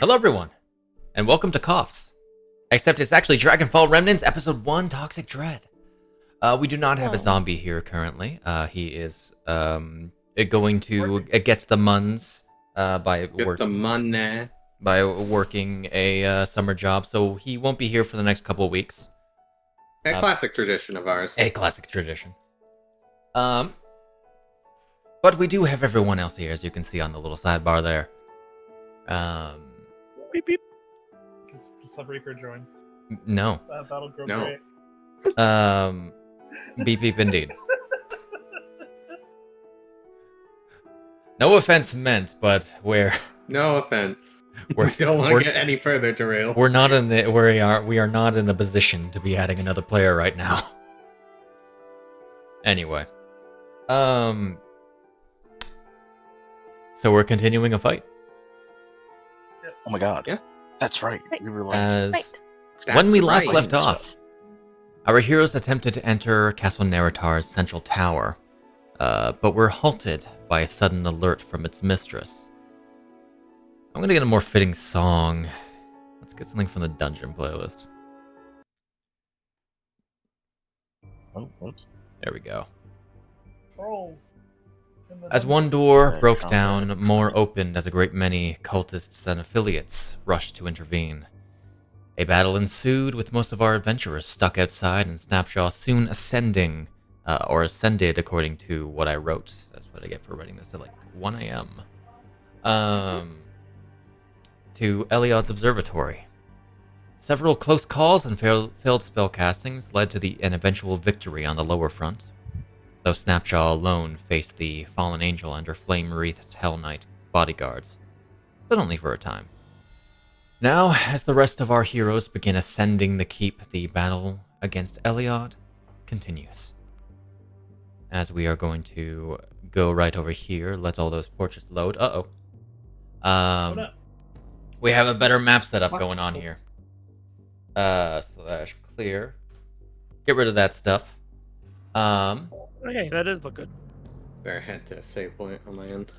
Hello everyone, and welcome to Coughs. Except it's actually Dragonfall Remnants, Episode 1, Toxic Dread. We do not have a zombie here currently. He is going to get the muns by working a summer job, so he won't be here for the next couple of weeks. A classic tradition of ours. A classic tradition. But we do have everyone else here, as you can see on the little sidebar there. Beep beep. Just have Reaper join. No. That'll go No. great. Beep beep indeed. No offense meant, but No offense. we don't want to get any further derailed. We're not in the we are not in a position to be adding another player right now. Anyway. So we're continuing a fight. Yes. Oh my god. Yeah. That's right. We were like, As That's when we last right. left off, our heroes attempted to enter Castle Neritar's central tower, but were halted by a sudden alert from its mistress. I'm gonna get a more fitting song. Let's get something from the dungeon playlist. oh, whoops. There we go. Trolls. As one door Yeah, broke calm down, more opened as a great many cultists and affiliates rushed to intervene. A battle ensued, with most of our adventurers stuck outside and Snapjaw soon ascended according to what I wrote. That's what I get for writing this at like 1 a.m. To Eliod's observatory. Several close calls and failed spellcastings led to an eventual victory on the lower front, though Snapjaw alone faced the fallen angel and her flame-wreathed Hell Knight bodyguards, but only for a time. Now, as the rest of our heroes begin ascending the keep, the battle against Eliod continues. As we are going to go right over here, let all those portraits load. We have a better map setup going on here. Slash clear. Get rid of that stuff. Okay, that does look good. There, I had to save point on my end.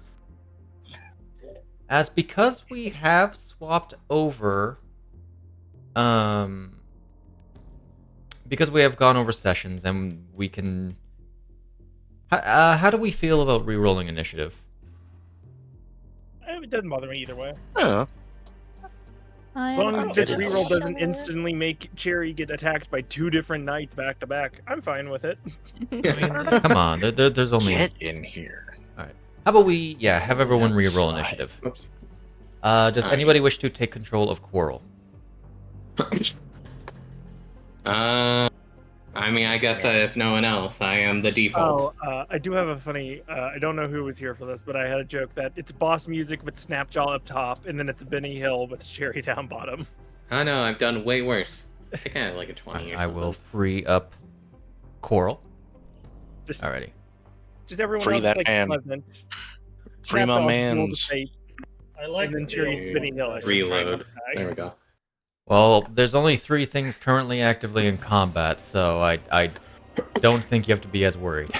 As because we have swapped over, because we have gone over sessions and we can. How do we feel about re-rolling initiative? It doesn't bother me either way. Yeah. As long as don't this get it. reroll doesn't instantly make Cherry get attacked by 2 different knights back to back, I'm fine with it. I mean, come on, there's only. Get in here. How about we, have everyone re-roll initiative. Oops. Does Alright. anybody wish to take control of Quarrel? I mean, I guess if no one else, I am the default. I do have a funny, I don't know who was here for this, but I had a joke that it's boss music with Snapjaw up top, and then it's Benny Hill with Cherry down bottom. I know, I've done way worse. I think I had like a 20 or I something. will free up Quarrel. Just, Alrighty. just everyone Free else that like man. pleasant. Free my Snapjaw, roll the mans. face, I like and then the Cherry Benny Hill. I should try Reload. not to die. There we go. Well, there's only 3 things currently actively in combat, so I don't think you have to be as worried.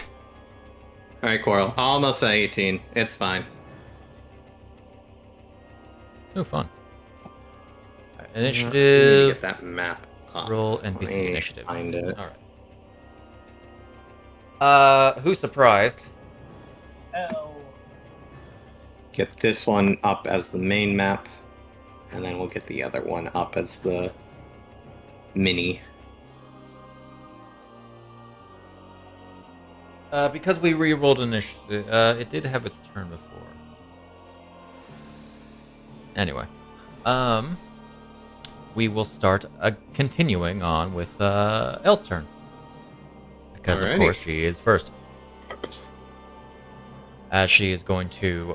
Alright, Quarrel. Almost at 18. It's fine. Oh, fun. Alright, I need to initiative, get that map up. roll Let NPC me initiatives. find it. Alright. Who's surprised? L. Get this one up as the main map, and then we'll get the other one up as the mini. Because we re-rolled initiative, it did have its turn before. Anyway, we will start continuing on with Elle's turn. Because of Alrighty. course she is first. As she is going to,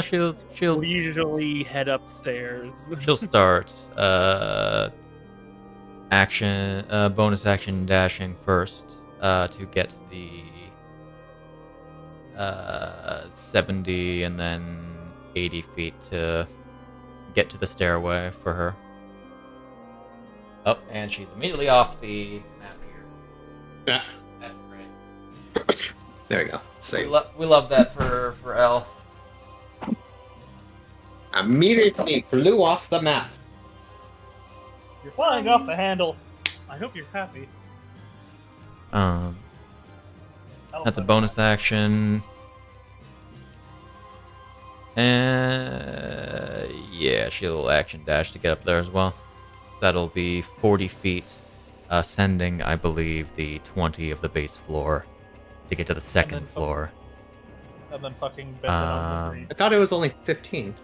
she'll We usually head upstairs. she'll start bonus action dashing first to get the 70 and then 80 feet to get to the stairway for her. Oh, and she's immediately off the map here. Yeah. That's great. There we go. Save. We love that for L. Immediately flew off the map. You're flying off the handle. I hope you're happy. That's a bonus action. And yeah, she'll action dash to get up there as well. That'll be 40 feet, ascending, I believe, the 20 of the base floor to get to the second floor. And then fucking bend it on the breeze. I thought it was only 15.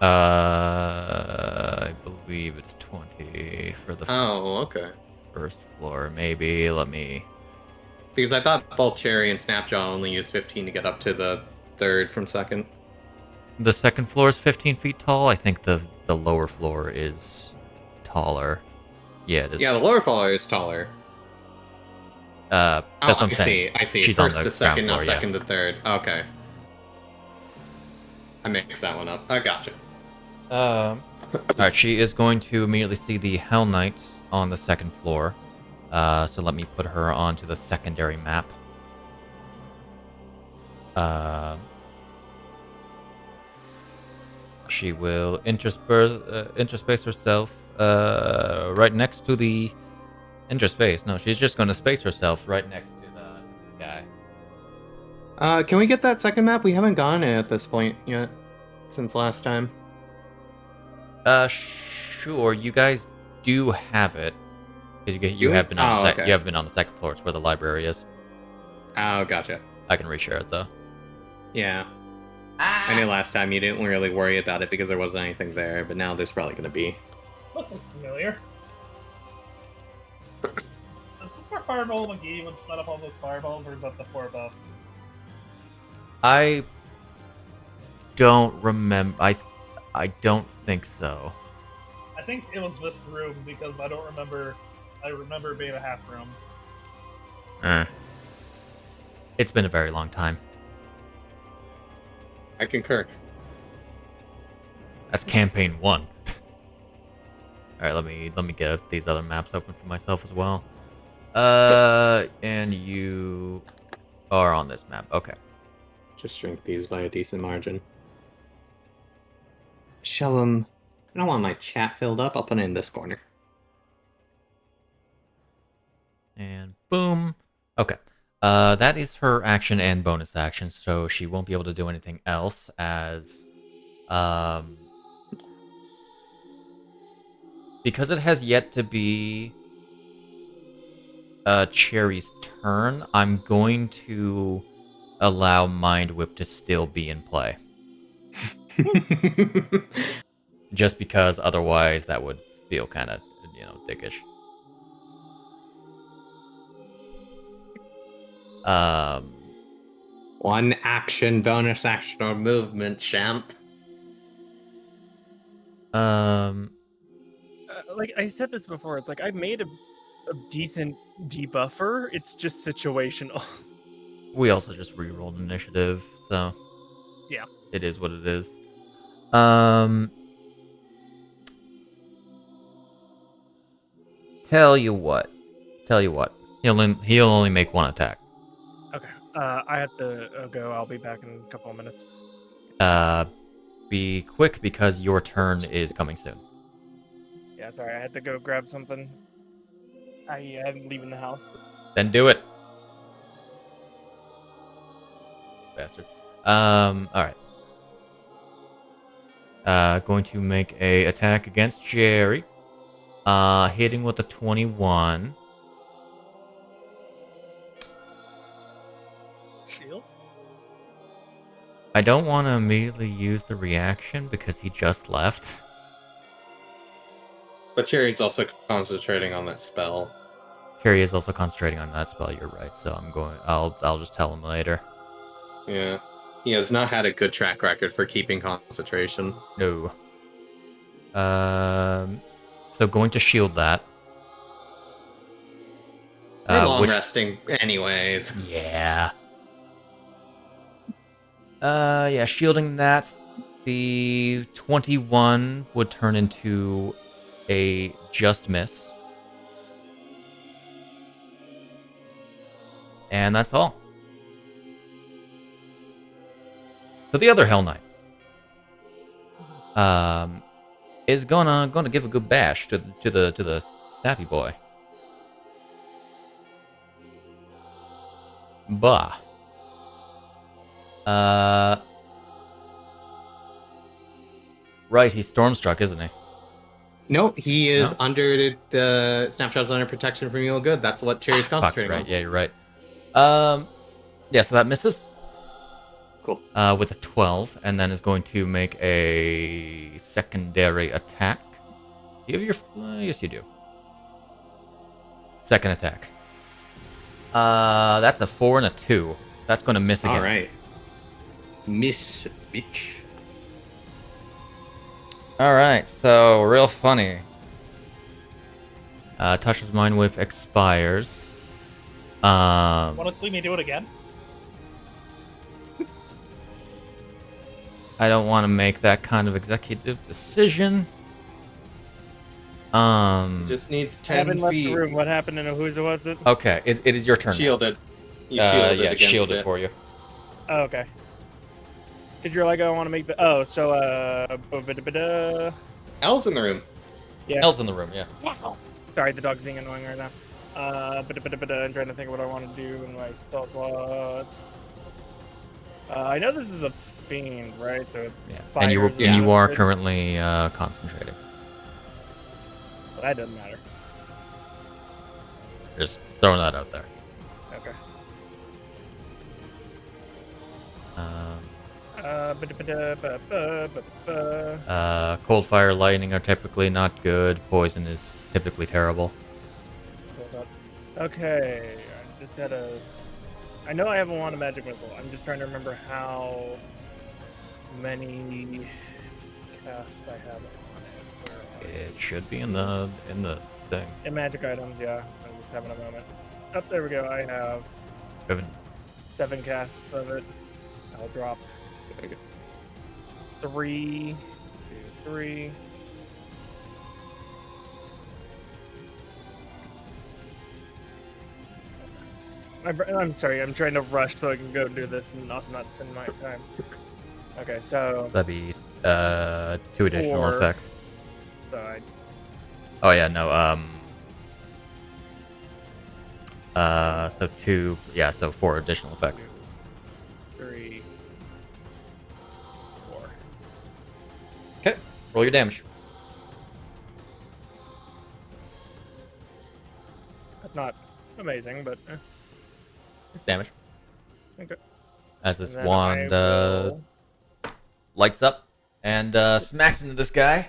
I believe it's 20 for the okay. first floor. Maybe, let me... Because I thought both Cherry and Snapjaw only used 15 to get up to the third from second. The second floor is 15 feet tall. I think the lower floor is taller. Yeah, it is. Yeah, the lower floor is taller. That's what I'm I saying. see. I see. She's First on the to second, ground not floor, second to third. Okay. I mixed that one up. I gotcha. Alright, she is going to immediately see the Hell Knight on the second floor. So let me put her onto the secondary map. She will interspace herself right next to the... Interspace? No, she's just going to space herself right next to this guy. Can we get that second map? We haven't gotten it at this point yet. Since last time. Sure. You guys do have it. Because you have been on you have been on the second floor. It's where the library is. Oh, gotcha. I can reshare it, though. Yeah. I knew last time you didn't really worry about it because there wasn't anything there, but now there's probably going to be. This looks familiar. Is this our fireball McGee would set up all those fireballs, or is that the floor above? I don't remember. I don't think so. I think it was this room because I don't remember. I remember it being a half room. It's been a very long time. I concur. That's campaign 1. All right, let me get these other maps open for myself as well. And you are on this map. Okay. Just shrink these by a decent margin. Show them. I don't want my chat filled up. I'll put it in this corner. And boom. Okay. That is her action and bonus action, so she won't be able to do anything else as... because it has yet to be Cherry's turn, I'm going to allow Mind Whip to still be in play. Just because otherwise that would feel kind of, dickish. One action, bonus action, or movement, champ. Like I said this before, it's like I've made a decent debuffer. It's just situational. We also just rerolled initiative, so yeah, it is what it is. Tell you what. He'll only make one attack. okay. I have to go. I'll be back in a couple of minutes. Be quick because your turn is coming soon. Yeah, sorry, I had to go grab something. I am leaving the house. Then do it. Bastard. Alright. Going to make a attack against Jerry. Hitting with a 21. Shield? I don't want to immediately use the reaction because he just left. But Cherry's also concentrating on that spell. Cherry is also concentrating on that spell, you're right, so I'll just tell him later. Yeah. He has not had a good track record for keeping concentration. No. So going to shield that. We're long resting anyways. Yeah. Yeah, shielding that. The 21 would turn into a just miss. And that's all. So the other Hell Knight is gonna give a good bash to the snappy boy. Bah. Right, he's Stormstruck, isn't he? No, he is No? under the snapshot's under protection from evil good. That's what Cherry's Fuck, concentrating right, on. yeah, you're right. Yeah, so that misses. Cool. With a 12, and then is going to make a secondary attack. Do you have your... yes, you do. Second attack. That's a 4 and a 2. That's going to miss again. All right. Miss bitch. All right, so real funny. Touches mine with expires. Want to see me do it again? I don't want to make that kind of executive decision. Just needs Devon 10 left feet. the room. What happened and who's was it? Okay, it is your turn. now. Shielded. You shielded Yeah, against shielded it. for you. Oh, okay. Did you like? I want to make the. Oh, so Elle's in the room. yeah. Elle's in the room, yeah. Wow. Sorry, the dog's being annoying right now. I'm trying to think of what I want to do in my spell slots. I know this is a fiend, right? So Yeah, fires and you and are damage. currently concentrating. But that doesn't matter. Just throwing that out there. Okay. Cold fire, lightning are typically not good. Poison is typically terrible. Okay, I just had a. I know I have a wand of magic missile. I'm just trying to remember how many casts I have on it. Where are It should be in the thing. in magic items, yeah. I'm just having a moment. Oh, there we go. I have Devon, 7 casts of it. I'll drop 3, 2, 3. I'm sorry, I'm trying to rush so I can go do this and also not spend my time. Okay, so That'd be 2 additional 4. effects. I Oh yeah, no. So 2. Yeah, so 4 additional effects. 3, 4. Okay, roll your damage. That's not amazing, but It's damage. okay. As this And then wand I will- lights up and smacks into this guy.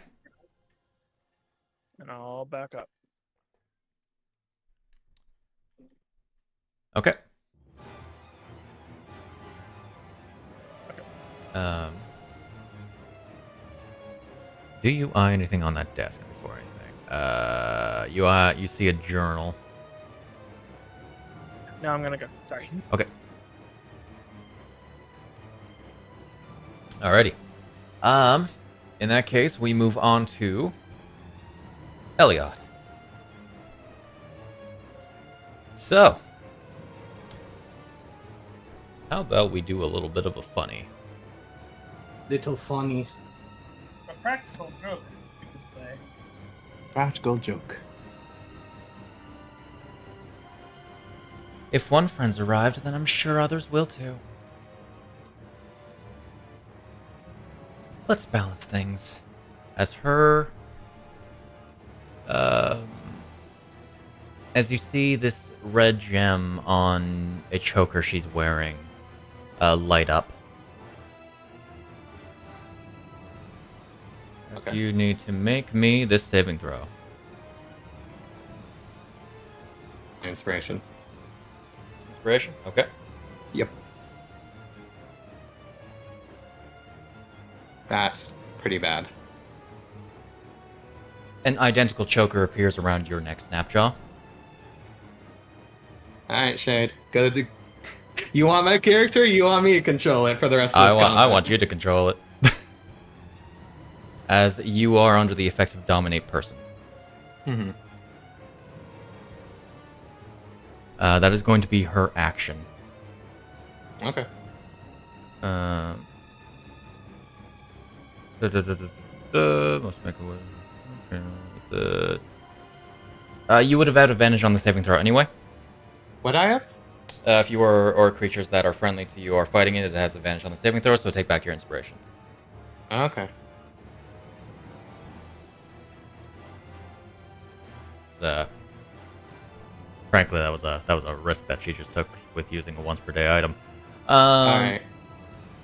and I'll back up. Okay. Do you eye anything on that desk before anything? You see a journal. Now I'm gonna go. Sorry. Okay. Alrighty. In that case, we move on to Eliot. So, how about we do a little bit of a funny? Little funny. A practical joke, you could say. Practical joke. If one friend's arrived, then I'm sure others will too. Let's balance things. As you see this red gem on a choker she's wearing light up. Okay. You need to make me this saving throw. Inspiration. Inspiration? Okay. Yep. That's pretty bad. An identical choker appears around your neck, Snapjaw. Alright, Shade. Go to the... You want my character? Or you want me to control it for the rest of this I content? want you to control it. As you are under the effects of Dominate Person. Mm-hmm. That is going to be her action. Okay. Must make a you would have had advantage on the saving throw anyway. What I have? If you or creatures that are friendly to you are fighting it, it has advantage on the saving throw, so take back your inspiration. Okay. Frankly, that was a risk that she just took with using a once per day item. Alright.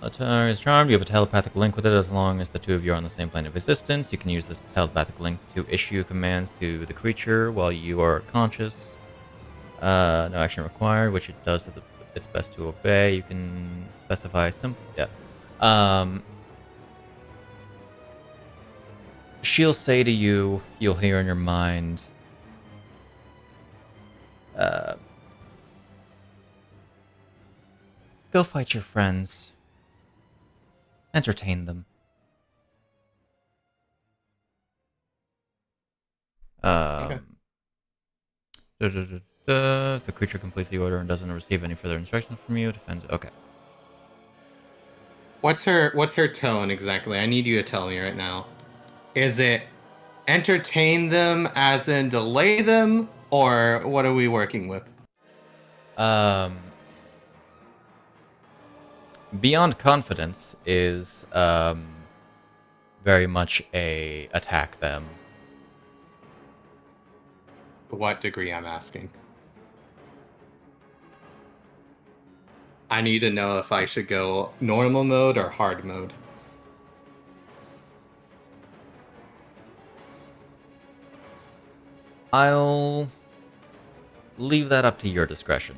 Latar is charmed. You have a telepathic link with it as long as the two of you are on the same plane of existence. You can use this telepathic link to issue commands to the creature while you are conscious. No action required, which it does its best to obey. You can specify simple. Yeah. She'll say to you, you'll hear in your mind, go fight your friends. Entertain them. Okay. If the creature completes the order and doesn't receive any further instructions from you, defends. Okay. What's her tone exactly? I need you to tell me right now. Is it entertain them as in delay them, or what are we working with? Beyond confidence is very much a attack them. To what degree, I'm asking. I need to know if I should go normal mode or hard mode. I'll leave that up to your discretion.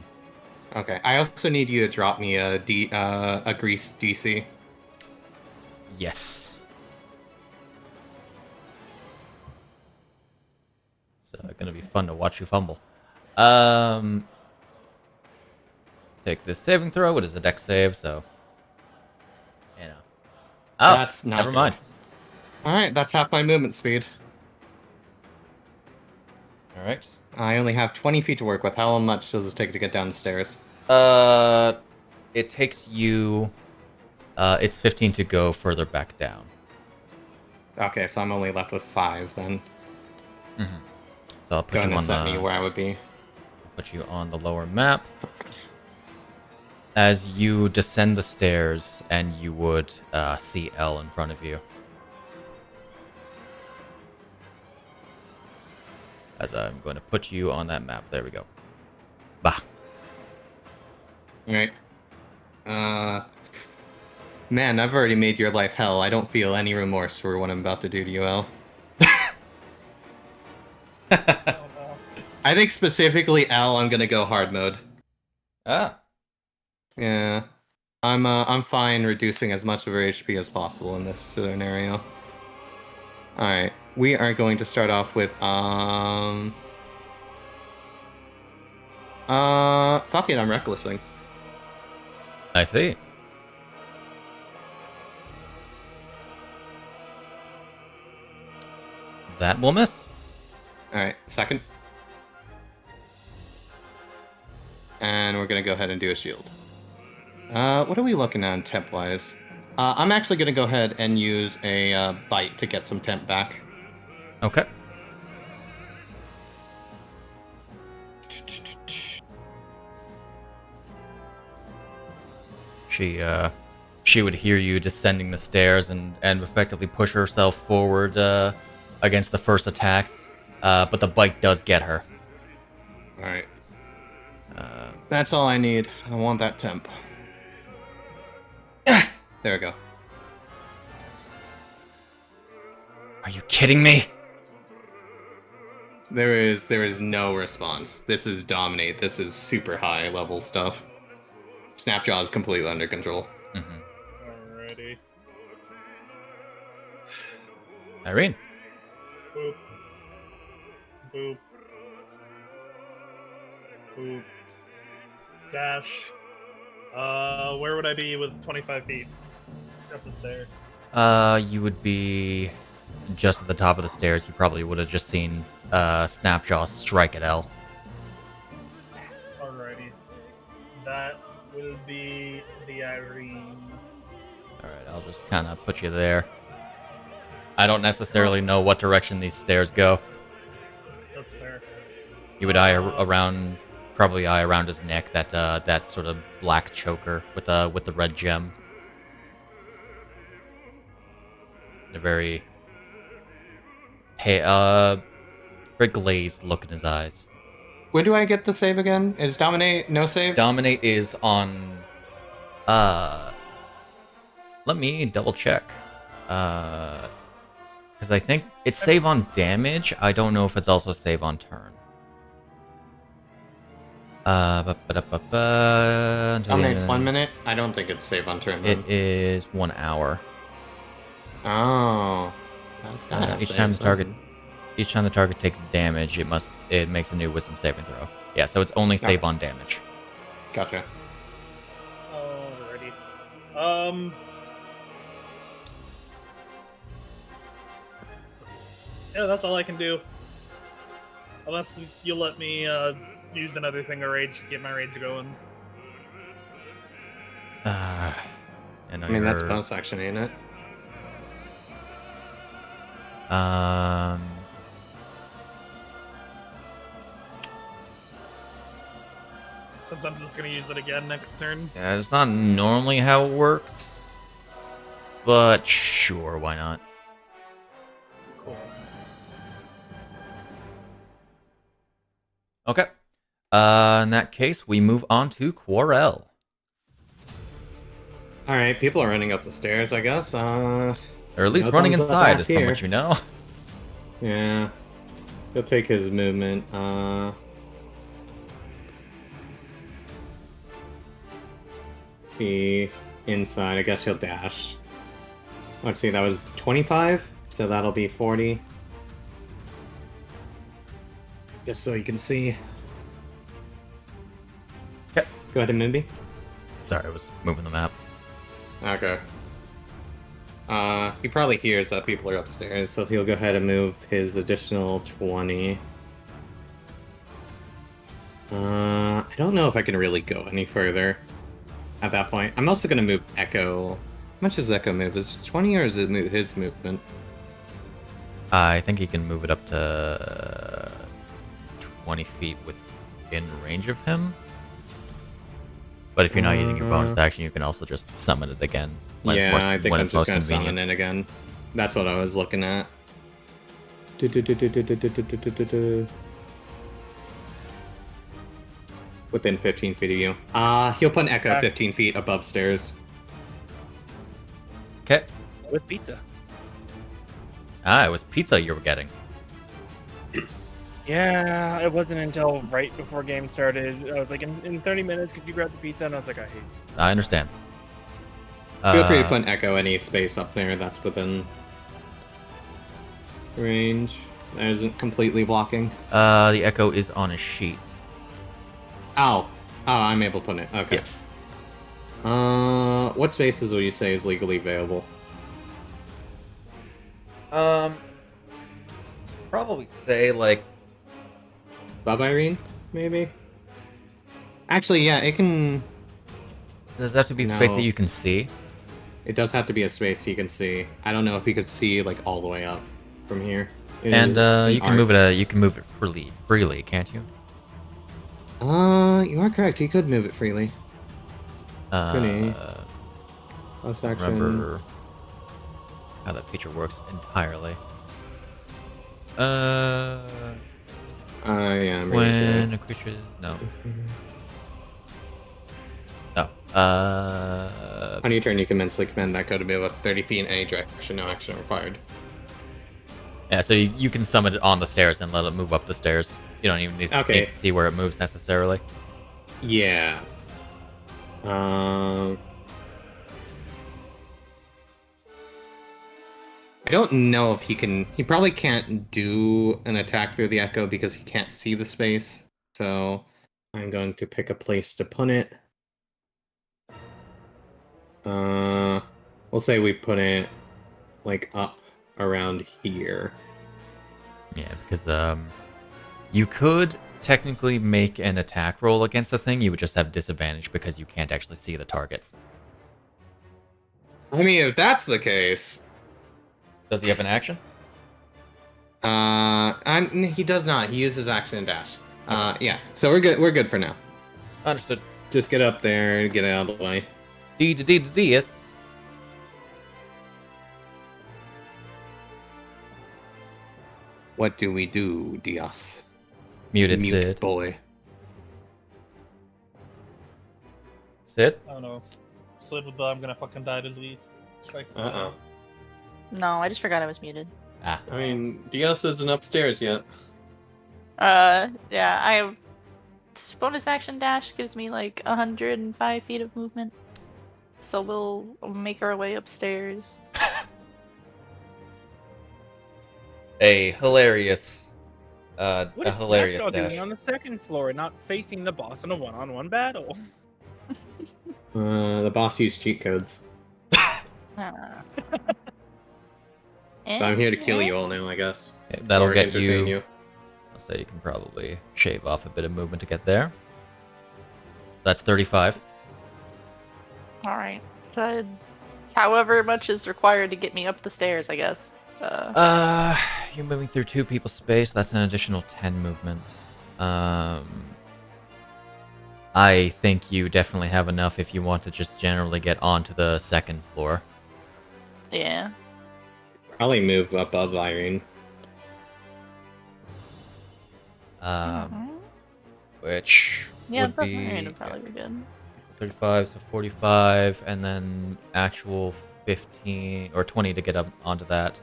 Okay. I also need you to drop me a grease DC. Yes. It's gonna be fun to watch you fumble. Take this saving throw. It is a dex save, so you know. Oh, That's not never good. mind. All right, that's half my movement speed. All right. I only have 20 feet to work with. How much does it take to get down the stairs? It takes you. It's 15 to go further back down. Okay, so I'm only left with 5 then. Mm-hmm. So I'll put Go you ahead and on set me the. where I would be. Put you on the lower map. As you descend the stairs, and you would see L in front of you. As I'm going to put you on that map. There we go. Bah. Alright. Man, I've already made your life hell. I don't feel any remorse for what I'm about to do to you, El. Oh, no. I think specifically L, I'm gonna go hard mode. Ah. Yeah. I'm fine reducing as much of her HP as possible in this scenario. Alright. We are going to start off with fuck it, I'm recklessing. I see. That will miss. Alright, second. And we're gonna go ahead and do a shield. What are we looking at temp-wise? I'm actually gonna go ahead and use a bite to get some temp back. Okay. She would hear you descending the stairs and effectively push herself forward against the first attacks, but the bite does get her. Alright. That's all I need. I want that temp. There we go. Are you kidding me? There is no response. This is dominate. This is super high level stuff. Snapjaw is completely under control. Mm-hmm. Alrighty. Iryne. Boop. Boop. Boop. Dash. Where would I be with 25 feet? Up the stairs. You would be just at the top of the stairs. You probably would have just seen Snapjaw strike at L. Alrighty. That will be the Iryne. Alright, I'll just kind of put you there. I don't necessarily know what direction these stairs go. That's fair. He would eye around, probably eye around his neck, that sort of black choker with the red gem. And a very very glazed look in his eyes. Where do I get the save again? Is Dominate no save? Dominate is on. Let me double check. Because I think it's save on damage. I don't know if it's also save on turn. Dominate's 1 minute? I don't think it's save on turn. Then. It is 1 hour. Oh. That's kind of Each time the target takes damage, it makes a new wisdom saving throw. Yeah, so it's only save on damage. Gotcha. Alrighty. Yeah, that's all I can do. Unless you let me use another thing of rage to get my rage going. I mean, that's bonus action, ain't it? Since I'm just gonna use it again next turn. Yeah, it's not normally how it works. But sure, why not? Cool. Okay. In that case, we move on to Quarrel. Alright, people are running up the stairs, I guess. Or at least no running thumbs up inside, ass is from here. what you know. Yeah. He'll take his movement. See, inside. I guess he'll dash. Let's see, that was 25, so that'll be 40. Just so you can see. Okay. Go ahead and move me. Sorry, I was moving the map. Okay. He probably hears that people are upstairs, so he'll go ahead and move his additional 20. I don't know if I can really go any further at that point. I'm also going to move Echo. How much does Echo move? Is it 20 or is it his movement? I think he can move it up to 20 feet within range of him. But if you're not using your bonus action, you can also just summon it again when Yeah, I it's, think when I'm it's just most going to convenient. summon it again. That's what I was looking at. Within 15 feet of you. He'll put an Echo 15 feet above stairs. Okay. With pizza. It was pizza you were getting. Yeah, it wasn't until right before game started. I was like, in 30 minutes, could you grab the pizza? And I was like, I hate it. I understand. Feel free to put an Echo any space up there that's within range. That isn't completely blocking. The echo is on a sheet. Ow. Oh, I'm able to put it. Okay. Yes. What spaces will you say is legally available? Probably say like. Bob Iryne, maybe? Actually, yeah, it can... Does that have to be space No. that you can see? It does have to be a space you can see. I don't know if you could see, like, all the way up from here. It And is you can art. move it. You can move it freely, can't you? You are correct. You could move it freely. Couldn't he? Plus action. Remember how that feature works entirely. Yeah, I'm ready When a creature no. No. On your turn, you can mentally command that code to be about 30 feet in any direction. No action required. Yeah, so you can summon it on the stairs and let it move up the stairs. You don't even need to see where it moves necessarily. Yeah. I don't know if he can... He probably can't do an attack through the Echo because he can't see the space. So I'm going to pick a place to put it. We'll say we put it, like, up around here. Yeah, because you could technically make an attack roll against the thing. You would just have disadvantage because you can't actually see the target. I mean, if that's the case... Does he have an action? He does not. He uses action and dash. Yeah. So we're good. We're good for now. Understood. Just get up there and get out of the way. Deas. What do we do, Deas? Muted Mute Sid. boy. Sid? I don't know. Slid with the I'm gonna fucking die disease. Strikes. Uh-oh. No, I just forgot I was muted. Ah. I mean, Deas isn't upstairs yet. Yeah, I have bonus action dash gives me like 105 feet of movement. So we'll make our way upstairs. A hilarious, What a is hilarious Snapjaw dash. doing on the second floor, not facing the boss in a one-on-one battle? The boss used cheat codes. So I'm here to kill you all now, I guess. Okay, that'll Or get entertain you. I'll say you can probably shave off a bit of movement to get there. That's 35. Alright. So, however much is required to get me up the stairs, I guess. You're moving through 2 people's space. That's an additional 10 movement. I think you definitely have enough if you want to just generally get onto the second floor. Yeah. Probably move above Iryne. Which Yeah, would but be Larian would probably be good. 35, so 45, and then actual 15 or 20 to get up onto that.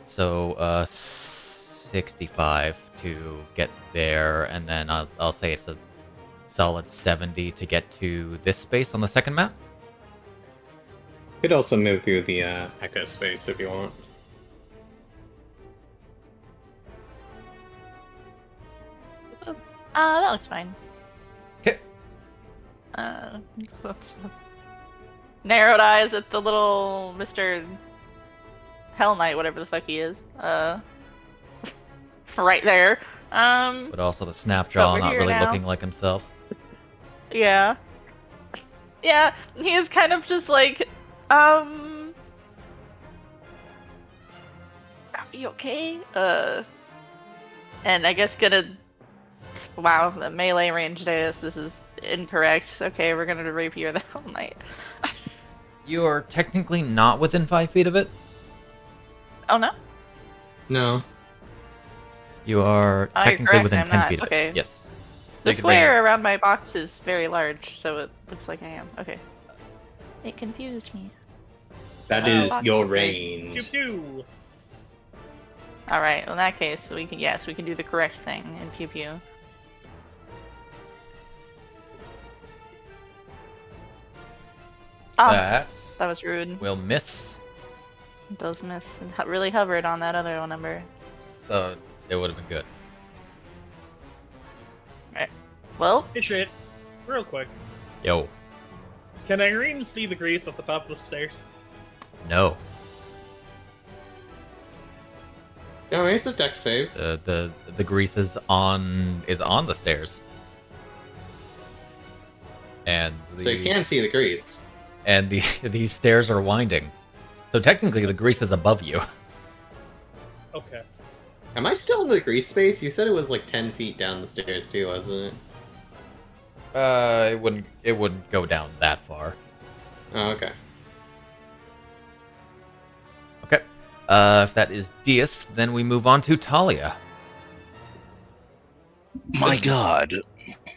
So 65 to get there, and then I'll say it's a solid 70 to get to this space on the second map. Could also move through the echo space if you want. That looks fine. Okay. Narrowed eyes at the little Mr. Hell Knight, whatever the fuck he is. Right there. But also the Snapjaw Over not here really now. looking like himself. Yeah. Yeah, he is kind of just like, are you okay? And I guess gonna, wow, the melee range Deas, this is incorrect. Okay, we're gonna rapier the Hell Knight. You are technically not within 5 feet of it. Oh no? No. You are Oh, you're technically correct, within I'm 10 not. feet of Okay. it. Yes. The You can bring it- square around my box is very large, so it looks like I am. Okay. It confused me. That Oh, is box your is big. range. Pew pew. Alright, in that case, we can, yes, we can do the correct thing and pew pew. Oh, That that was rude. will miss. It does miss. It really hovered on that other number. So it would have been good. Well, Hey, shit. Real quick. Yo. Can Iryne see the grease at the top of the stairs? No. No, it's a deck save. The grease is on the stairs. And So you can see the grease. and these stairs are winding. So technically the grease is above you. Okay. Am I still in the grease space? You said it was like 10 feet down the stairs too, wasn't it? It wouldn't go down that far. Oh, okay. Okay. If that is Deas, then we move on to Talia. My god.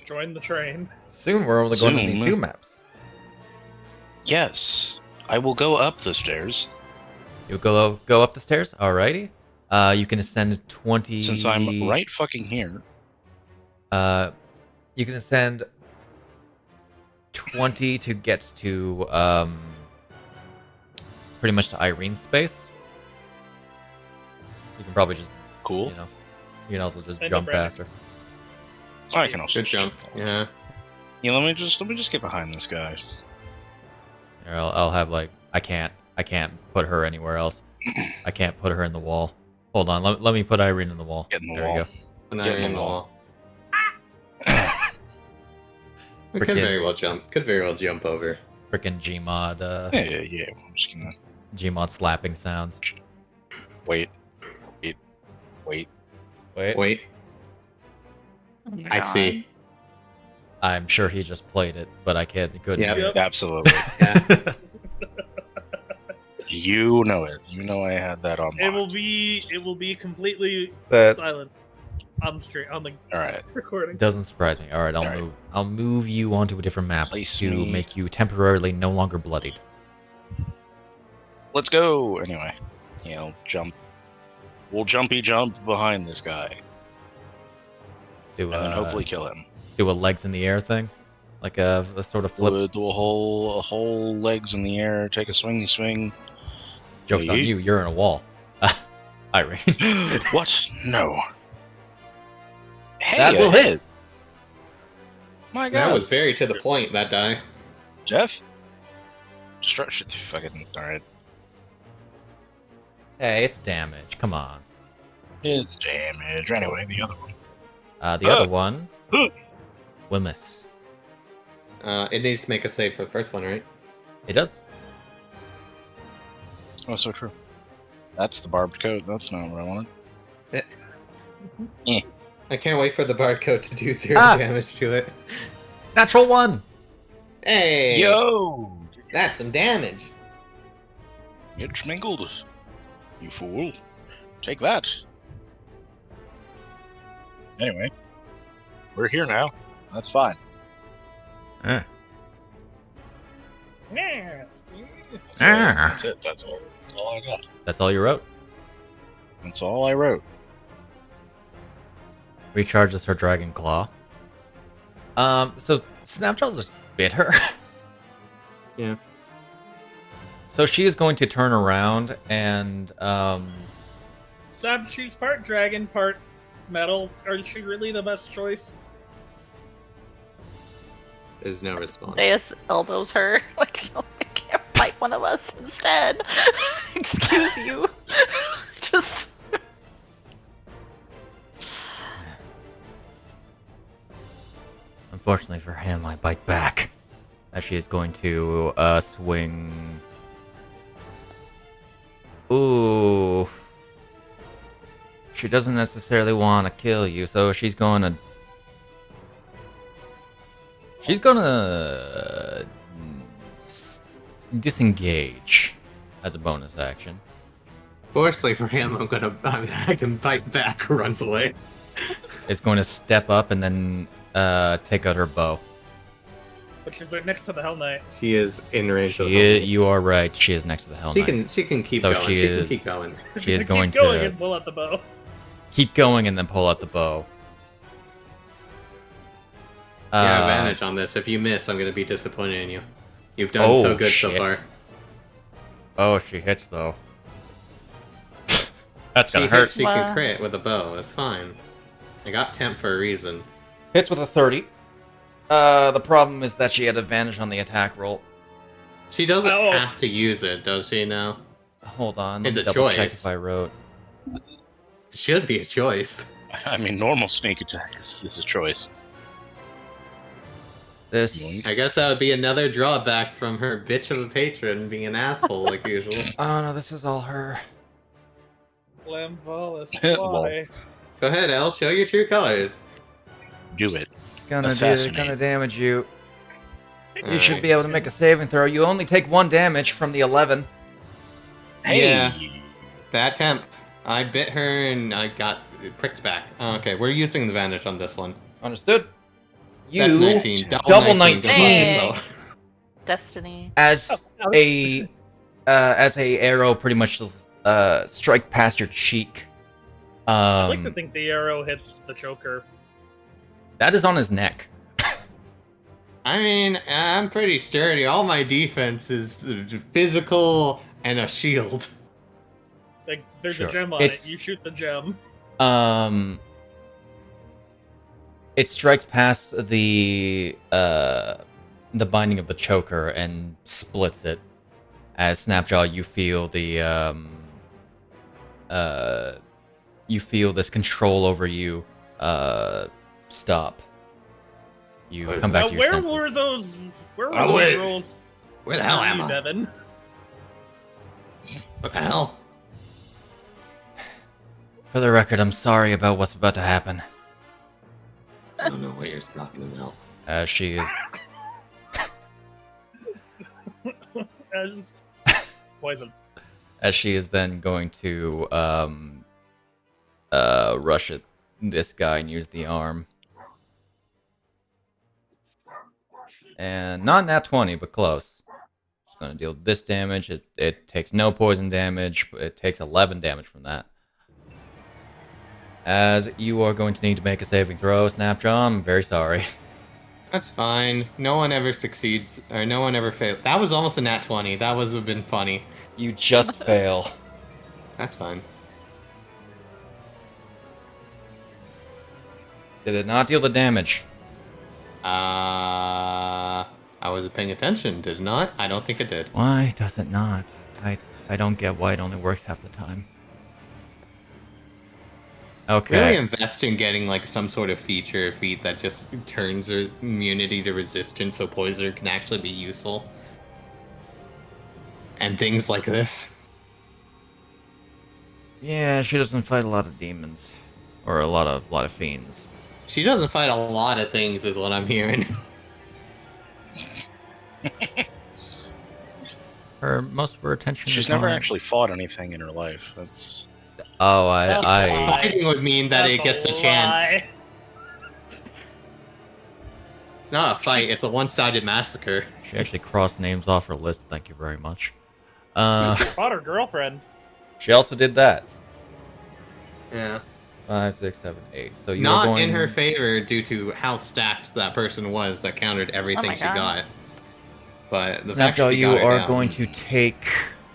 Join the train. Soon we're only going to Soon. need 2 maps. Yes. I will go up the stairs. You go up the stairs? Alrighty. You can ascend 20... Since I'm right fucking here. You can ascend 20 to get to, pretty much to Iryne's space. You can probably just, Cool. you can also just And jump the past her. Remnants. I can also Good jump. Yeah. Yeah, let me just get behind this guy. Here, I'll have, like, I can't put her anywhere else. I can't put her in the wall. Hold on, let me put Iryne in the wall. Get in the There wall. we go. And Get then in in the the wall. wall. We could Frickin- very well jump. Could very well jump over. Frickin' Gmod, Yeah. I'm just gonna. Gmod slapping sounds. Wait. Wait. Wait. Oh my I see. God. I'm sure he just played it, but I couldn't. Yep. Yep. Absolutely. Yeah. You know it. You know I had that on. It will be completely That silent on the stream, on the All right. recording. doesn't surprise me. All right, Alright. I'll move you onto a different map Place to me- make you temporarily no longer bloodied. Let's go. Anyway, jump. We'll jumpy jump behind this guy, Do and then hopefully kill him. do a legs in the air thing, like a sort of flip. Do a whole legs in the air. Take a swingy swing. Joke's on yeet. you. You're in a wall. Iryne. What? No. Hey, That will hit. My God. That was very to the point, that die. Jeff. Destruction. Fucking. All right. Hey, it's damage. Come on. It's damage. Anyway, the other one. The other one will miss. It needs to make a save for the first one, right? It does. Oh, so true. That's the barbed coat. That's not what I wanted. I can't wait for the barcode to do 0 Ah! damage to it. Natural one. Hey! Yo! That's some damage. Get schmingled. You fool. Take that. Anyway. We're here now. That's fine. Eh. Nasty. That's it. Ah. That's it. That's all. That's all I got. That's all you wrote. That's all I wrote. Recharges her dragon claw. So Snapjaw just bit her. Yeah. So she is going to turn around and Sab, she's part dragon, part metal. Is she really the best choice? There's no response. Deas elbows her. Like, so I can't fight one of us instead. Excuse you. Just. unfortunately for him, I bite back. As she is going to swing. Ooh. She doesn't necessarily want to kill you, so she's gonna. She's gonna disengage as a bonus action. Fortunately for him, I can bite back, runs away. Is going to step up and then take out her bow. But she's right next to the Hell Knight. She is in range of the You are right. She is next to the Hell She Knight. can keep So going. she She is- can keep going. She is Keep going going to and pull out the bow. keep going and then pull out the bow. Yeah, advantage on this. If you miss, I'm gonna be disappointed in you. You've done Oh, so good shit. so far. Oh, she hits though. That's She gonna hurt. hits, she can Wow. crit with a bow. That's fine. I got temp for a reason. Hits with a 30. The problem is that she had advantage on the attack roll. She doesn't Oh. have to use it, does she now? Hold on, let It's me a double check choice. if I wrote. It should be a choice. I mean, normal sneak attack is a choice. This. Yoink. I guess that would be another drawback from her bitch of a patron being an asshole like usual. Oh no, this is all her. Lamvalis, Lol. why? Go ahead, Elle. Show your true colors. Do it. It's gonna Assassinate. damage you. You should Alright. be able to make a saving throw. You only take 1 damage from the 11. Hey. Yeah. Bad temp. I bit her and I got pricked back. Oh, okay, we're using the advantage on this one. Understood. You That's 19. double 19. Go Hey. fuck yourself. Destiny. as Oh, a arrow pretty much strike past your cheek. I like to think the arrow hits the choker. That is on his neck. I mean, I'm pretty sturdy. All my defense is physical and a shield. Like, there's Sure. a gem on It's- it. You shoot the gem. It strikes past the binding of the choker and splits it. As Snapjaw, you feel you feel this control over you stop. You Wait, come back Now, to your where senses. were those? Where were Oh, those wait. rolls? Where the hell for am you, I? Devon? What the hell? For the record, I'm sorry about what's about to happen. I don't know what you're talking about. As she is... As poison. As she is then going to rush at this guy and use the arm. And not nat 20, but close. Just gonna deal this damage. It takes no poison damage, but it takes 11 damage from that. As you are going to need to make a saving throw, Snapjaw. I'm very sorry. That's fine. No one ever succeeds, or no one ever fails. That was almost a nat 20. That would have been funny. You just fail. That's fine. Did it not deal the damage? I wasn't paying attention, did it not? I don't think it did. Why does it not? I don't get why it only works half the time. Okay. Really invest in getting like some sort of feature or feat that just turns her immunity to resistance so poison can actually be useful. And things like this. Yeah, she doesn't fight a lot of demons. Or a lot of fiends. She doesn't fight a lot of things is what I'm hearing. Most of her attention She's is never on- actually fought anything in her life. That's Oh, That's I why. Fighting would mean that it That's gets a chance. lie. It's not a fight, it's a one-sided massacre. She actually crossed names off her list, thank you very much. Fought her girlfriend. She also did that. Yeah. 5, 6, 7, 8. So you're Not going... in her favor due to how stacked that person was that countered everything my she God. got. But the fact Snapjaw, she you got her are down- going to take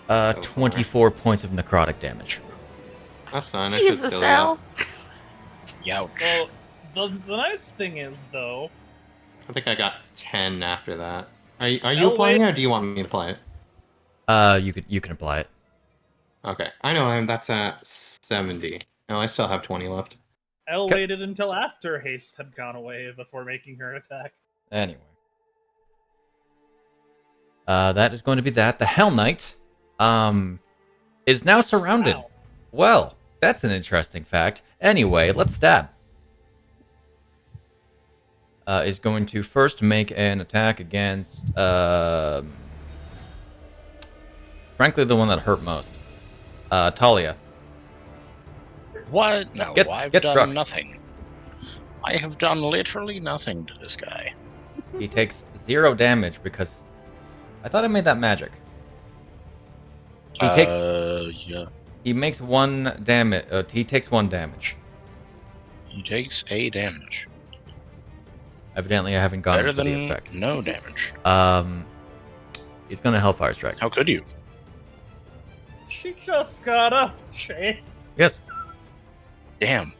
for it. 24 points of necrotic damage. That's fine, I should Jesus, still Al. youch. So the nice thing is though, I think I got 10 after that. Are you Oh, applying wait. it or do you want me to play it? You can apply it. Okay. I know that's at 70. No, I still have 20 left. Elle Okay. waited until after haste had gone away before making her attack. Anyway. That is going to be that. The Hell Knight is now surrounded. Wow. Well, that's an interesting fact. Anyway, let's stab. Is going to first make an attack against, frankly, the one that hurt most. Talia. What? No, Gets I've done struck. nothing. I have done literally nothing to this guy. He takes 0 damage because I thought I made that magic. He takes. Yeah. He makes 1 damage. He takes 1 damage. He takes a damage. Evidently, I haven't gone Better into the than effect. no damage. He's gonna Hellfire Strike. How could you? She just got up, Shay. Yes. Damn.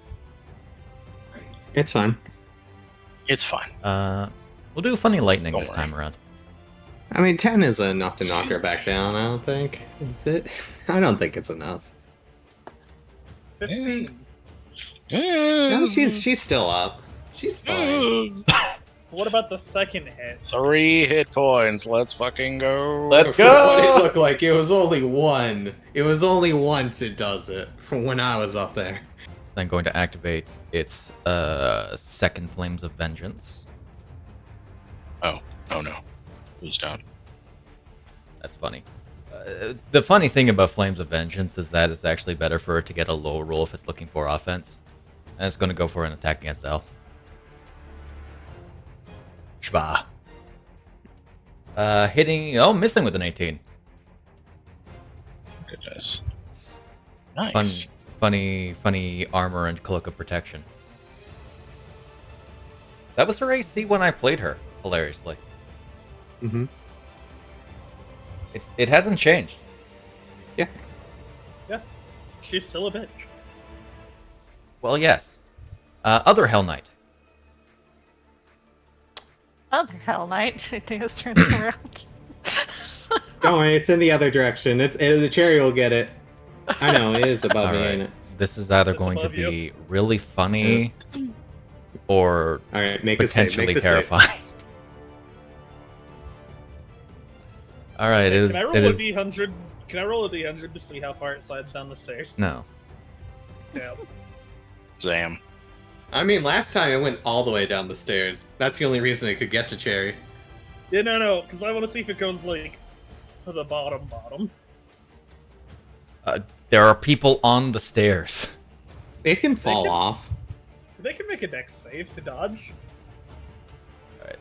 It's fine. It's fine. We'll do funny lightning Don't this worry. time around. I mean, 10 is enough to knock Excuse her back down, I don't think. Is it? I don't think it's enough. 15. No, she's still up. She's fine. What about the second hit? 3 hit points. Let's fucking go. Let's For what it go. looked like, it was only one. It was only once it does it, from when I was up there. It's then going to activate its second Flames of Vengeance. Oh no. Please don't. That's funny. The funny thing about Flames of Vengeance is that it's actually better for it to get a low roll if it's looking for offense. And it's going to go for an attack against L. Shba. Missing with an 18. Goodness. Nice. Funny armor and cloak of protection. That was her AC when I played her, hilariously. Mm-hmm. It hasn't changed. She's still a bitch. Well, yes. Other Hell Knight. Other Hell Knight. Deas turns around. Don't worry, it's in the other direction. The cherry will get it. I know, it is above me, Alright. ain't it? This is either It's going to above you. be really funny or Alright, make a save. potentially Make the save. terrifying. Alright, Can I roll it a is... D100? Can I roll a D100 to see how far it slides down the stairs? No. Damn. Zam. I mean, last time it went all the way down the stairs. That's the only reason it could get to Cherry. Yeah, no, because I want to see if it goes like to the bottom. There are people on the stairs. It can fall off. They can make a dex save to dodge. Alright.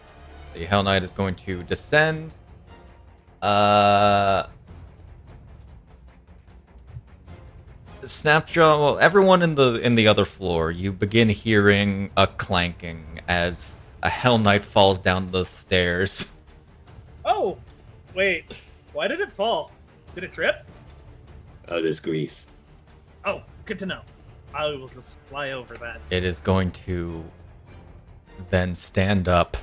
The Hell Knight is going to descend. Snapjaw, well, everyone in the other floor, you begin hearing a clanking as a Hell Knight falls down the stairs. Oh, wait. Why did it fall? Did it trip? Oh, there's grease. Oh, good to know. I will just fly over that. It is going to then stand up.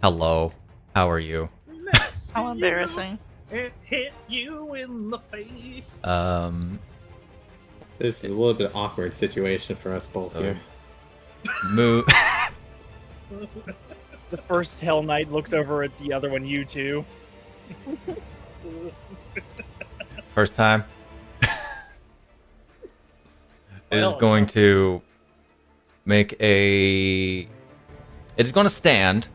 Hello, how are you? Next to How you, embarrassing. it hit you in the face. This is a little bit awkward situation for us both So- here. Move. The first Hell Knight looks over at the other one, you two. First time. It is Well, going to make a. It is going to stand.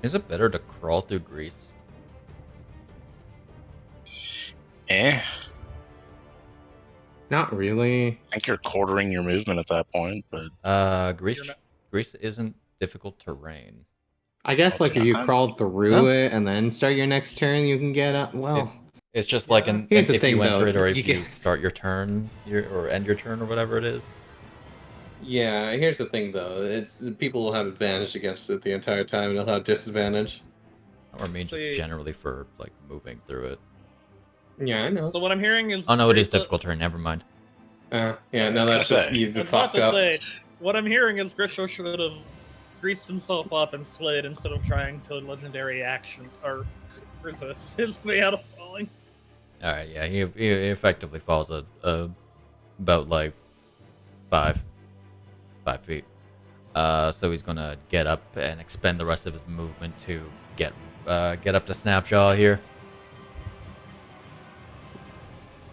Is it better to crawl through grease? I Not really. think you're quartering your movement at that point, but Grease. You're not- Grease isn't difficult terrain. I guess like if you Huh? crawled through Huh? it and then start your next turn, you can get up. Well, It's just like Here's the if thing, you enter though, it or if you you get- start your turn, or end your turn or whatever it is. yeah. Here's the thing, though. It's people will have advantage against it the entire time, and they'll have disadvantage. Or I mean, just See- generally for like moving through it. Yeah, I know. So what I'm hearing is. Oh no, it is Grisa- difficult terrain. Never mind. Yeah. No, I was that's gonna just say. you I was about fucked to up. say, what I'm hearing is Grisho should have greased himself up and slid instead of trying to legendary action or resist his way out of falling. All right, yeah, he effectively falls about like 5 feet. So he's gonna get up and expend the rest of his movement to get up to Snapjaw here.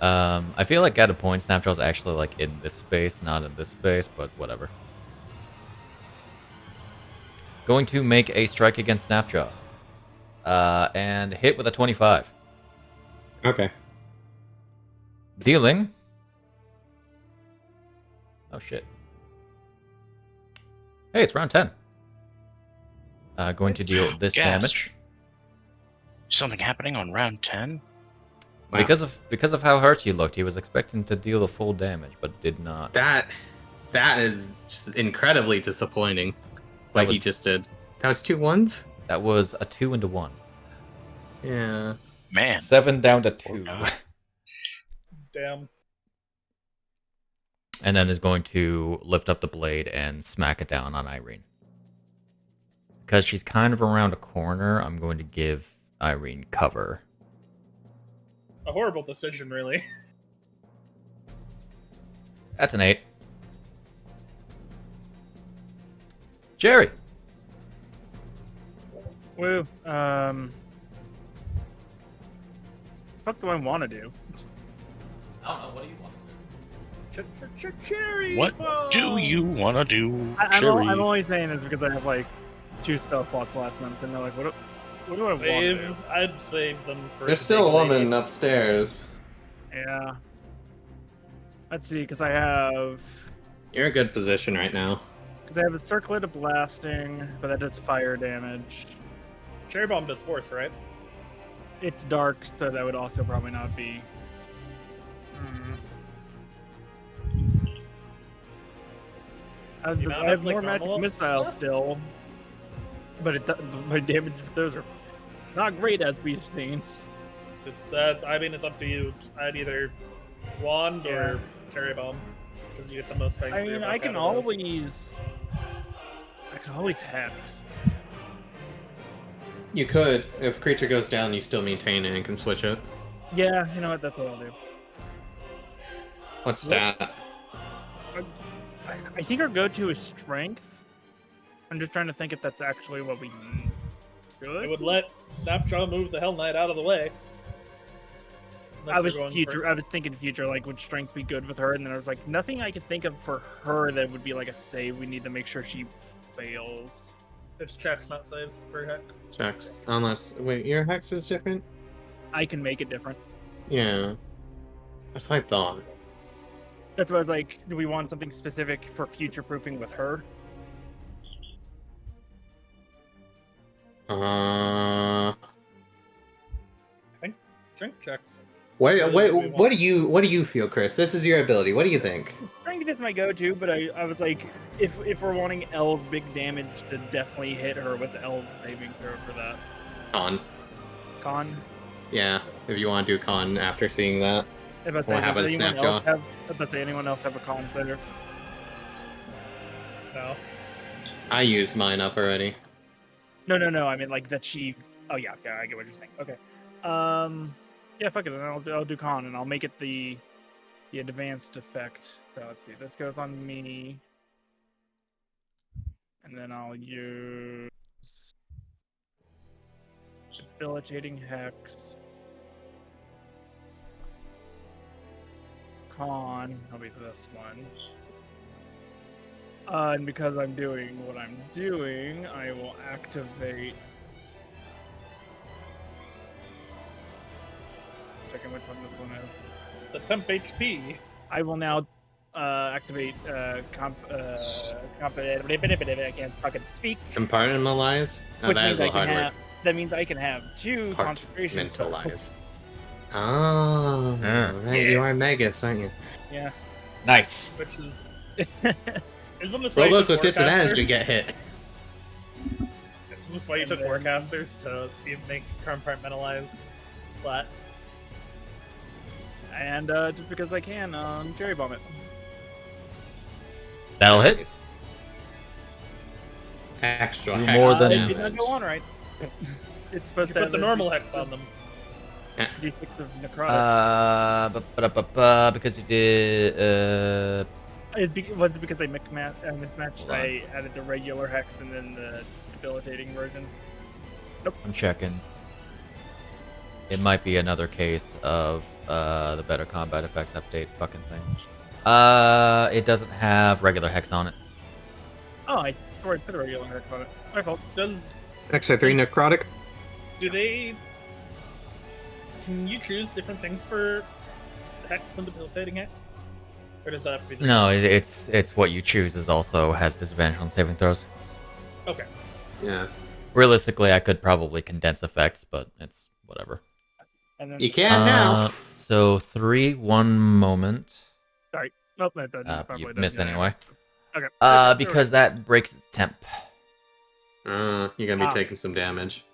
I feel like at a point Snapjaw's actually like in this space, not in this space, but whatever. Going to make a strike against Snapjaw. And hit with a 25. Okay. Dealing. Oh shit. Hey, it's round 10. Going to deal this Gasp. damage. something happening on round 10? Wow. Because of how hurt he looked, he was expecting to deal the full damage, but did not. That is just incredibly disappointing. Like he was- just did. That was 2 1s? That was a 2 into 1. Yeah. Man. 7 down to Poor 2. guy. Damn. And then is going to lift up the blade and smack it down on Iryne. Because she's kind of around a corner, I'm going to give Iryne cover. A horrible decision, really. That's an 8. Jerry! Woo. Fuck do I want to do? I don't know, what do you want? Cherry. What bomb! do you want to do, I'm Cherry? only saying this because I have like 2 spell slots left, and they're like, what do I want to Save. do? I'd save them for. There's the still a big woman lady. upstairs. Yeah. Let's see, because I have You're in a good position right now. a circulated blasting, but that does fire damage. Cherry bomb does force, right? It's dark, so that would also probably not be. I You have, mount I have up like more magic normal missiles class? still, but my damage with those are not great as we've seen. I mean, it's up to you. I'd either wand or cherry bomb because you get the most bang for I your mean, buck I can out of those. always hex. You could. If creature goes down, you still maintain it and can switch it. Yeah, you know what? That's what I'll do. What's that? I think our go-to is strength. I'm just trying to think if that's actually what we need. I Good. would let Snapjaw move the Hell Knight out of the way. I was you're going future. for- I was thinking future. Like, would strength be good with her? And then I was like, nothing I could think of for her that would be like a save. We need to make sure she fails. It's checks, not saves for hex. Checks. Unless wait, your hex is different. I can make it different. Yeah, that's what I thought. That's why I was like, do we want something specific for future proofing with her? Strength checks. What do you feel, Chris? This is your ability. What do you think? Strength is my go-to, but I was like, if we're wanting L's big damage to definitely hit her, what's L's saving throw for that? Con. Con? Yeah, if you want to do con after seeing that. If I We'll have a Snapjaw. Let's say anyone else have a con save? No. I used mine up already. No. I mean like that she. Oh yeah, okay, I get what you're saying. Okay. Yeah, fuck it. Then I'll do con and I'll make it the advanced effect. So let's see. This goes on me, and then I'll use debilitating hex. Con. I'll be this one. And because I'm doing what I'm doing, I will activate. Checking which one this one is. The temp HP. I will now activate I can't fucking speak. Compartmentalize? Oh, Which that means is a I hard can word. have, that means I can have 2 concentration spells. Compartmentalize. Oh, Yeah. right. You are Magus, aren't you? Yeah. Nice. Which is. Isn't this Roll why you those took with disadvantage to Warcasters? get hit. Isn't this why you took And then- Warcasters to make compartmentalize flat? And just because I can, Jerry Bomb it. That'll hit. Extra Do hex more than- It did not damage. go on right. It's supposed You to put have the a normal D6 hex on them. D6 of necrotic. Because you did. Was it because I mismatched? Hold on. I added the regular hex and then the debilitating version. I'm checking. It might be another case of the better combat effects update fucking things. It doesn't have regular hex on it. Oh, I swore I put a regular hex on it. My fault. Does XI3 necrotic. do they? Can you choose different things for hex and debilitating hex, or does that have to be? The No, it's what you choose is also has disadvantage on saving throws. Okay. Yeah. Realistically, I could probably condense effects, but it's whatever. And then You can now. So 3, 1 moment. Nope, that doesn't. You probably miss doesn't. anyway. Okay. Because that breaks its temp. You're gonna be Ah. taking some damage.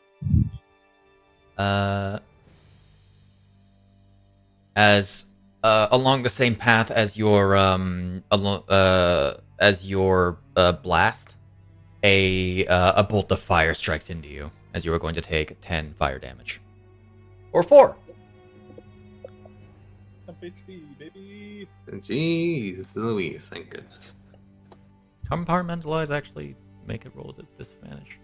As along the same path as your blast, a bolt of fire strikes into you as you are going to take 10 fire damage, or 4. Temp HP, baby. Jeez Louise, thank goodness. Compartmentalize actually make it roll at disadvantage.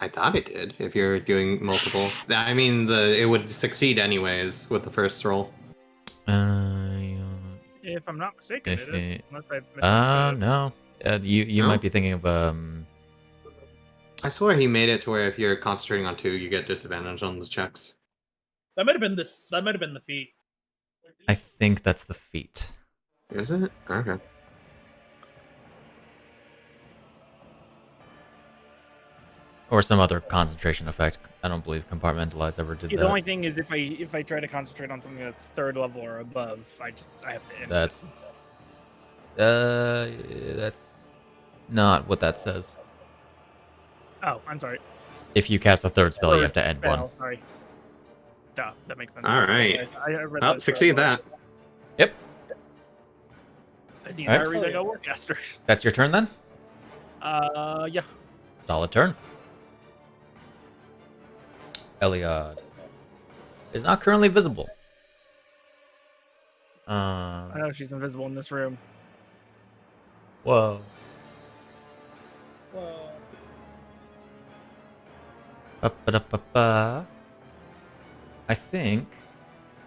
I thought it did. If you're doing multiple, I mean, it would succeed anyways with the first roll. If I'm not mistaken, it is. Unless I No. You No? might be thinking of I swear he made it to where if you're concentrating on 2, you get disadvantage on the checks. That might have been this. That might have been the feat. I think that's the feat. Is it? Okay. Or some other concentration effect. I don't believe compartmentalize ever did The that. only thing is if I try to concentrate on something that's 3rd level or above, I have to end That's it. that's not what that says. Oh, I'm sorry. If you cast a 3rd spell, you have to end Spell, one. Sorry. Duh, that makes sense. All right. I read Well, that succeed that. Yep. That's the All right. entire reason I got Warcaster. That's your turn then? Yeah. Solid turn. Eliod is not currently visible. I know she's invisible in this room. Whoa. Well, Ba-ba-da-ba-ba. I think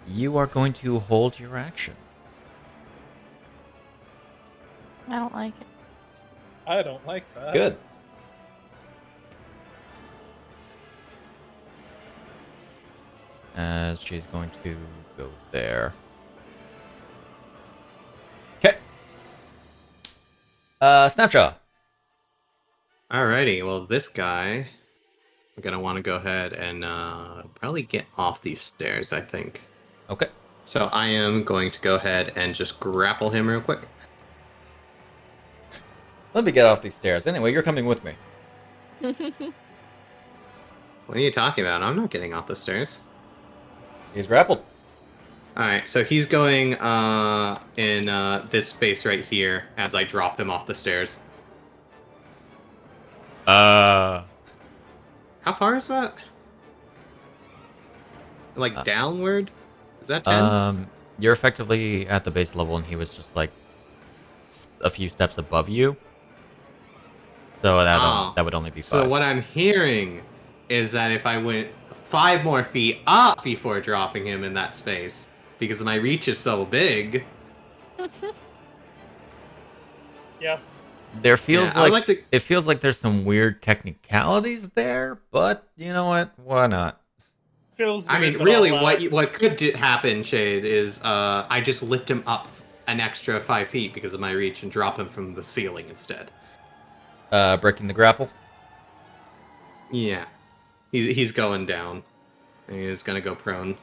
You are going to hold your action. I don't like it. I don't like that. Good. As she's going to go there. Okay. Snapjaw. Alrighty, well, this guy, I'm gonna want to go ahead and probably get off these stairs, I think. Okay. So I am going to go ahead and just grapple him real quick. Let me get off these stairs. Anyway, you're coming with me. What are you talking about? I'm not getting off the stairs. He's grappled. Alright, so he's going in this space right here as I drop him off the stairs. How far is that? Like downward? Is that 10? You're effectively at the base level, and he was just like a few steps above you. So that would only be 5. So what I'm hearing is that if I went 5 more feet up before dropping him in that space, because my reach is so big. Yeah. There feels Yeah, I would like, like to- it feels like there's some weird technicalities there, but you know what? Why not? Feels I weird, mean, but really, I'll allow it. what could happen, Shade, is I just lift him up an extra 5 feet because of my reach and drop him from the ceiling instead. Breaking the grapple. Yeah, he's going down. He's gonna go prone.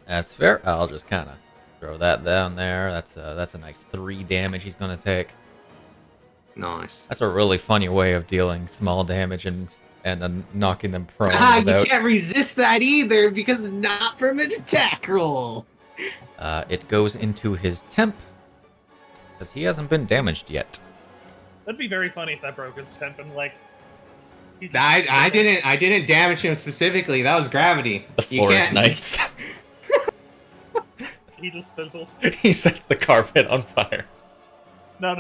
That's fair. I'll just kind of throw that down there. That's a nice 3 damage he's gonna take. Nice. That's a really funny way of dealing small damage and knocking them prone. You without... can't resist that either because it's not from an attack roll. It goes into his temp because he hasn't been damaged yet. That'd be very funny if that broke his temp and like. he just- I didn't damage him specifically. That was gravity. The floor ignites. He just fizzles. He sets the carpet on fire. No.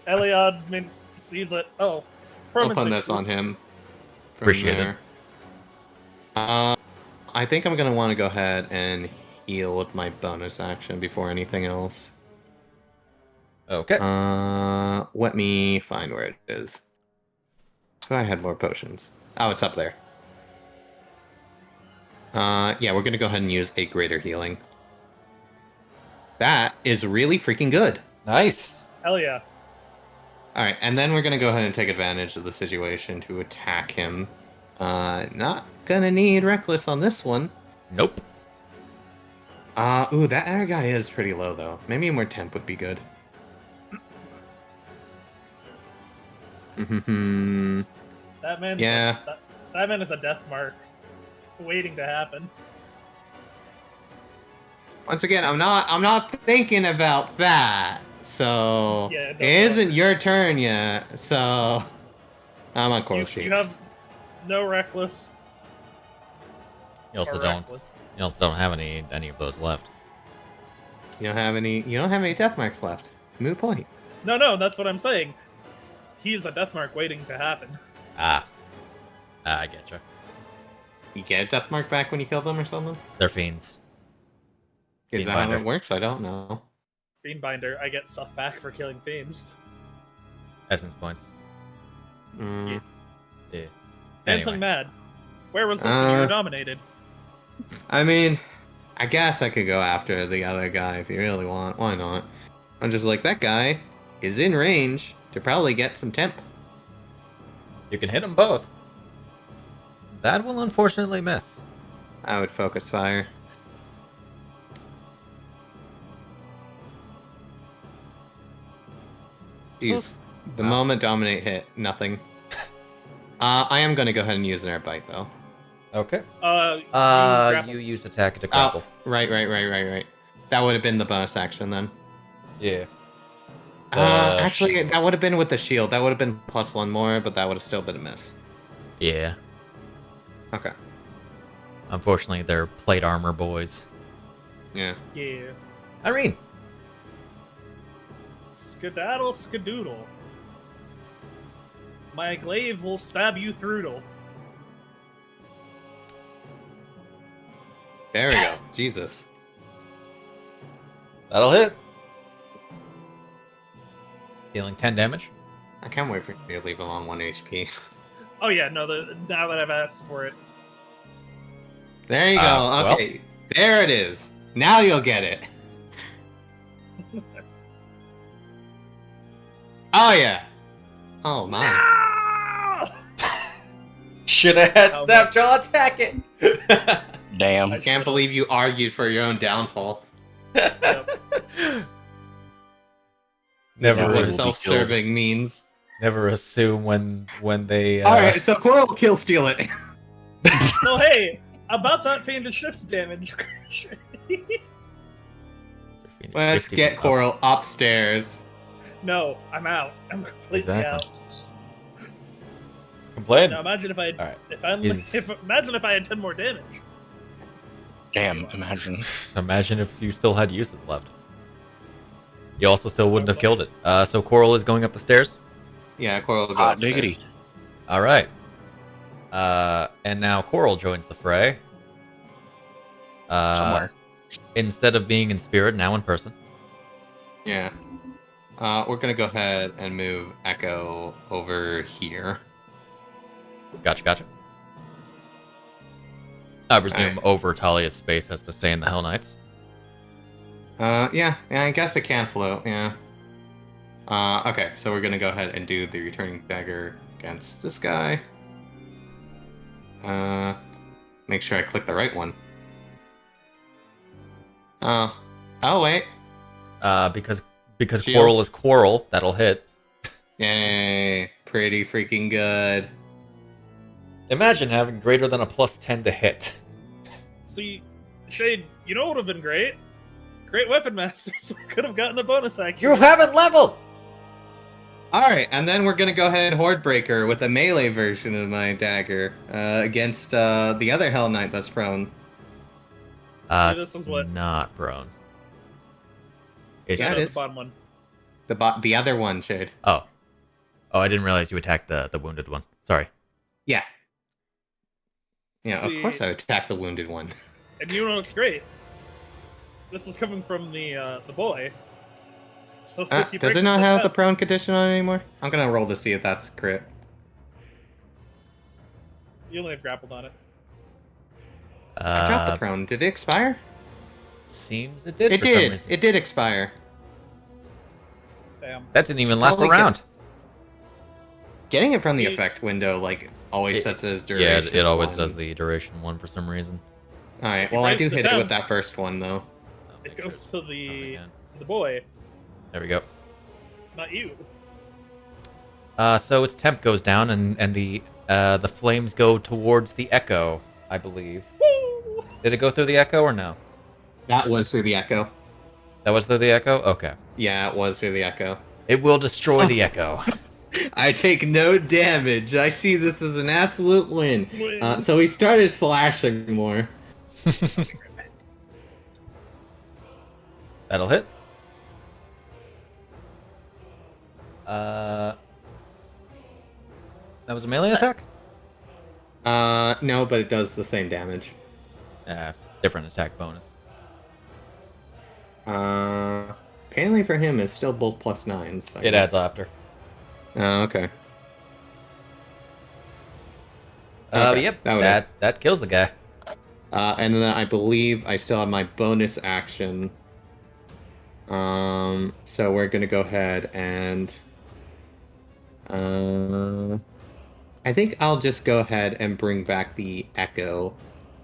Eliod sees it. Oh, I'll put this on him. from Appreciate it. there. I think I'm gonna want to go ahead and heal with my bonus action before anything else. Okay. Let me find where it is. So I had more potions. Oh, it's up there. Yeah, we're gonna go ahead and use a greater healing. That is really freaking good. Nice. Hell yeah. Alright, and then we're gonna go ahead and take advantage of the situation to attack him. Not gonna need Reckless on this one. Nope. Ooh, that other guy is pretty low, though. Maybe more temp would be good. That man. Yeah. That man is a death mark, waiting to happen. Once again, I'm not thinking about that. So Yeah, it isn't your turn yet. So I'm on coral You sheet. have no reckless. You also or don't. reckless. You also don't have any of those left. You don't have any death marks left. Moot point. No, that's what I'm saying. He's a death mark waiting to happen. I getcha. You get a death mark back when you kill them or something? They're fiends. Is Fiend that how binder. it works? I don't know. Fiendbinder, I get stuff back for killing fiends. Essence points. Mm. Yeah. Dancing Anyway. mad. Where was this when you were dominated? I mean, I guess I could go after the other guy if you really want. Why not? I'm just like, that guy is in range to probably get some temp. You can hit them both. That will unfortunately miss. I would focus fire. Jeez. The moment dominate hit, nothing. I am going to go ahead and use an air bite, though. Okay. Grapple. You use attack to grapple. Oh, right. That would have been the bonus action then. Yeah. Actually, shield. that would have been with the shield. That would have been +1 more, but that would have still been a miss. Yeah. Okay. Unfortunately, they're plate armor boys. Yeah. Yeah. Iryne. Skedaddle skedoodle. My glaive will stab you through. There we go. Jesus. That'll hit. Dealing 10 damage. I can't wait for you to leave him on 1 HP. Oh yeah, no. Now that I've asked for it, There you go. Well. Okay. There it is. Now you'll get it. Oh, yeah. Oh, my. Ah! Should have had Oh, Snapjaw attack it. Damn. I can't believe you argued for your own downfall. Never, This is will what be as- self-serving means. never assume when they. Alright, so Quarrel will kill steal it. So hey, about that fiendish shift damage. Let's get Quarrel upstairs. No, I'm out. I'm completely Exactly. out. Complain. Now imagine if I had, Alright. if imagine if I had 10 more damage. Damn, imagine. Imagine if you still had uses left. You also still wouldn't have killed it. So Quarrel is going up the stairs. Yeah, Quarrel will go Hot upstairs. diggity. All right. And now Quarrel joins the fray. Somewhere. Instead of being in spirit, now in person. Yeah. We're gonna go ahead and move Echo over here. Gotcha. I presume over Talia's space has to stay in the Hell Knights. Yeah, I guess it can float, yeah. Okay, so we're gonna go ahead and do the returning dagger against this guy. Make sure I click the right one. Oh wait. Because Shield. Quarrel is Quarrel, that'll hit. Yay, pretty freaking good. Imagine having greater than a +10 to hit. See, Shade, you know what would have been great? Great weapon master, so we could have gotten a bonus action. You haven't leveled. Alright, and then we're gonna go ahead and Hordebreaker with a melee version of my dagger against the other Hell Knight that's prone. See, this is what- Not prone. It's Yeah, No, it the is. bottom one. The other one, Shade. Oh, I didn't realize you attacked the wounded one. Sorry. Yeah. Yeah, See- of course I attack the wounded one. And you know what's great? This is coming from the boy. So if he Does breaks it not the have the tap- prone condition on it anymore? I'm gonna roll to see if that's crit. You only have grappled on it. I dropped the prone. Did it expire? Seems it did. It for some did. reason. It did expire. Damn. That didn't even last a Probably round. Getting it from the See- effect window like always It- sets as Yeah, duration. it always one. does the duration one for some reason. All right. You Well, I raised do the hit it temp. with that first one though. I'll It make goes sure to it's the again. boy, There we go. not you. So its temp goes down, and the flames go towards the echo, I believe. Woo! Did it go through the echo or no? That was through the echo. That was through the echo. Okay. Yeah, it was through the echo. It will destroy the echo. I take no damage. I see this as an absolute win. Win. So he started slashing more. That'll hit. That was a melee attack. No, but it does the same damage. Different attack bonus. Apparently for him, it's still both +9s. It adds after. Oh, okay. But Okay, yep, that would that kills the guy. And then I believe I still have my bonus action. So we're gonna go ahead and I think I'll just go ahead and bring back the echo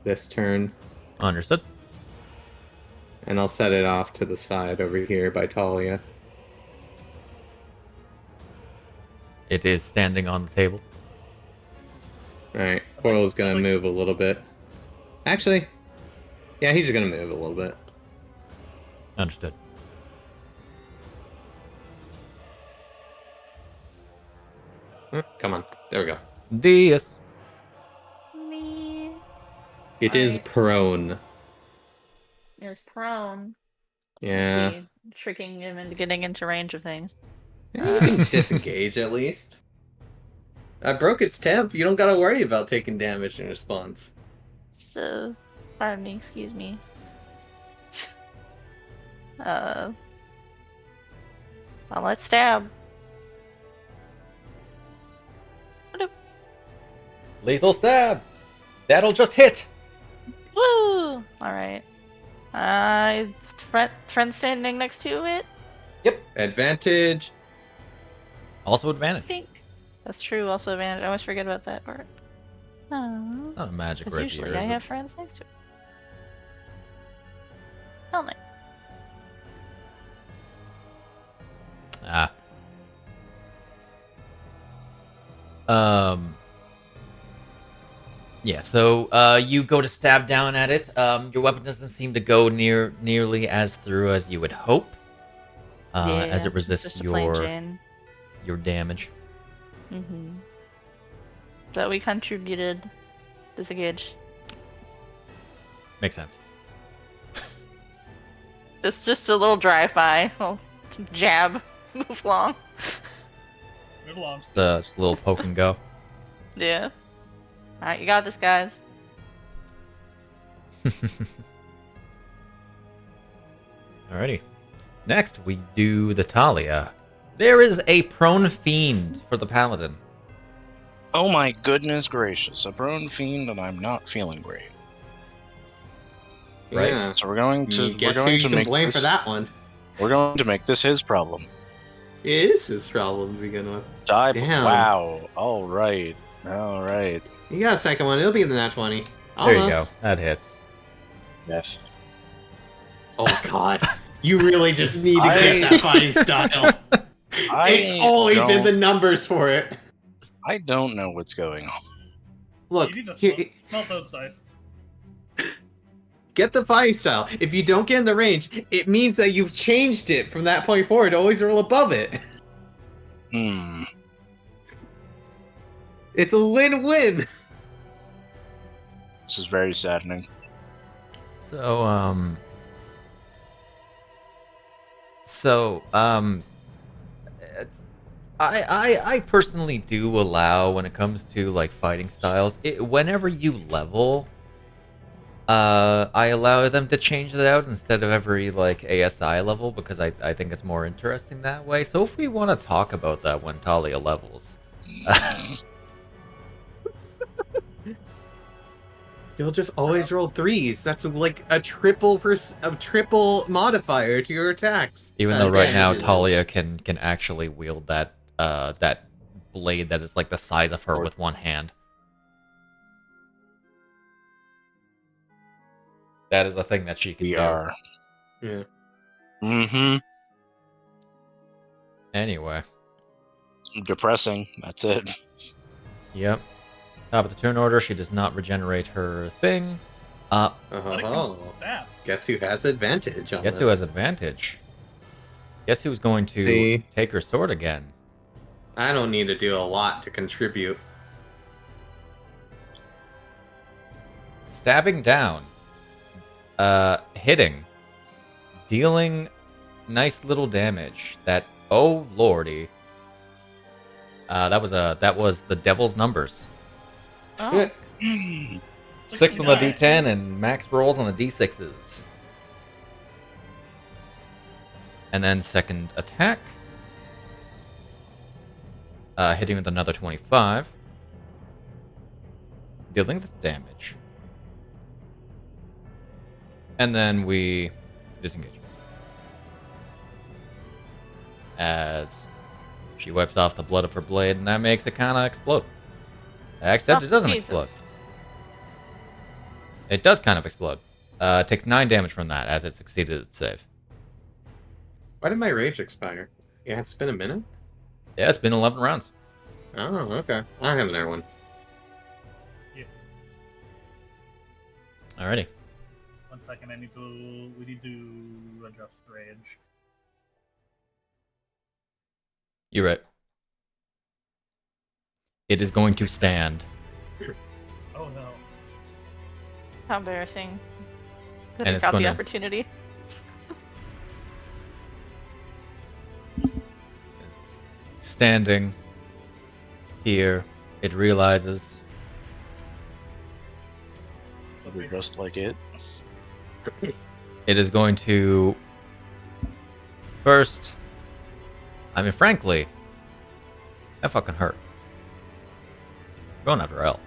this turn, Understood. and I'll set it off to the side over here by Talia. It is standing on the table. Alright, Quarrel's gonna move a little bit. Actually, yeah, he's gonna move a little bit. Understood. Come on, there we go. Deas. Me It is Alright. prone. is prone. Yeah. See, tricking him into getting into range of things. You can disengage at least. I broke its temp. You don't gotta worry about taking damage in response. So Pardon me, excuse me. Well, let's stab. Lethal stab! That'll just hit! Woo! Alright. Friend standing next to it? Yep. Advantage. Also I advantage. think. That's true, also advantage. I always forget about that part. Oh. It's not a magic Because rapier, usually I is have it? friends next to it. Helmet. Ah. Yeah, so you go to stab down at it. Your weapon doesn't seem to go nearly as through as you would hope. As it it's resists just a plain your Jane. damage. Mm-hmm. But we contributed disengage. Makes sense. It's just a little drive-by. Little jab. Move along. Move along. Just a little poke and go. Yeah. Alright, you got this, guys. Alrighty. Next, we do the Talia. There is a prone fiend for the paladin. Oh my goodness gracious! A prone fiend, and I'm not feeling great. Right. Yeah. So we're going to Guess we're who going you to can make blame this, for that one? We're going to make this his problem. It is his problem to begin with. Die. Damn. Wow. All right. All right. You got a second one. It'll be in the nat 20. There you go. Almost. That hits. Yes. Oh god. You really just need to get that fighting style. It's only been the numbers for it. I don't know what's going on. Look, You need to here, smelt those dice. get the fighting style. If you don't get in the range, it means that you've changed it from that point forward. Always roll above it. Hmm. It's a win-win. This is very saddening. So, I personally do allow, when it comes to like fighting styles, whenever you level, I allow them to change that out instead of every like ASI level, because I think it's more interesting that way. So if we want to talk about that when Talia levels, You'll just always roll threes. That's like a triple modifier to your attacks. even though right now damages. Talia can actually wield that that blade that is like the size of her with one hand. That is a thing that she can We do. are. Yeah. Mm-hmm. Anyway. Depressing. That's it. Yep. Top of the turn order, she does not regenerate her thing. What a Oh. cool stab. Guess who has advantage on Guess this? who has advantage? Guess who's going to See? take her sword again? I don't need to do a lot to contribute. Stabbing down. Hitting. Dealing nice little damage. That, oh lordy. That was the devil's numbers. Oh. 6 on the 69. D10 and max rolls on the D6s. And then second attack. Hitting with another 25. Dealing this damage. And then we disengage. As she wipes off the blood of her blade, and that makes it kind of explode. Except Oh, it doesn't Jesus. explode. It does kind of explode. It takes 9 damage from that as it succeeded its save. Why did my rage expire? Yeah, it's been a minute. Yeah, it's been 11 rounds. Oh, okay. I don't have another one. Alrighty. 1 second, we need to adjust rage. You're right. It is going to stand. Oh no. How embarrassing. Could And have it's got the gonna- opportunity. It's standing here. It realizes Probably just like it. It is going to first. I mean, frankly, that fucking hurt. Going after L.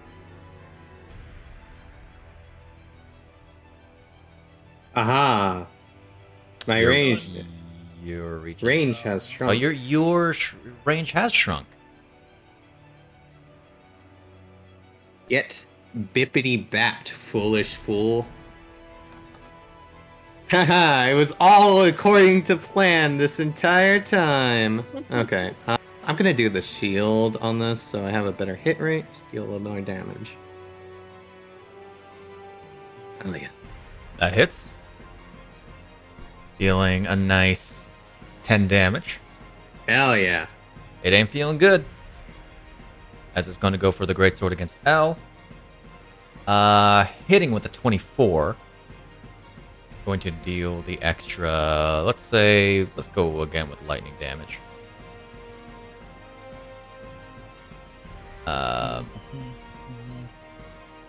Aha! My Your- range Your reach. has shrunk. Oh, your range has shrunk. Get bippity bat, foolish fool. Haha, it was all according to plan this entire time. Okay, I'm gonna do the shield on this so I have a better hit rate, deal a little more damage. Oh yeah. That hits. Dealing a nice 10 damage. Hell yeah. It ain't feeling good. As it's going to go for the greatsword against L. Hitting with a 24. Going to deal the extra, let's go again with lightning damage.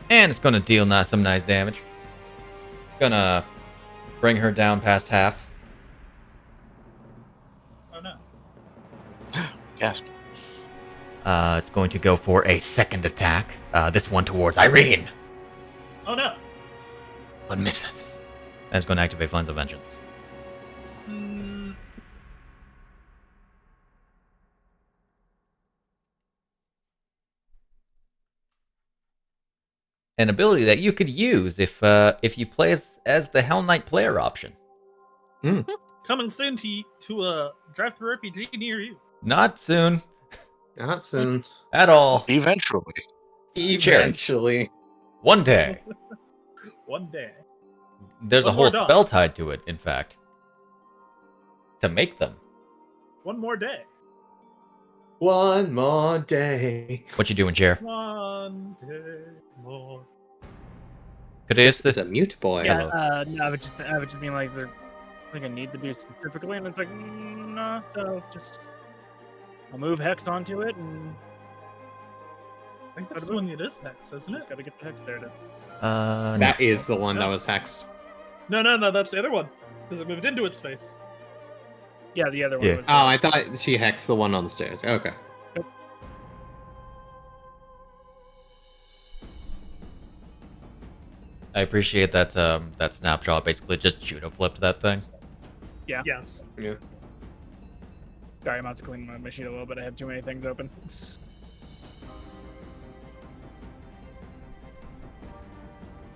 And it's going to deal some nice damage. Gonna bring her down past half. Oh no. Yes. It's going to go for a second attack. This one towards Iryne. Oh no. But misses. And it's going to activate Flames of Vengeance. Mm, An ability that you could use if you play as the Hell Knight player option. coming soon to a draft RPG near you. Not soon Not soon. at all. Eventually. Eventually. One day. One day. There's a One whole more dog. spell tied to it, in fact. To make them. One more day. One more day. What you doing, Jer? One day more. Could I ask It's this? a mute boy. Yeah, Hello. no, I would just mean like they're like I need to do specifically, and it's like no, so just I'll move hex onto it, and I think that's the one it is next, isn't it? just gotta get the hex. There it is. No. That is the one that was hexed. No, that's the other one. Because it moved into its space. Yeah, the other one. Yeah. Was, Oh, I thought she hexed the one on the stairs. Okay. I appreciate that that Snapjaw basically just judo flipped that thing. yeah. Yes. Yeah. Sorry, I'm also cleaning my machine a little bit. I have too many things open.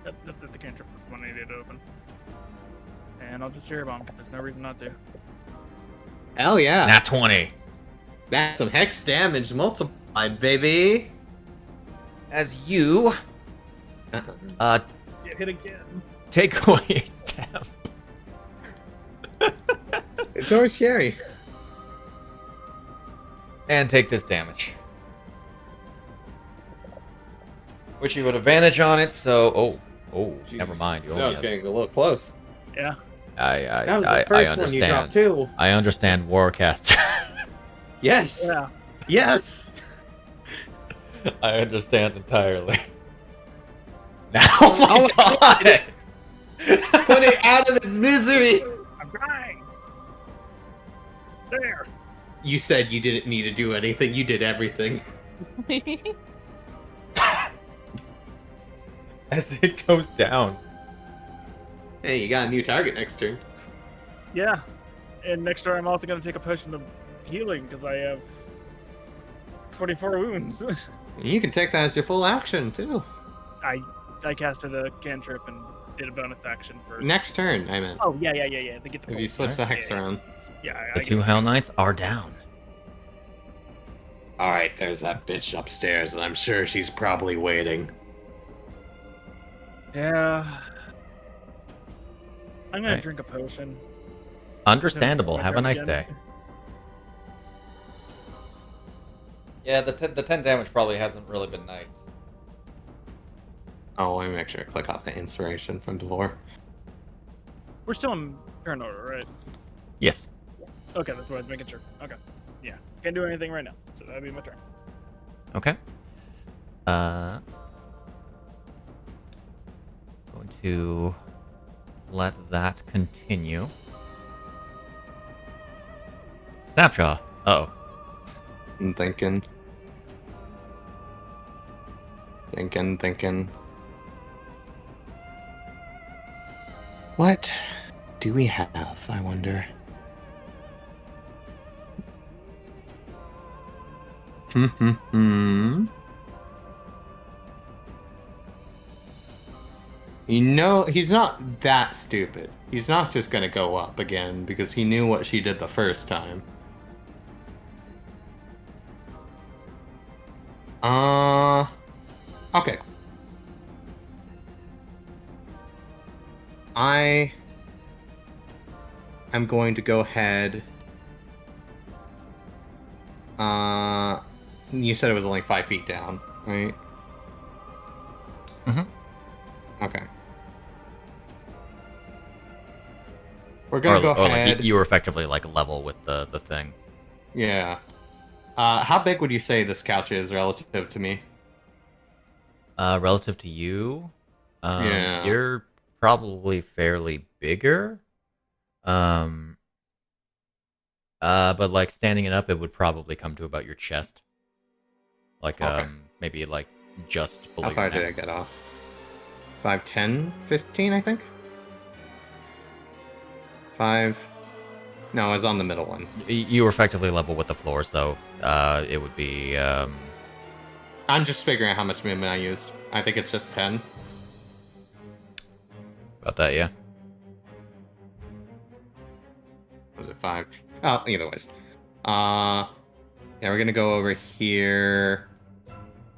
The cantrip one I needed to open. And I'll just cherry bomb because there's no reason not to. Hell yeah. Nat 20. That's some hex damage multiplied, baby. As you Get hit again. take away its temp. It's always scary. And take this damage. Which you have advantage on it, so never mind. You That only was have, getting a little close. Yeah. That was I the first one you dropped understand. too. I understand Warcaster. Yes. Yeah. Yes. I understand entirely. Now, oh my god! Put it out of its misery. I'm dying. There. You said you didn't need to do anything. You did everything. As it goes down. Hey, you got a new target next turn. Yeah. And next turn, I'm also going to take a potion of healing because I have 44 wounds. You can take that as your full action too. I casted a cantrip and did a bonus action for. Next turn, I meant. Oh yeah. They get the. If full- you switch the hex yeah. around. Yeah. The two Hell Knights are down. All right, there's that bitch upstairs, and I'm sure she's probably waiting. Yeah. I'm gonna Right. drink a potion. Understandable. Have a nice Again. day. Yeah, the 10 damage probably hasn't really been nice. Oh, let me make sure I click off the inspiration from before. We're still in turn order, right? Yes. Okay, that's what I was making sure. Okay. Yeah. Can't do anything right now, so that'd be my turn. Okay. going to let that continue. Snapjaw. Uh-oh. I'm thinking. Thinking. What do we have, I wonder? You know, he's not that stupid. He's not just gonna go up again because he knew what she did the first time. Okay. I am going to go ahead. You said it was only 5 feet down, right? Okay. We're gonna go ahead. Like you were effectively like level with the thing. Yeah. How big would you say this couch is relative to me? Relative to you, Yeah. you're probably fairly bigger. But like standing it up, it would probably come to about your chest. Like Okay. maybe like just below How far your did I neck. get off? 5, 10, 15, I think? 5. No, I was on the middle one. You were effectively level with the floor, so it would be I'm just figuring out how much movement I used. I think it's just 10. about that, yeah. Was it 5? Oh, either ways. Yeah, we're gonna go over here.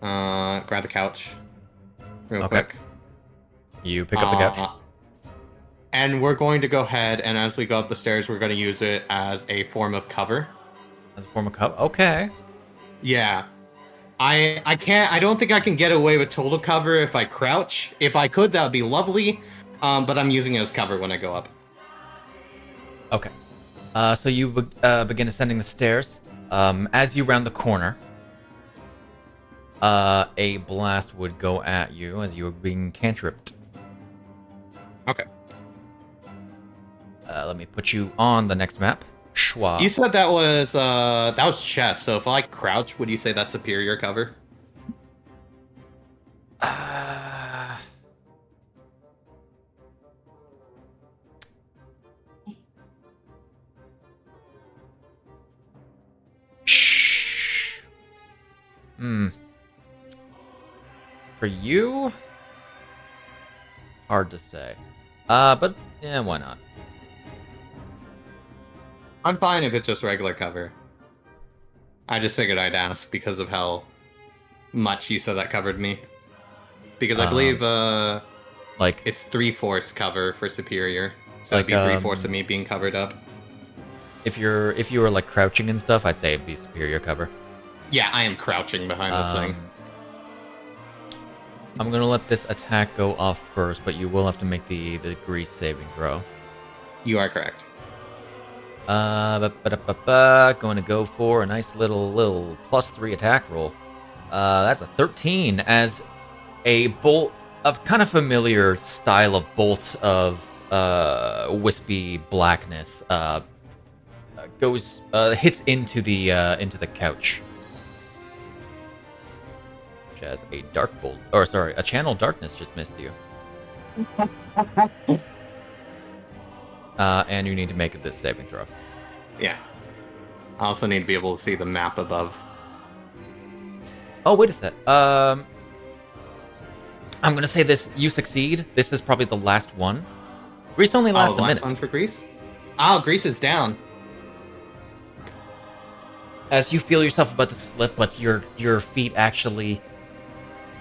Grab the couch. Real Okay. quick. You pick up the couch. And we're going to go ahead, and as we go up the stairs, we're going to use it as a form of cover. As a form of cover. Okay. Yeah. I don't think I can get away with total cover if I crouch. If I could, that would be lovely. But I'm using it as cover when I go up. Okay. So you begin ascending the stairs. As you round the corner, a blast would go at you as you were being cantripped. Okay. Let me put you on the next map. Schwa. You said that was chest, so if I crouch, would you say that's superior cover? For you? Hard to say. But yeah, why not? I'm fine if it's just regular cover. I just figured I'd ask because of how much you said that covered me. Because I believe like it's 3/4 cover for superior, so like, it'd be 3/4 of me being covered up. if you were like crouching and stuff, I'd say it'd be superior cover. Yeah, I am crouching behind this thing. I'm gonna let this attack go off first, but you will have to make the grease saving throw. You are correct. Going to go for a nice little +3 attack roll. That's a 13 as a bolt of kind of familiar style of bolt of wispy blackness hits into the couch. Which has a dark bolt, or sorry, a channel darkness just missed you. And you need to make this saving throw. Yeah. I also need to be able to see the map above. Oh, wait a sec. I'm gonna say this. You succeed. This is probably the last one. Grease only lasts the a last minute. one for Grease? Oh, Grease is down. As you feel yourself about to slip, but your feet actually,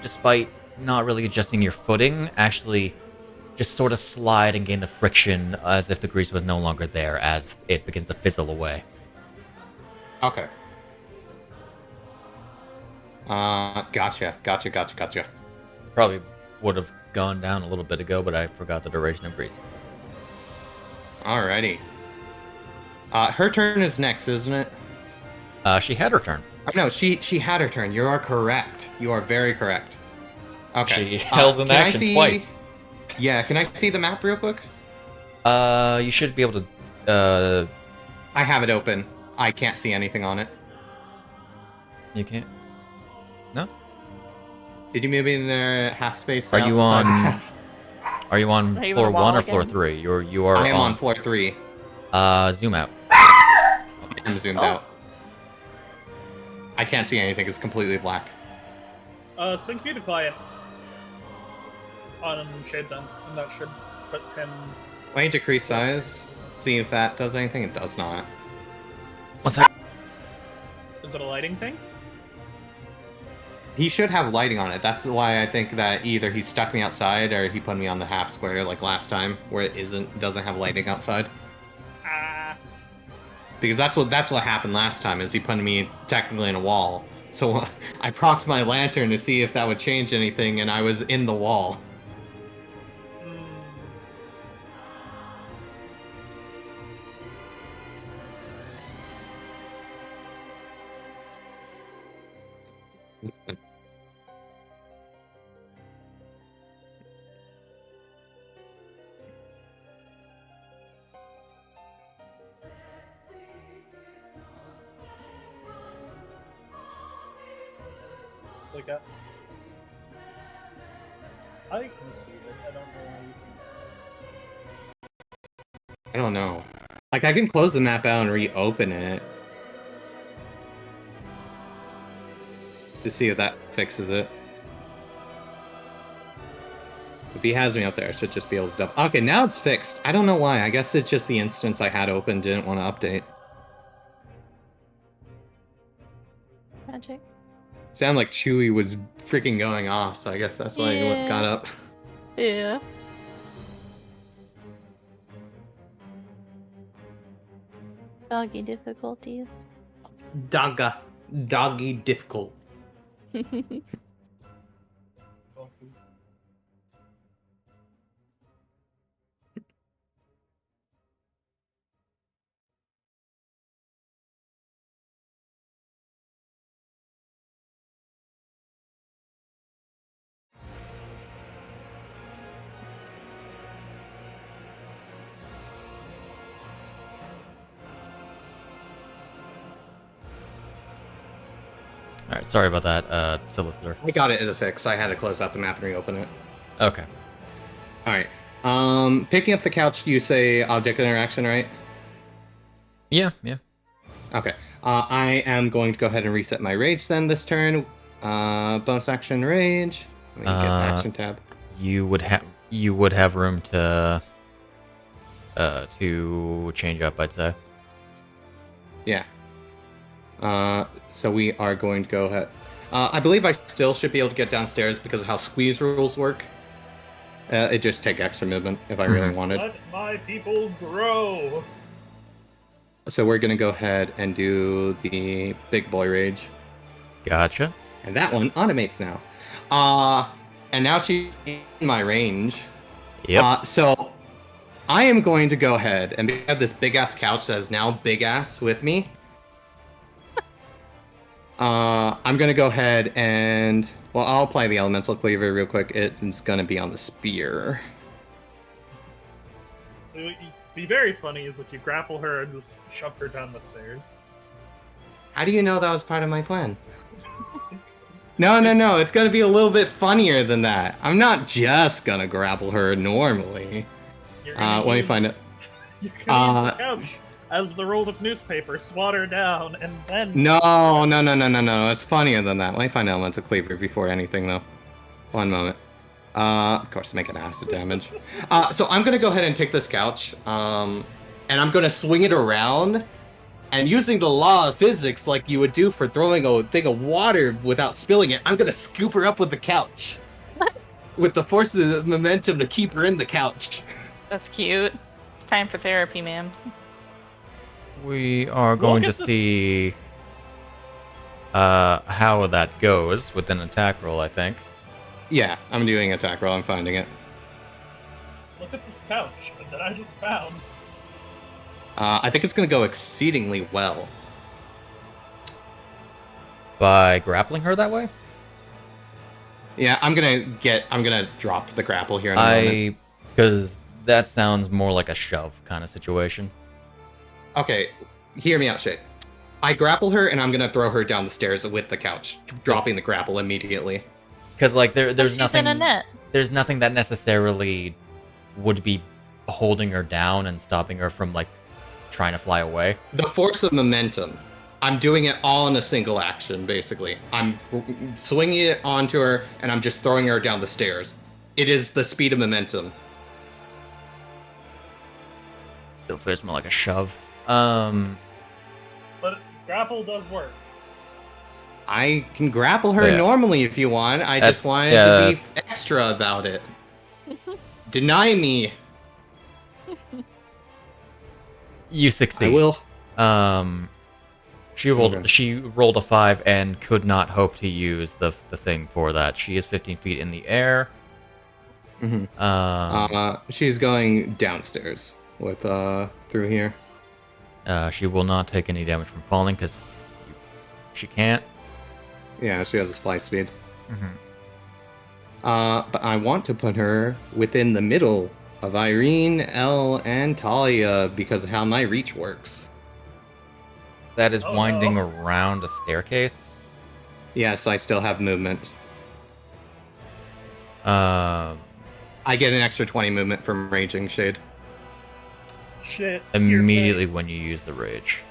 despite not really adjusting your footing, actually just sort of slide and gain the friction as if the grease was no longer there as it begins to fizzle away. Okay. Gotcha. Probably would have gone down a little bit ago, but I forgot the duration of grease. Alrighty. Her turn is next, isn't it? She had her turn. No, she had her turn. You are correct. You are very correct. Okay. She held an can I action see- twice. Yeah, can I see the map real quick? You should be able to. I have it open. I can't see anything on it. You can't. No. Did you move in there half space? Are you outside the on? castle? Are you on Are you floor on the 1 wall or floor again? 3? You are. I am on floor 3. Zoom out. I'm zoomed Oh. out. I can't see anything. It's completely black. Sync view to client. On Shade's end. And that should put him. Why don't you decrease size? See if that does anything. It does not. One sec. Is it a lighting thing? He should have lighting on it. That's why I think that either he stuck me outside or he put me on the half square like last time, where it doesn't have lighting outside. Ah. Because that's what happened last time. Is he put me technically in a wall. So I propped my lantern to see if that would change anything, and I was in the wall. It's like a... I can see it. I don't know how you can see it. I don't know. Like, I can close the map out and reopen it. To see if that fixes it. If he has me up there, I should just be able to dump. Okay, now it's fixed. I don't know why. I guess it's just the instance I had open didn't want to update. Magic. Sound like Chewie was freaking going off, so I guess that's why he Yeah. got up. Yeah. Doggy difficulties. Doggy difficult. Alright, sorry about that, Solicitor. I got it in a fix. I had to close out the map and reopen it. Okay. Alright. Picking up the couch, you say object interaction, right? Yeah. Okay. I am going to go ahead and reset my rage then this turn. Bonus action rage. Let me get the action tab. You would have room to change up, I'd say. Yeah. So we are going to go ahead. I believe I still should be able to get downstairs because of how squeeze rules work. It just take extra movement if I really wanted. Let my people grow! So we're going to go ahead and do the big boy rage. Gotcha. And that one automates now. And now she's in my range. Yep. So I am going to go ahead and we have this big ass couch that is now big ass with me. I'm gonna go ahead and I'll apply the elemental cleaver real quick. It's gonna be on the spear. So what would be very funny is if you grapple her and just shove her down the stairs. How do you know that was part of my plan? No. It's gonna be a little bit funnier than that. I'm not just gonna grapple her normally. You're gonna Let me use- find it. You're gonna use the couch as the roll of newspaper, swat her down, and then... No. It's funnier than that. Let me find elemental cleaver before anything, though. One moment. Of course, make it acid damage. So I'm gonna go ahead and take this couch, and I'm gonna swing it around, and using the law of physics, like you would do for throwing a thing of water without spilling it, I'm gonna scoop her up with the couch. With the forces of momentum to keep her in the couch. That's cute. It's time for therapy, ma'am. We are going to get this- see how that goes with an attack roll, I think. Yeah, I'm doing attack roll. I'm finding it. Look at this couch that I just found. I think it's gonna go exceedingly well. By grappling her that way? Yeah, I'm gonna drop the grapple here in a moment. Because that sounds more like a shove kind of situation. Okay, hear me out, Shade. I grapple her, and I'm gonna throw her down the stairs with the couch, dropping the grapple immediately. Because like there's She's nothing. in a net. There's nothing that necessarily would be holding her down and stopping her from like trying to fly away. The force of momentum. I'm doing it all in a single action, basically. I'm swinging it onto her, and I'm just throwing her down the stairs. It is the speed of momentum. Still feels more like a shove. But grapple does work. I can grapple her Yeah. normally if you want. I That's- just wanted yeah, to be extra about it. Deny me. You succeed. I will. She rolled. Okay. She rolled a 5 and could not hope to use the thing for that. She is 15 feet in the air. Mhm. She's going downstairs with through here. She will not take any damage from falling because she can't. Yeah, she has a fly speed. Mhm. But I want to put her within the middle of Iryne, Elle, and Talia because of how my reach works. That is Oh, winding no. around a staircase. Yes, I still have movement. Um, I get an extra 20 movement from Raging Shade. Shit. immediately when you use the rage.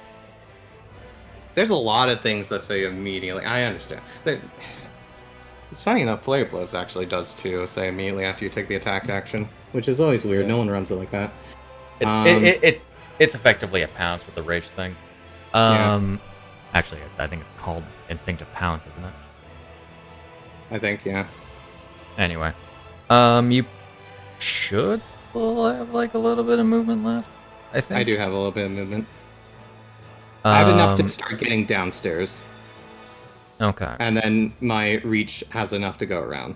There's a lot of things that say immediately. I understand. It's funny enough, Flare Blows actually does too, say immediately after you take the attack action, which is always weird. No one runs it like that. It's effectively a pounce with the rage thing. Actually, I think it's called instinctive pounce, isn't it? I think, yeah. Anyway, you should still have like a little bit of movement left. I think I do have a little bit of movement. I have enough to Um, start getting downstairs, Okay. and then my reach has enough to go around.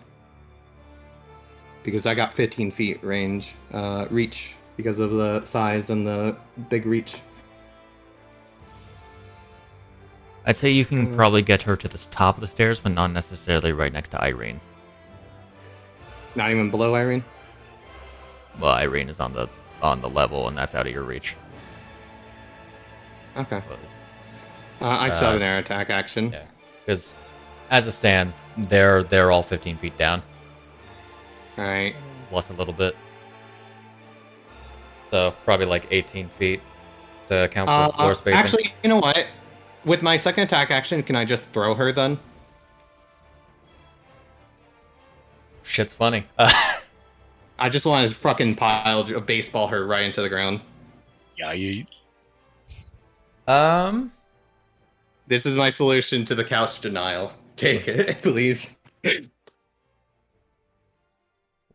Because I got 15 feet range, reach, because of the size and the big reach. I'd say you can probably get her to the top of the stairs, but not necessarily right next to Iryne. Not even below Iryne? Well, Iryne is on the level, and that's out of your reach. Okay. But, I still have an air attack action. yeah, because as it stands, they're all 15 feet down, Alright. plus a little bit. So probably like 18 feet to account for floor spacing. Actually, you know what? With my second attack action, can I just throw her then? Shit's funny. I just want to fucking baseball her right into the ground. Yeah, you. This is my solution to the couch denial. Take it, please.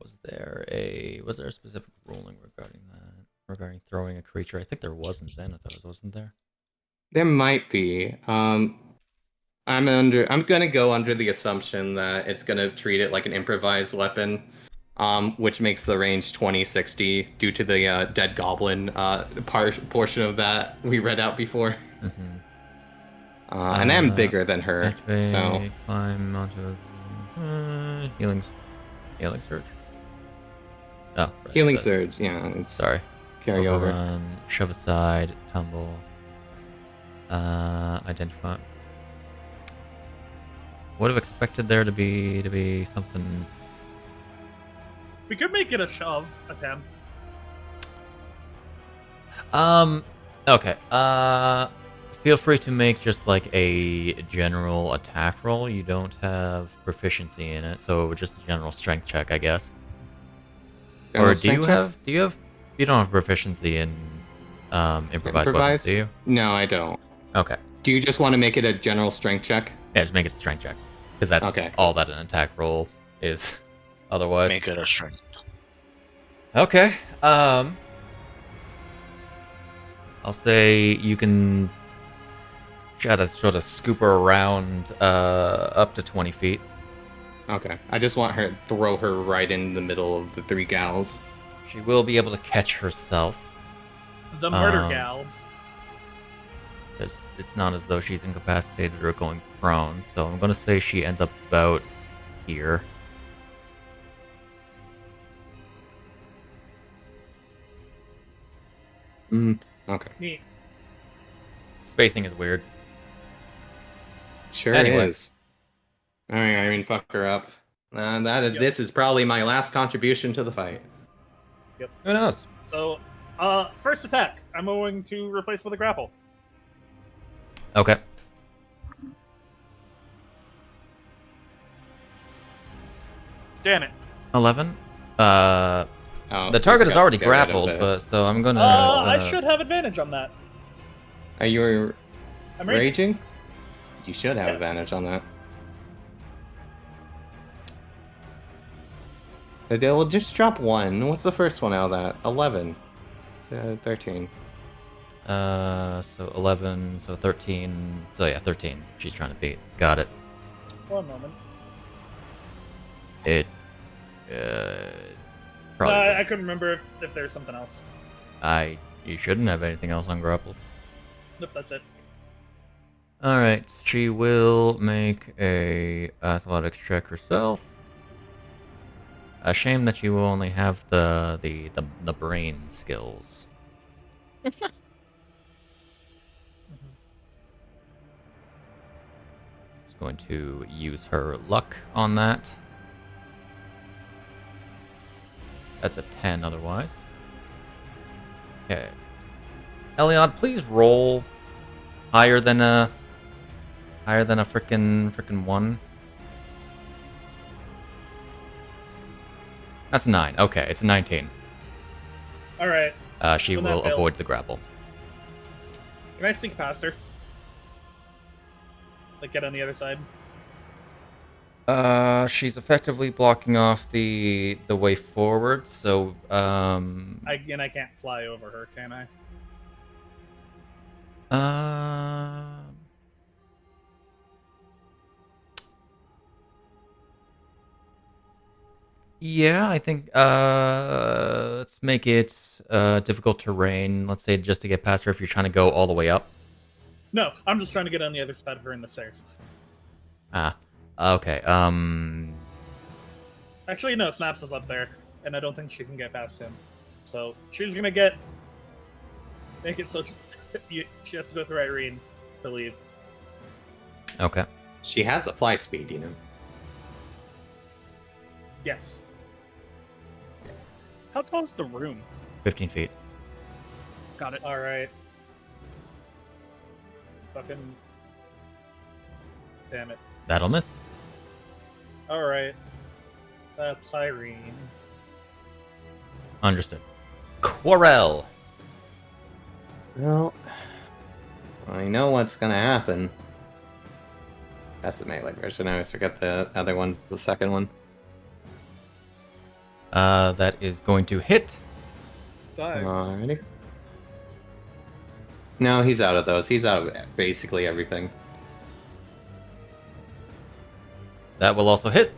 Was there a specific ruling regarding that? Regarding throwing a creature? I think there was in Xanathars, wasn't there? There might be. I'm gonna go under the assumption that it's gonna treat it like an improvised weapon, which makes the range 20-60 due to the dead goblin portion of that we read out before. Mm-hmm. And I'm bigger than her, so Climb onto healing surge. Oh, right, healing but- surge. Yeah, it's Sorry. carry over. Overrun, shove aside, tumble. Identify. Would have expected there to be something. We could make it a shove attempt. Okay. Feel free to make just like a general attack roll. You don't have proficiency in it, so just a general strength check, I guess. General Or do you strength check? have? You don't have proficiency in improvised weapons, do you? No, I don't. Okay. Do you just want to make it a general strength check? Yeah, just make it a strength check, because that's Okay. all that an attack roll is. Otherwise. Make it a strength. Okay. I'll say you can try to sort of scoop her around up to 20 feet. Okay. I just want her throw her right in the middle of the three gals. She will be able to catch herself. The murder Um, gals. It's not as though she's incapacitated or going prone, so I'm going to say she ends up about here. Okay. Neat. Spacing is weird. Sure Anyway. is. All right, Iryne, fuck her up. Yep. This is probably my last contribution to the fight. Who knows? So, first attack. I'm going to replace with a grapple. Okay. Damn it. 11. Oh, The target we've is got- already get rid of grappled, the- but so I'm gonna. I should have advantage on that. Are you I'm raging. raging? You should have Yeah. advantage on that. We'll just drop one. What's the first one out of that? 11. 13. So 11, so 13. So yeah, 13. She's trying to beat. Got it. One moment. It. Probably. I couldn't remember if there's something else. You shouldn't have anything else on grapples. Nope, that's it. Alright, she will make a athletics check herself. A shame that you only have the brain skills. She's going to use her luck on that. That's a 10 otherwise. Okay. Eliod, please roll higher than a frickin' 1. That's 9. Okay, it's a 19. Alright. She When that will fails. avoid the grapple. Can I sneak past her? Like, get on the other side? She's effectively blocking off the way forward, so I can't fly over her, can I? Yeah, I think let's make it difficult terrain. Let's say just to get past her if you're trying to go all the way up. No, I'm just trying to get on the other side of her in the stairs. Okay. Actually, no, Snaps is up there, and I don't think she can get past him. So she's gonna make it so she has to go through Iryne to leave. Okay. She has a fly speed, you know. Yes. How tall is the room? 15 feet. Got it. All right. Fucking. Damn it. That'll miss. All right. That's Iryne. Understood. Quarrel. Well, I know what's gonna happen. That's the melee version. I always forget the other one's the second one. That is going to hit. Die. Alrighty. No, he's out of those. He's out of basically everything. That will also hit.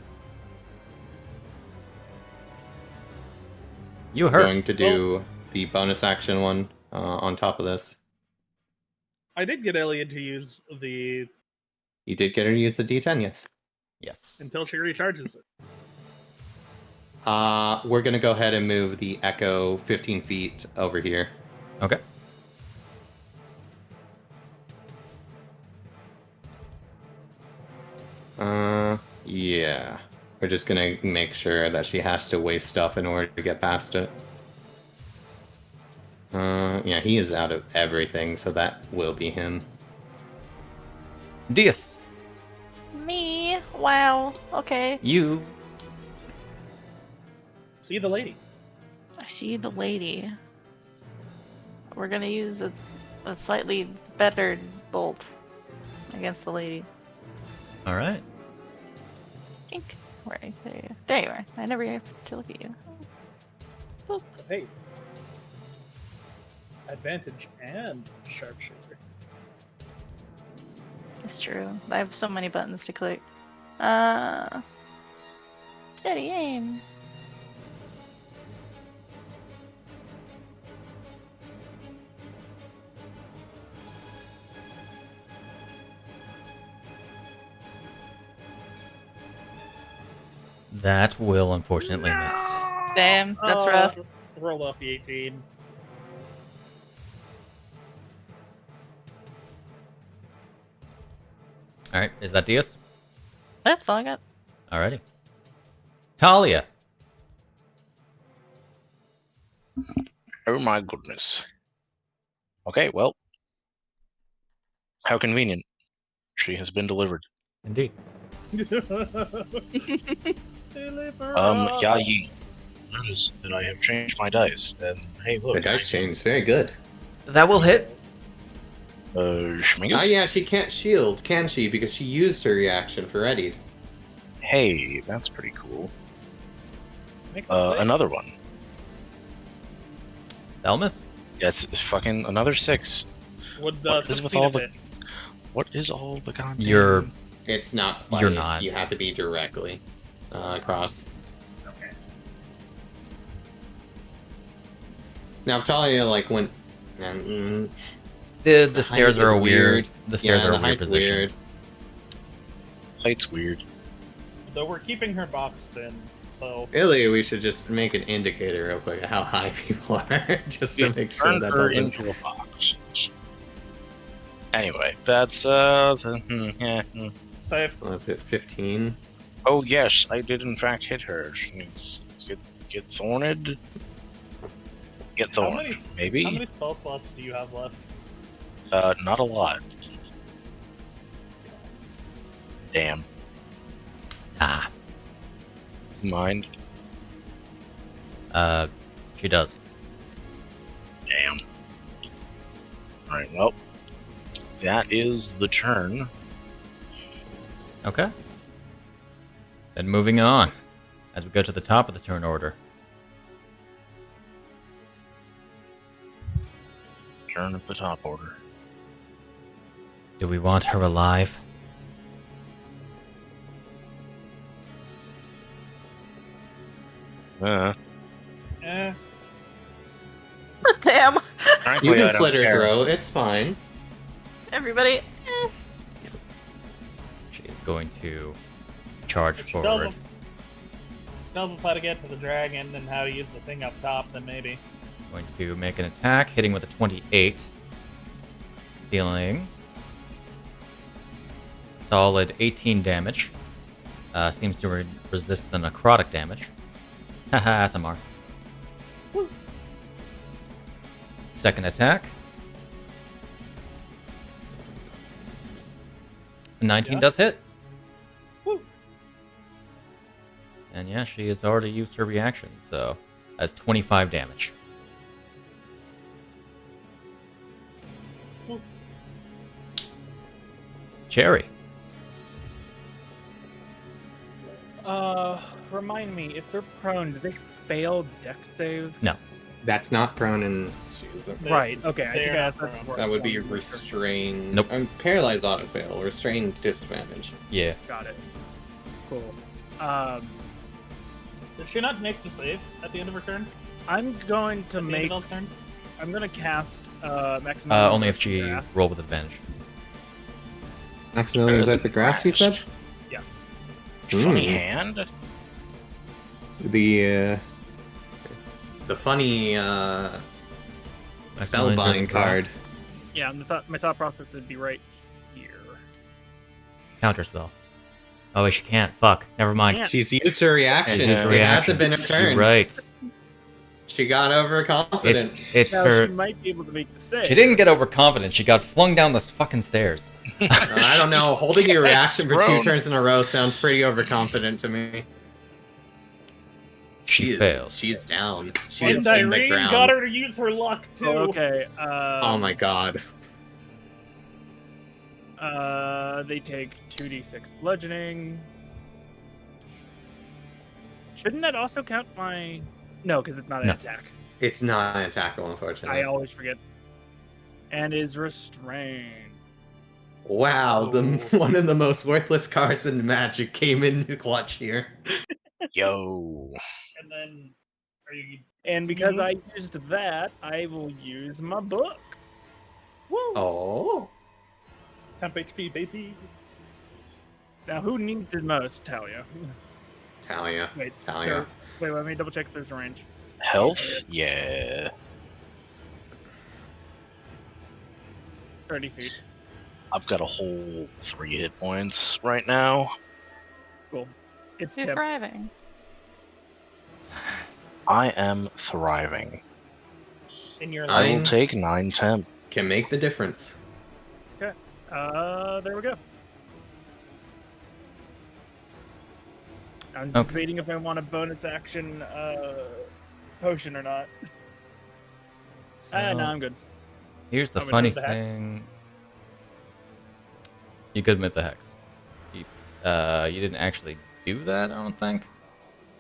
You hurt. Going to do the bonus action one on top of this. I did get Elliot to use the You did get her to use the D10, yes. Yes. until she recharges it. We're gonna go ahead and move the Echo 15 feet over here. Okay. Yeah. We're just gonna make sure that she has to waste stuff in order to get past it. Yeah, he is out of everything, so that will be him. Deas, Me? Wow. Okay. you. See the lady. I see the lady. We're gonna use a slightly better bolt against the lady. All right. Ink. Right there. There you are. I never have to look at you. Boop. Hey. Advantage and sharpshooter. It's true. I have so many buttons to click. Steady aim. That will unfortunately miss. Damn, that's rough. Rolled off the 18. All right, is that Deas? That's all I got. Alrighty. Talia. Oh my goodness. Okay, well. How convenient. She has been delivered. Indeed. Yeah, you notice that I have changed my dice, and hey, look. The dice changed. Very good. That will hit. Schmingus? Oh yeah, she can't shield, can she? Because she used her reaction for readied. Hey, that's pretty cool. Make a save. Another one. That'll miss. That's fucking another 6. Would What is with succeed all at the? it. What is all the goddamn? You're It's not quite. You're not. You have to be directly across. Okay. Now, if Talia went. the stairs height are is weird. The stairs yeah, are the a weird height's position. weird. Height's weird. Though we're keeping her boxed in, so Really, we should just make an indicator real quick of how high people are, just to make sure Turn that her doesn't. into a box. Anyway, that's save. Was it 15? Oh yes, I did in fact hit her. She's get thorned. Get How thorned, many maybe. spell slots do you have left? Not a lot. Damn. Ah. Mind. She does. Damn. Alright, well. That is the turn. Okay. Then moving on, as we go to the top of the turn order. Turn at the top order. Do we want her alive? Eh. Damn. Frankly, You I can don't slit her care. throat, it's fine. Everybody. She is going to charge If she forward. tells us how to get to the dragon and how to use the thing up top, then maybe. Going to make an attack, hitting with a 28. Dealing solid 18 damage. Seems to resist the necrotic damage. Haha, SMR. Woo. Second attack. 19 Yeah. does hit. Woo. And yeah, she has already used her reaction, so that's 25 damage. Woo. Cherry. Remind me, if they're prone, do they fail dex saves? No. That's not prone and. Right, okay. I think They're I not have that prone. before. That would be Just wanted to make sure. restrained. Nope. Paralyzed auto fail. Restrained disadvantage. Yeah. Got it. Cool. Did she not make the save at the end of her turn? I'm going to At the end make. of Elle's turn? I'm going to cast maximum. Only if she Wrath. roll with advantage. Maximilian, is that the grass you said? Funny Mm. hand? The funny spellbind card. Yeah, my thought process would be right here. Counterspell. Oh, wait, she can't. Fuck. Never mind. Yeah. She's used her reaction. Used her It reaction. hasn't been her turn. You're right. She got overconfident. It's Now, her. she might be able to make the save. She didn't get overconfident. She got flung down the fucking stairs. I don't know. Holding your reaction for 2 Thrown. turns in a row sounds pretty overconfident to me. She fails. She's down. She And is in the Iryne ground. got her to use her luck too. Oh, okay. Oh my god. They take 2d6 bludgeoning. Shouldn't that also count my? No, because it's not an No. attack. It's not an attackable, unfortunately. I always forget. And is restrained. Wow, Oh. one of the most worthless cards in Magic came into clutch here. Yo. And then, are you? And because Mhm. I used that, I will use my book. Woo! Oh. Temp HP, baby. Now, who needs it most, Talia? Talia. Wait, Talia. wait, let me double check if there's a range. Health? Yeah. 30 feet. I've got a whole 3 hit points right now. Cool. It's You're temp. thriving. I am thriving. In your I life. will take 9 temp. Can make the difference. There we go. I'm Okay. debating if I want a bonus action potion or not. So, No, I'm good. here's the I'm gonna funny move the hex. thing. You could move the hex. You didn't actually do that, I don't think.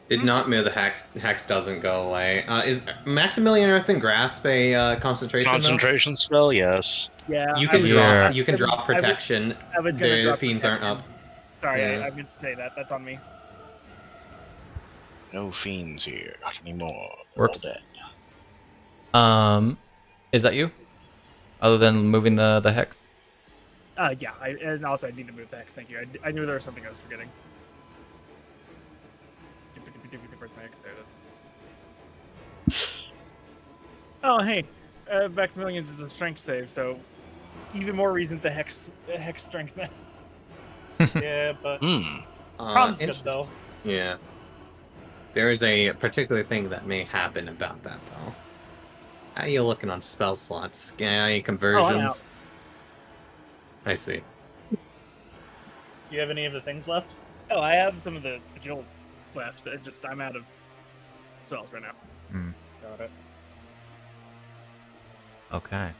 Did not move the hex. Hex doesn't go away. Is Maximilian Earth and Grasp a concentration? Concentration spell, yes. Yeah, You I can was- Yeah. drop. You can drop protection. I was gonna The drop fiends aren't up. protection. Sorry, Yeah. I meant to say that. That's on me. No fiends here. Not anymore. They're Works. all dead. Is that you? Other than moving the hex? Yeah, and also I need to move the hex. Thank you. I knew there was something I was forgetting. Where's my hex? There it is. Oh, hey. Back to Millions is a strength save, so even more reason to hex strength. Yeah, but Hmm. Prom's good Interesting. though. Yeah. There is a particular thing that may happen about that, though. How are you looking on spell slots? Any conversions? I see. Do you have any of the things left? Oh, I have some of the jolts left. I'm out of spells right now. Got it. Okay.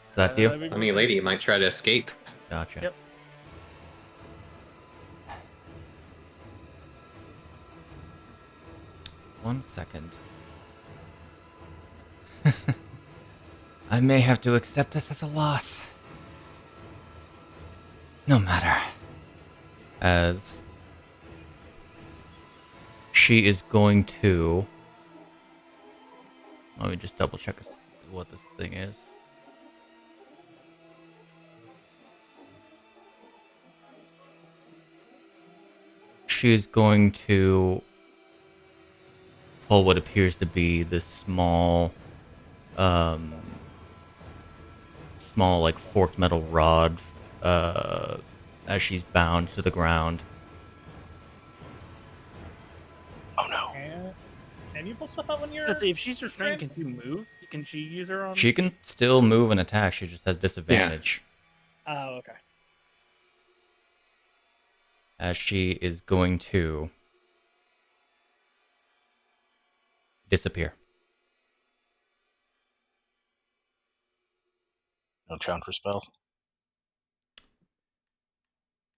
So that's you? Funny lady might try to escape. Gotcha. Yep. One second. I may have to accept this as a loss. No matter. As she is going to... Let me just double check what this thing is. She's going to pull what appears to be this small like forked metal rod as she's bound to the ground. Oh no. Can you pull stuff out when you're? Let's see, if she's restrained, can she move? Can she use her own? She can still move and attack, she just has disadvantage. Oh, okay. As she is going to disappear. No counter spell.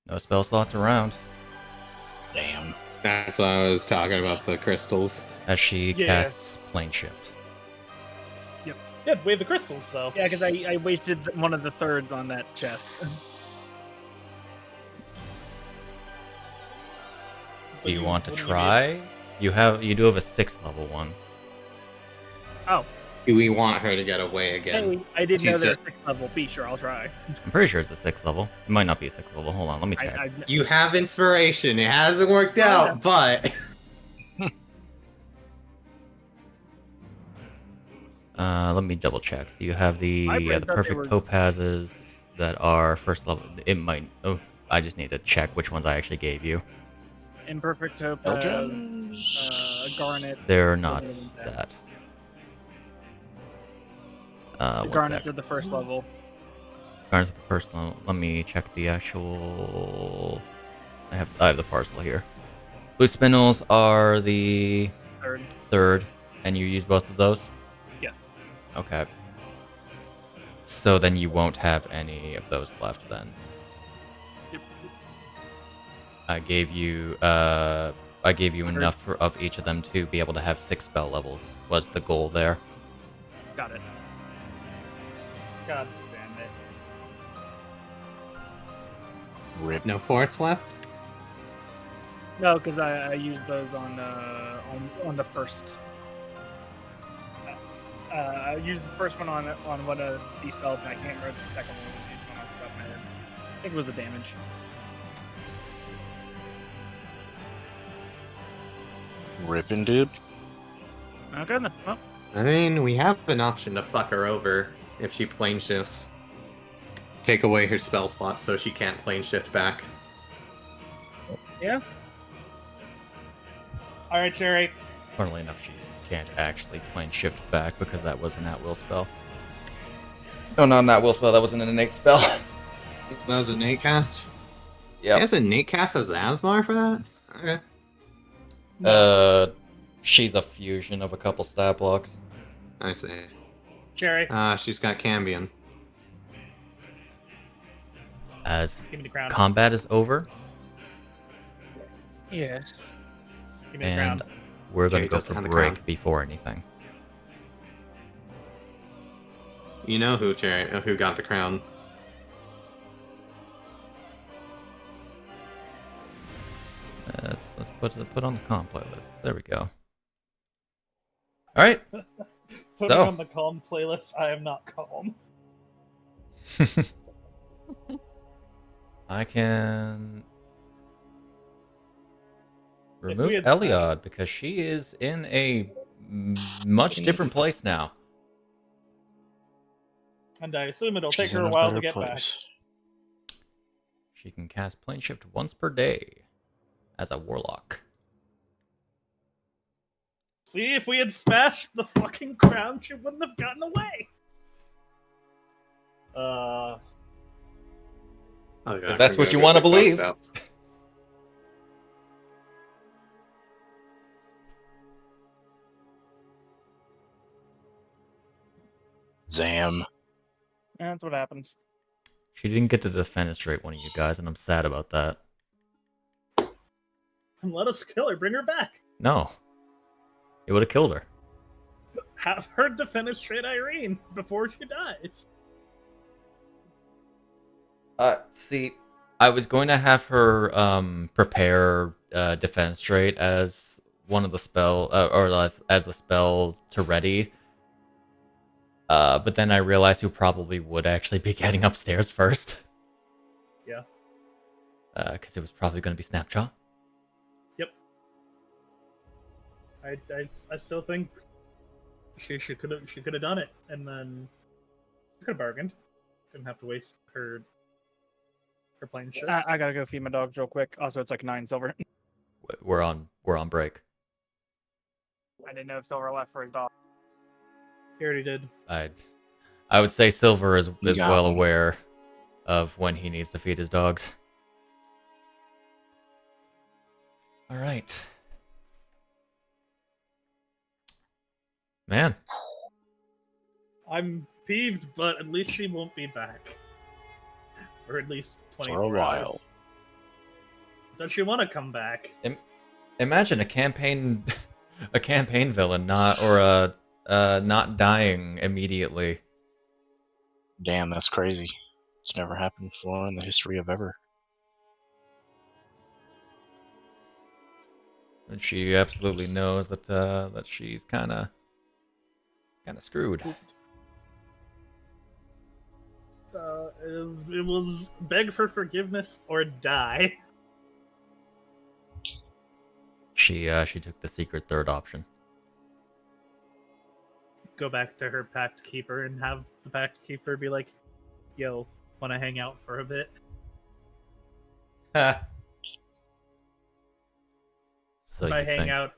No spell slots around. Damn. That's what I was talking about, the crystals. As she Yeah. casts Plane Shift. Yeah, we have the crystals though. Yeah, because I wasted one of the thirds on that chest. Do you want to what do try? You do have a 6th level one. Oh, Do we want her to get away again? hey, I didn't know She's there a- was 6th level. Be sure, I'll try. I'm pretty sure it's a 6th level. It might not be a 6th level. Hold on, let me check. You have inspiration. It hasn't worked Yeah. out, but Let me double check. So you have the My brain the thought they perfect were- topazes that are 1st level. It might. Oh, I just need to check which ones I actually gave you. Imperfect topaz, garnet. They're not something like that. The One garnets sec. are the first level. Garnets are the 1st level. Let me check the actual. I have the parcel here. Blue spindles are the Third. 3rd, and you use both of those. Yes. Okay. So then you won't have any of those left then. Yep. I gave you enough of each of them to be able to have 6 spell levels. Was the goal there? Got it. God damn it. Rip. no forts left. No, because I used those on the first. I used the first one on one of these spells, and I can't remember the second one. Was used one off the top of my head. I think it was the damage. Ripping, dude. Okay, then. Well, I mean, we have an option to fuck her over if she plane shifts. take away her spell slot so she can't plane shift back. Yeah. All right, Cherry. Funnily enough, she can't actually plane shift back because that was an at-will spell. No, not an at-will spell. That was an innate spell. That was a Nate cast? Yeah. She has a Nate cast as Asmar for that? Okay. She's a fusion of a couple stat blocks. I see. Cherry. She's got Cambion. As Give me the crown. combat is over, Yes. Give me the and crown. we're going Okay, to go just for hand the break crown. before anything. You know who, Cherry, who got the crown. Let's put on the comp playlist. There we go. All right. Putting So. on the calm playlist, I am not calm. I can we remove had- Eliod because she is in a much different place now. And I assume it'll take She's her in a while better to get place. She can cast plane shift once per day as a warlock. back. See, if we had smashed the fucking crown, she wouldn't have gotten away. Oh, God, If that's I'm what gonna you go wanna check Fox believe. out. Zam. That's what happens. She didn't get to defenestrate one of you guys, and I'm sad about that. And let us kill her. Bring her back. No. It would have killed her. Have her defenestrate Iryne before she dies. See, I was going to have her prepare defenestrate as one of the spell, or as the spell to ready. But then I realized who probably would actually be getting upstairs first. Yeah. Because it was probably going to be Snapjaw. I still think she could have done it, and then she could have bargained. Didn't have to waste her plane shit. I gotta go feed my dogs real quick. Also, it's like 9 silver. We're on break. I didn't know if Silver left for his dog. He already did. I would say Silver is got well one. aware of when he needs to feed his dogs. All right. Man, I'm peeved, but at least she won't be back for at least 24 For a while. hours. Does she want to come back? imagine a campaign villain not dying immediately. Damn, that's crazy. It's never happened before in the history of ever. And she absolutely knows that she's kind of screwed. It was beg for forgiveness or die. She took the secret third option. Go back to her pact keeper and have the pact keeper be like, "Yo, want to hang out for a bit?" So By you hang think. out.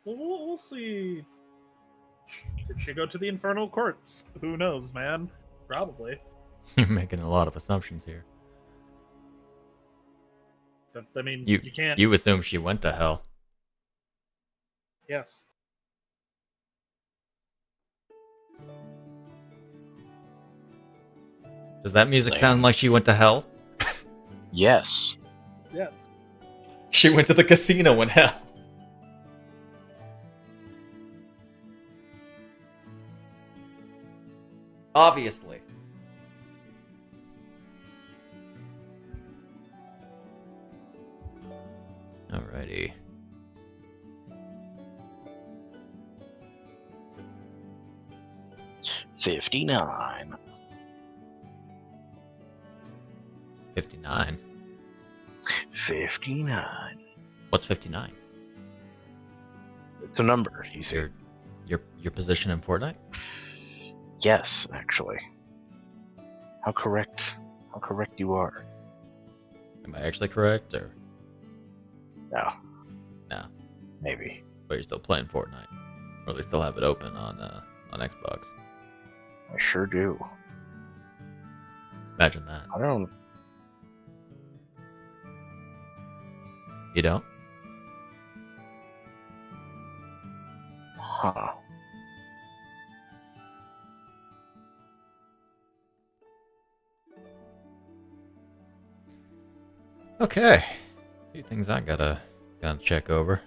We'll see. Did she go to the infernal courts? Who knows, man? Probably. You're making a lot of assumptions here. But, I mean, You you can't. You assume she went to hell. Yes. Does that music Damn. sound like she went to hell? Yes. Yes. She went to the casino in hell. Obviously. Alrighty. $59. 59. 59. What's 59? It's a number, he said. Your position in Fortnite? Yes, actually. How correct you are. Am I actually correct, or No, no? maybe. But you're still playing Fortnite, or they still have it open on Xbox. I sure do. Imagine that. I don't. You don't? Huh. Okay. A few things I gotta check over.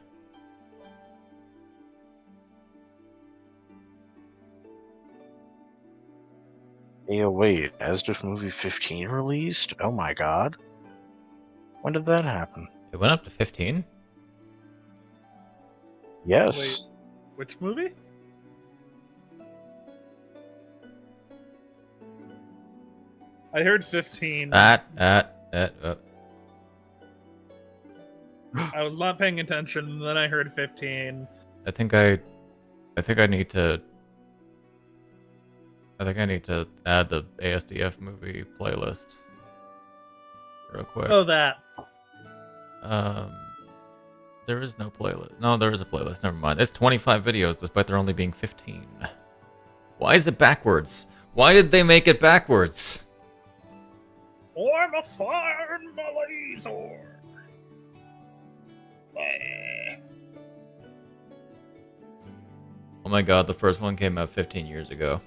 Hey, wait. Asdif movie 15 released? Oh my god. When did that happen? It went up to 15. Yes. Which movie? I heard 15. Oh. I was not paying attention, and then I heard 15. I think I need to add the ASDF movie playlist real quick. Oh, that. There is no playlist. No, there is a playlist. Never mind. It's 25 videos, despite there only being 15. Why is it backwards? Why did they make it backwards? I'm a fine laser. Oh my god, the first one came out 15 years ago.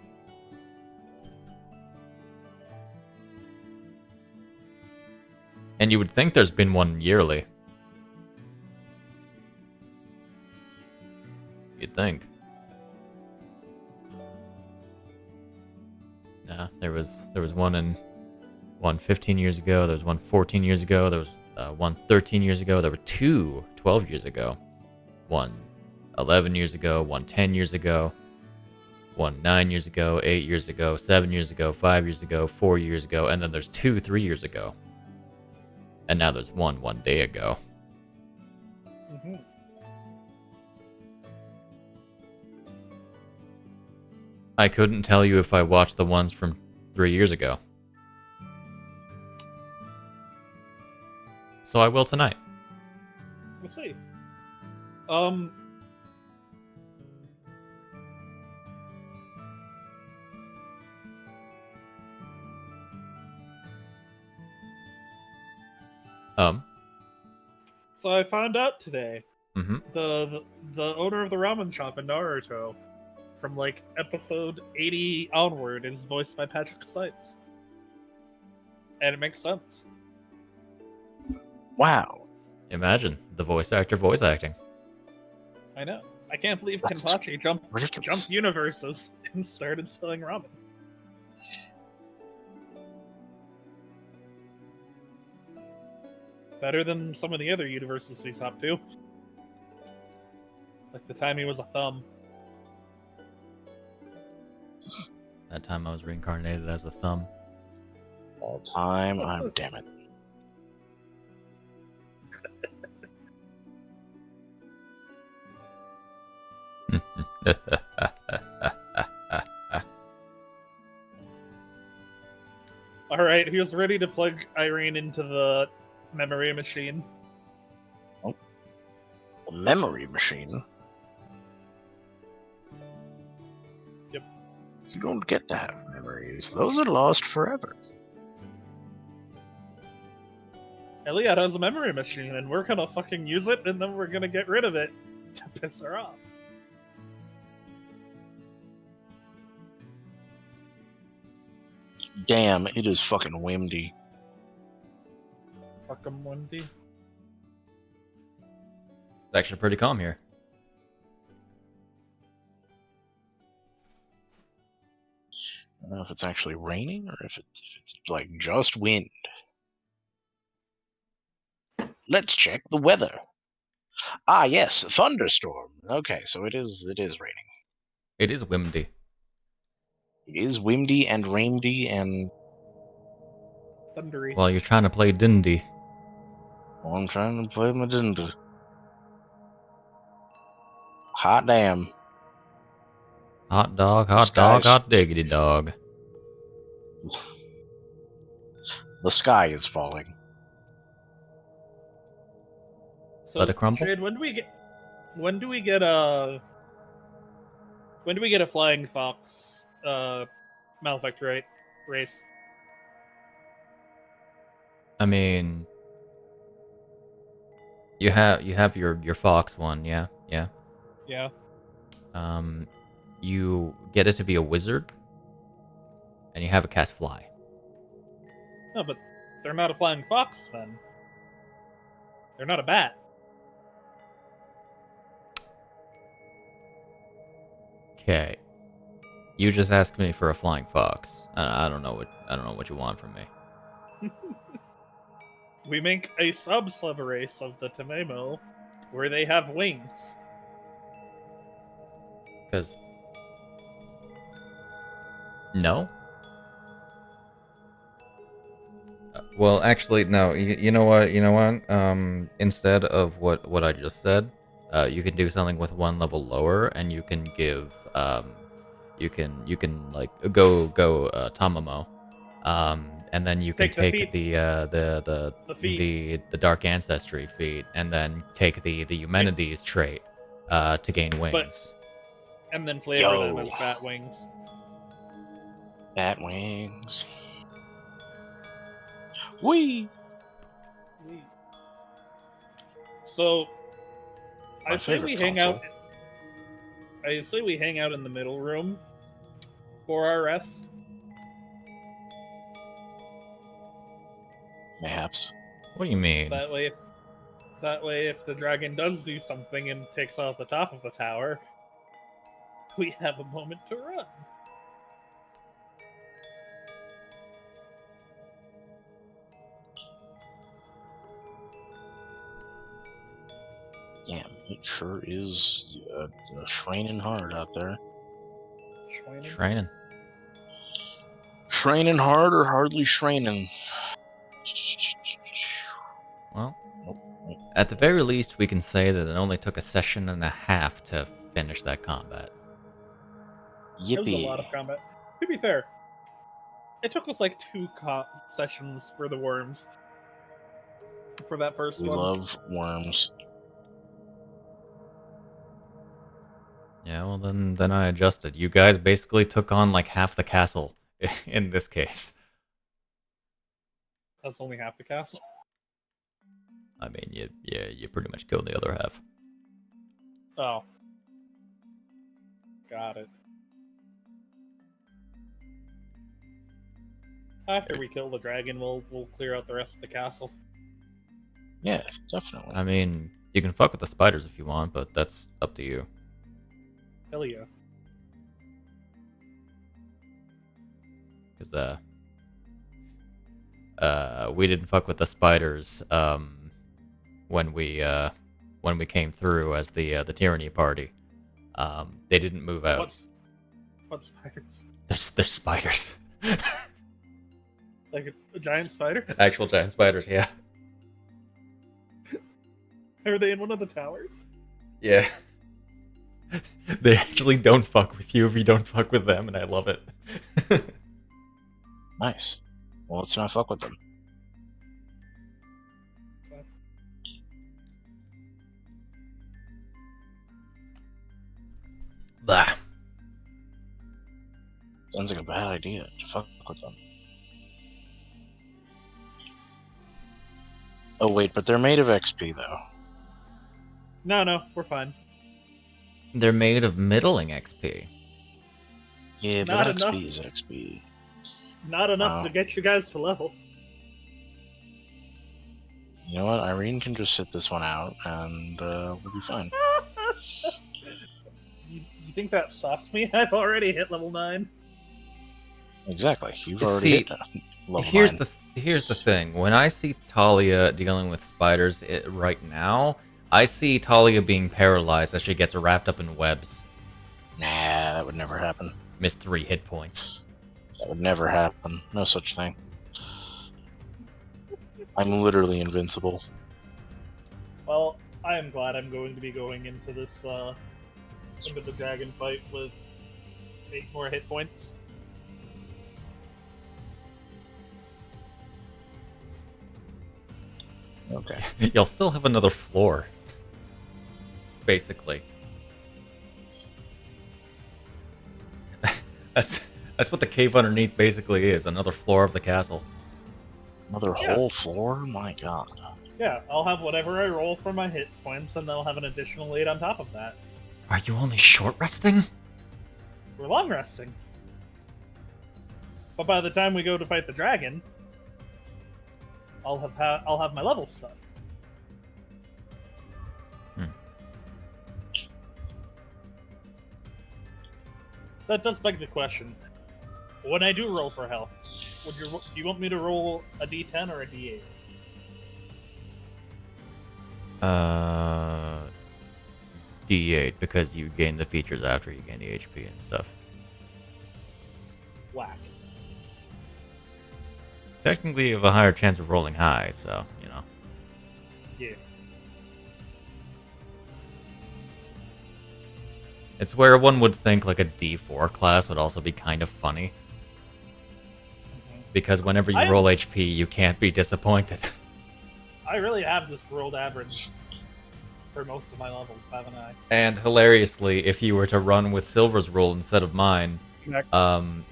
And you would think there's been one yearly. You'd think. Nah, there was one 15 years ago, there was one 14 years ago, there was one 13 years ago, there were two 12 years ago, one 11 years ago, one 10 years ago, one 9 years ago, 8 years ago, 7 years ago, 5 years ago, 4 years ago, and then there's two 3 years ago. And now there's one day ago. Mm-hmm. I couldn't tell you if I watched the ones from 3 years ago. So I will tonight. We'll see. So I found out today the owner of the ramen shop in Naruto, from like episode 80 onward, is voiced by Patrick Sipes, and it makes sense. Wow. Imagine the voice acting. I know. I can't believe That's Kenpachi jumped ridiculous. universes and started selling ramen. Better than some of the other universes he's up to. Like the time he was a thumb. That time I was reincarnated as a thumb. All time. I'm damn it. Alright, who's ready to plug Iryne into the memory machine? A memory machine? Yep. You don't get to have memories. Those are lost forever. Elliot has a memory machine, and we're gonna fucking use it, and then we're gonna get rid of it to piss her off. Damn, it is fucking windy. Fuck 'em, Wendy. It's actually pretty calm here. I don't know if it's actually raining or if it's like just wind. Let's check the weather. Ah, yes, thunderstorm. Okay, so it is raining. It is windy. It is windy and rainy and Thundery. While you're trying to play Dindy. oh, I'm trying to play my Magenta. Hot damn. Hot dog, hot dog, hot diggity dog. The sky is falling. So, Let it crumble? Trade, when do we get a flying fox malefactor race? I mean, you have your fox one, yeah. Yeah. You get it to be a wizard, and you have it cast fly. No, but they're not a flying fox then. They're not a bat. Okay. You just asked me for a flying fox. I don't know what you want from me. We make a sub race of the Tamemo where they have wings. Because no. Well, actually, no. You know what? Instead of what I just said, you can do something with one level lower, and you can give you can like go Tamamo, and then you can take the Dark Ancestry feat, and then take the Eumenides trait to gain wings. And then flavor them as bat wings. Bat wings. Whee! So, My I say favorite we hang console. out. I say we hang out in the middle room for our rest. Mayhaps. What do you mean? That way, if the dragon does do something and takes off the top of the tower, we have a moment to run. Damn, it sure is shraining hard out there. Training. Shraining hard or hardly shraining? Well, at the very least, we can say that it only took a session and a half to finish that combat. It was a Yippee. lot of combat. To be fair, it took us like 2 sessions for the worms. For that first We one. love worms. Yeah, well then I adjusted. You guys basically took on like half the castle in this case. That's only half the castle. I mean, you pretty much killed the other half. Oh. Got it. After we kill the dragon, we'll clear out the rest of the castle. Yeah, definitely. I mean, you can fuck with the spiders if you want, but that's up to you. Hell yeah. Because we didn't fuck with the spiders when we came through as the tyranny party. They didn't move out. What spiders? There's spiders. Like a giant spiders? Actual giant spiders, yeah. Are they in one of the towers? Yeah. They actually don't fuck with you if you don't fuck with them, and I love it. Nice. Well, let's not fuck with them. Blah. Sounds like a bad idea to fuck with them. Oh wait, but they're made of XP though. No, we're fine. They're made of middling XP. Yeah, Not but enough. XP is XP. Not enough Wow. to get you guys to level. You know what? Iryne can just sit this one out, and we'll be fine. You think that stops me? I've already hit level 9. Exactly. You've You already see, hit level Here's 9. here's the thing. When I see Talia dealing with spiders right now, I see Talia being paralyzed as she gets wrapped up in webs. Nah, that would never happen. Missed 3 hit points. That would never happen. No such thing. I'm literally invincible. Well, I am glad I'm going to be going into this into the dragon fight with 8 more hit points. Okay. You'll still have another floor. Basically. That's what the cave underneath basically is, another floor of the castle. Another Yeah. whole floor? My god. Yeah, I'll have whatever I roll for my hit points, and they'll have an additional 8 on top of that. Are you only short resting? We're long resting. But by the time we go to fight the dragon, I'll have my level stuff. That does beg the question. When I do roll for health, do you want me to roll a d10 or a d8? D8, because you gain the features after you gain the HP and stuff. Whack. Technically, you have a higher chance of rolling high, so, you know. Yeah. It's where one would think like a D4 class would also be kind of funny. Because whenever you roll HP, you can't be disappointed. I really have just rolled average for most of my levels, haven't I? And hilariously, if you were to run with Silver's roll instead of mine,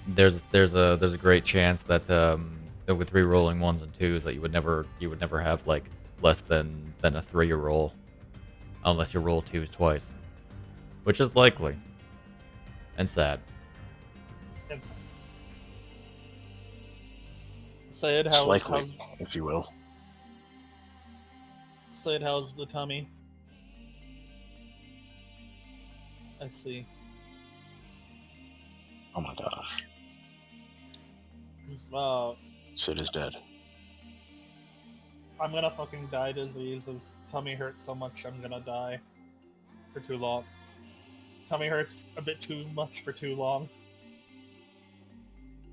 there's a great chance that with re-rolling 1s and 2s that you would never have like less than a 3 roll, unless you roll 2s twice, which is likely and sad. Sayed, It's likely, if you will. Sayed, how's the tummy? I see. Oh my gosh. Sid is dead. I'm gonna fucking die disease. His tummy hurts so much I'm gonna die for too long. Tummy hurts a bit too much for too long.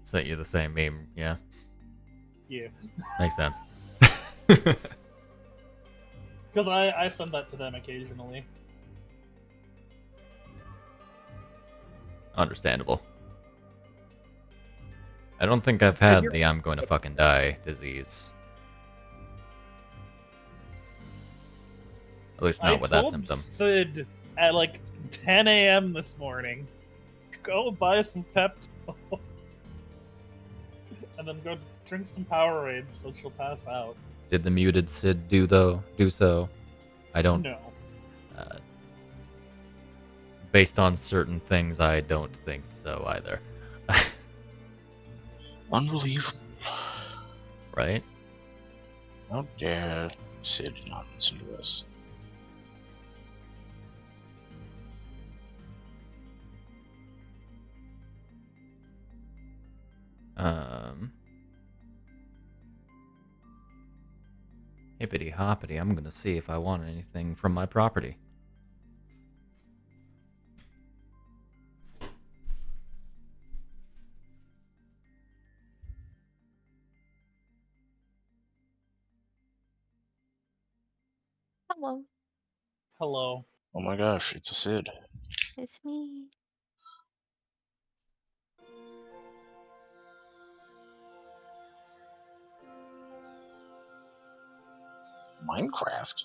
Sent you the same meme, yeah? Yeah. Makes sense. Because I send that to them occasionally. Understandable. I don't think I've had the I'm going to fucking die disease. At least not with that symptom. Sid at like 10 a.m. this morning, go buy some Pepto. And then go drink some Powerade so she'll pass out. Did the muted Sid do so? I don't know. Based on certain things, I don't think so either. Unbelievable. Right? How dare Sid not listen to us? Hippity hoppity, I'm gonna see if I want anything from my property. Hello. Hello. Oh my gosh, it's a Sid. It's me. Minecraft?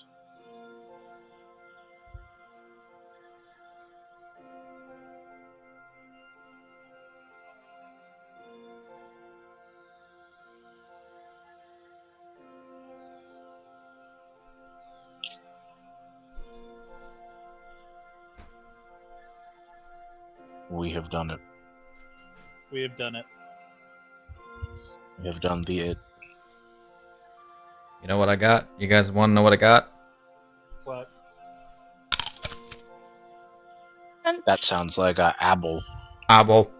We have done it. We have done it. We have done the it. You know what I got? You guys want to know what I got? What? That sounds like a apple. Apple.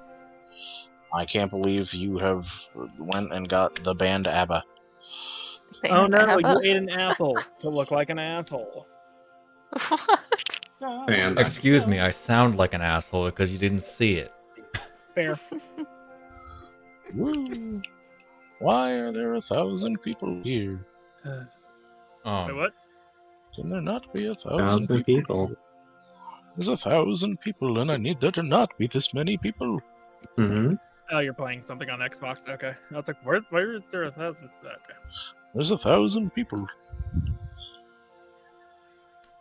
I can't believe you have went and got the band ABBA. Oh no, you ate an apple to look like an asshole. What? And Excuse me, I sound like an asshole because you didn't see it. Fair. Woo! Why are there 1,000 people here? Oh. Wait, what? Can there not be 1,000 1,000 people. There's 1,000 people, and I need there to not be this many people. Mm-hmm. Oh, you're playing something on Xbox. Okay. I was like, where is there 1,000? Okay. There's 1,000 people.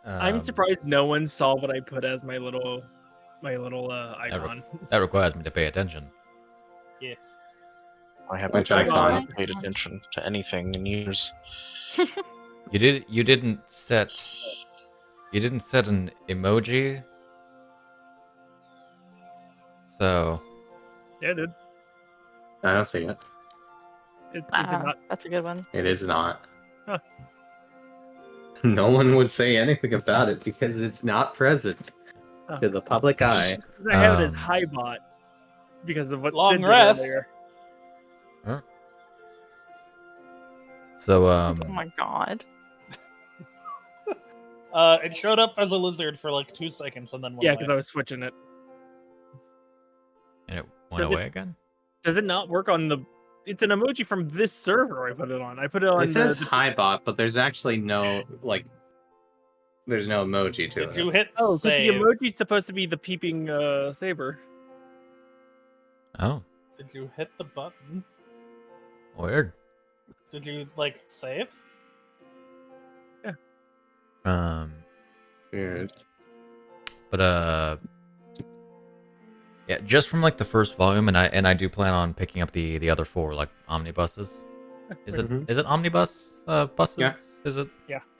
I'm surprised no one saw what I put as my little icon. That requires me to pay attention. I haven't Which icon? paid attention to anything in years. You didn't set an emoji. So Yeah, dude. I don't see it. Is it Wow, not? that's a good one. It is not. Huh. No one would say anything about it because it's not present Oh. to the public eye. I have it as Highbot because of what Long Sid did rest. earlier. Huh? So Oh my god. It showed up as a lizard for like 2 seconds and then went Yeah, away. because I was switching it. and it went Does it- away again. Does it not work on the? It's an emoji from this server. I put it on. I put it on. It says the... Highbot, but there's actually no there's no emoji to Did you it. hit Oh, because the save? emoji's supposed to be the peeping saber. Oh, Did you hit the button? weird. Did you save? Weird. But yeah, just from like the first volume, and I do plan on picking up the other 4 like omnibuses. Is it Mhm. is it omnibus buses? Yeah. Is it?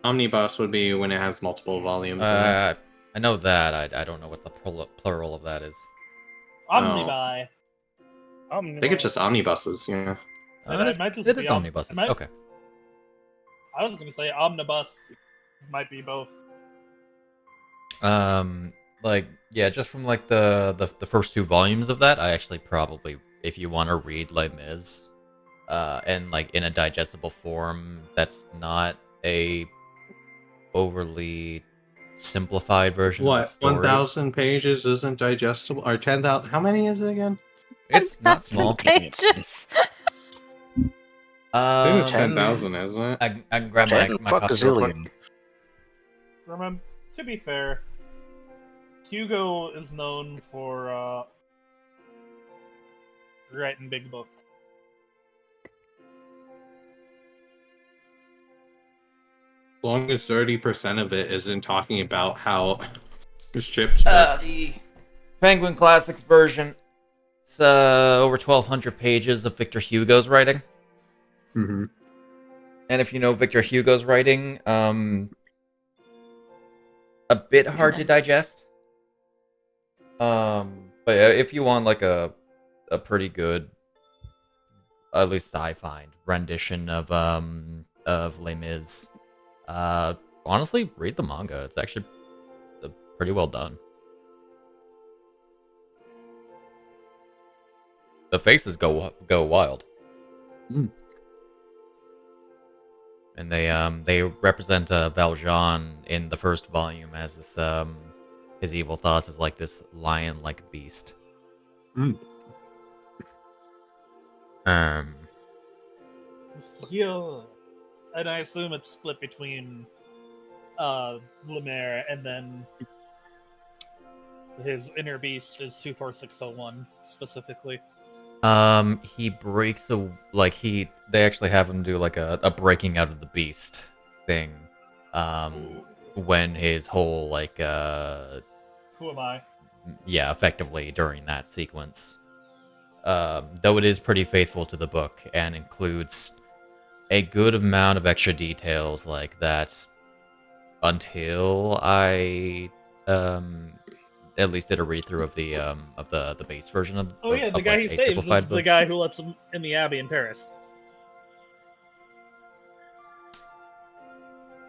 Omnibus would be when it has multiple volumes. in it. I know that. I don't know what the plural of that is. Omnibuy. I think it's just omnibuses. Yeah. It might just it be is om- omnibuses. it might- Okay. I was gonna say omnibus. Might be both. Like yeah, just from like the first 2 volumes of that, I actually probably, if you want to read Les Mis, and like in a digestible form, that's not a overly simplified version of the What? story. 1,000 pages isn't digestible, or 10,000? How many is it again? It's not 1,000 small. pages. I think it's 10. 10,000, isn't it? I can grab my copy real quick. Fuckazillion. Remember, to be fair, Hugo is known for writing big books. As long as 30% of it isn't talking about how ships. The Penguin Classics version. It's over 1,200 pages of Victor Hugo's writing. Mhm. And if you know Victor Hugo's writing, a bit hard to digest. But yeah, if you want like a pretty good, at least I find, rendition of Les Mis, honestly, read the manga. It's actually pretty well done. The faces go wild. Mm. And they represent Valjean in the first volume as this his evil thoughts is like this lion-like beast. Mm. Yeah. And I assume it's split between Lemaire and then his inner beast is 24601 specifically. He breaks they actually have him do like a breaking out of the beast thing. When his whole Who am I? yeah, effectively during that sequence. Though it is pretty faithful to the book and includes a good amount of extra details like that until I at least did a read through of the base version of Oh yeah, the of, guy like, he a saves is simplified the book. guy who lets him in the Abbey in Paris.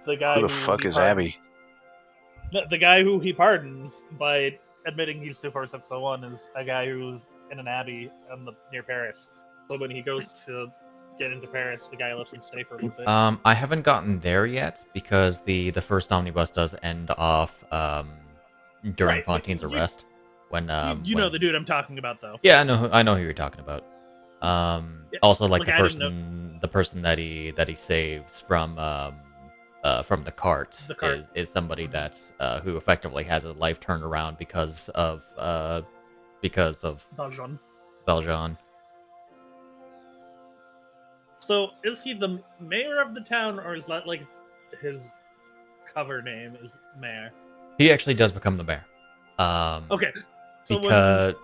The guy Who the fuck he is pardons- Abby? The guy who he pardons by admitting he's 24601 is a guy who's in an abbey near Paris. So when he goes to get into Paris, the guy lets him stay for a little bit. I haven't gotten there yet because the first omnibus does end off during Right, but Fontaine's you- arrest when you know the dude I'm talking about, though. yeah, I know who you're talking about. Also like like, I didn't the person that he saves from the cart, The cart. is somebody that who effectively has a life turned around because of Valjean. Valjean. So, is he the mayor of the town, or is that like his cover name is mayor? He actually does become the mayor. Okay. So because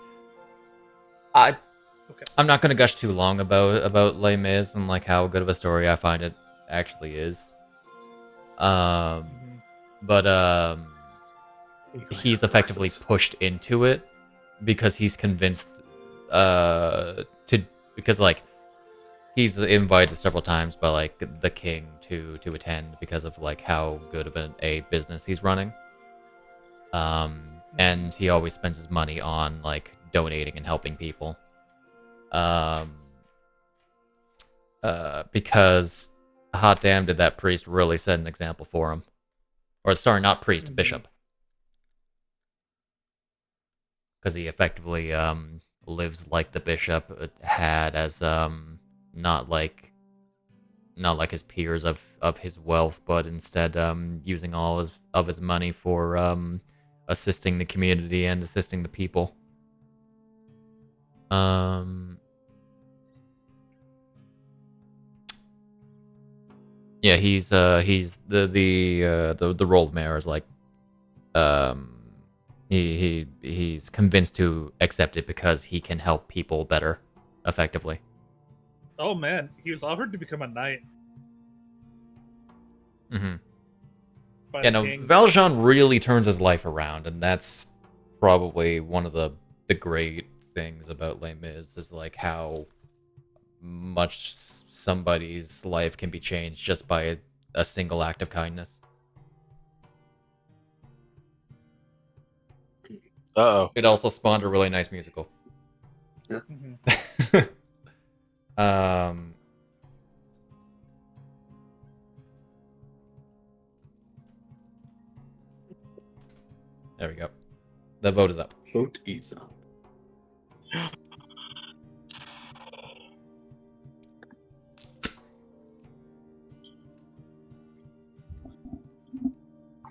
I'm not gonna gush too long about Les Mis and like how good of a story I find it actually is. But he's effectively pushed into it because he's convinced because like he's invited several times by like the king to attend because of like how good of a business he's running. And he always spends his money on like donating and helping people. Because hot damn did that priest really set an example for him. Or sorry, not priest, bishop. Because he effectively lives like the bishop had as not like his peers of his wealth, but instead using all of his money for assisting the community and assisting the people. Yeah, he's the role of mayor is like he's convinced to accept it because he can help people better effectively. Oh man, he was offered to become a knight. Yeah, no, king. Valjean really turns his life around, and that's probably one of the great things about Les Mis is like how much somebody's life can be changed just by a single act of kindness. Uh-oh. It also spawned a really nice musical. Yeah. There we go. The vote is up. Vote is up. I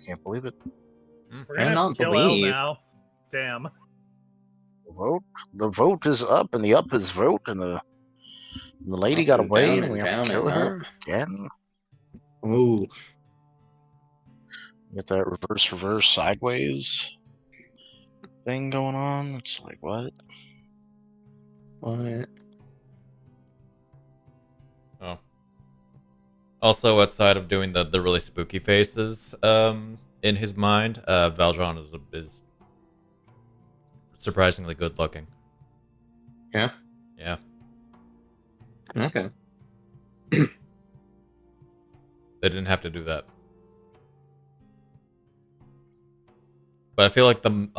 can't believe it. We're gonna have to kill L now. Damn. The vote is up, and the up is vote, and the lady got away, and we have to kill her again. Ooh. Get that reverse sideways thing going on. It's like what? What? Oh. Also, outside of doing the really spooky faces in his mind, Valjean is surprisingly good looking. Yeah? Yeah. Okay. They didn't have to do that. But I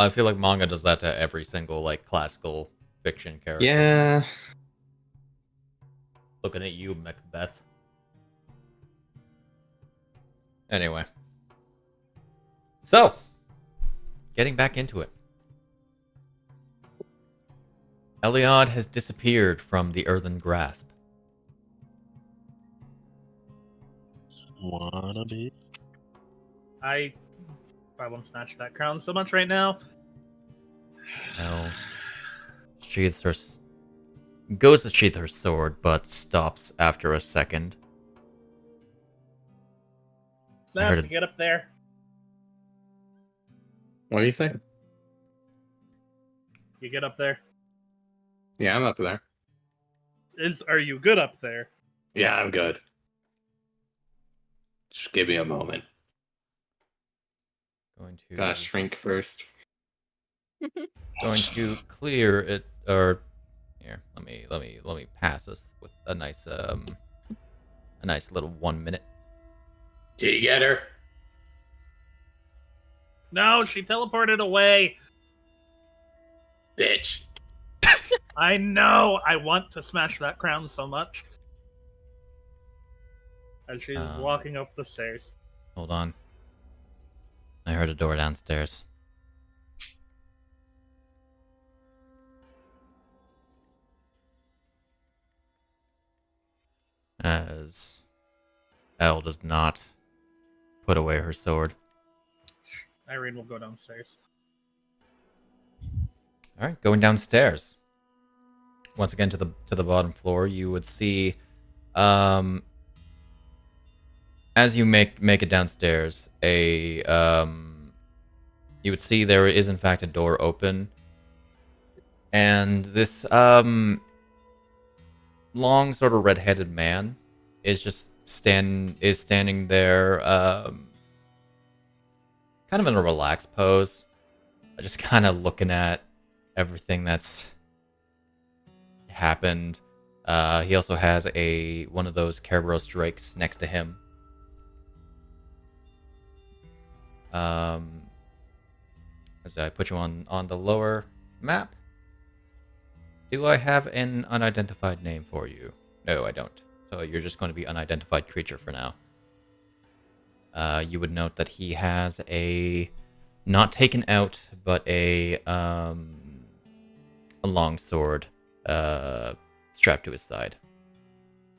feel like manga does that to every single like classical fiction character. Yeah. Looking at you, Macbeth. Anyway. So, getting back into it. Eliod has disappeared from the earthen grasp. Wanna be? I won't snatch that crown so much right now. No. Sheathes her... Goes to sheath her sword, but stops after a second. Snap, get up there. What do you say? You get up there. Yeah, I'm up there. Are you good up there? Yeah, I'm good. Just give me a moment. Going to... Gotta shrink first. Going to clear it, or... Here, let me pass this with a nice little 1 minute. Did you get her? No, she teleported away. Bitch. I know. I want to smash that crown so much. As she's walking up the stairs. Hold on. I heard a door downstairs. As Elle does not put away her sword. Iryne will go downstairs. Alright, going downstairs. once again to the bottom floor, you would see, as you make it downstairs, you would see there is in fact a door open, and this long sort of red-headed man is just standing there, kind of in a relaxed pose, just kind of looking at everything that's happened. He also has one of those Kerberos drakes next to him. As I put you on the lower map, do I have an unidentified name for you? No, I don't. So you're just going to be unidentified creature for now. You would note that he has a not taken out, but a long sword strapped to his side.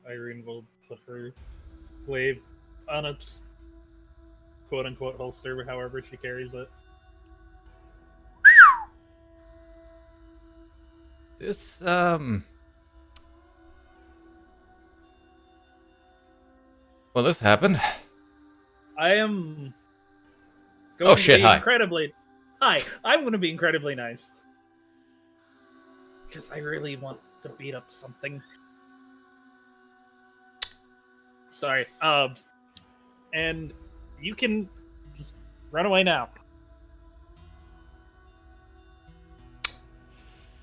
Iryne will put her blade on its quote-unquote holster, however she carries it. This, well, this happened. I am going Oh shit, to be hi. incredibly... Hi, I'm going to be incredibly nice. Because I really want to beat up something. Sorry. And you can just run away now.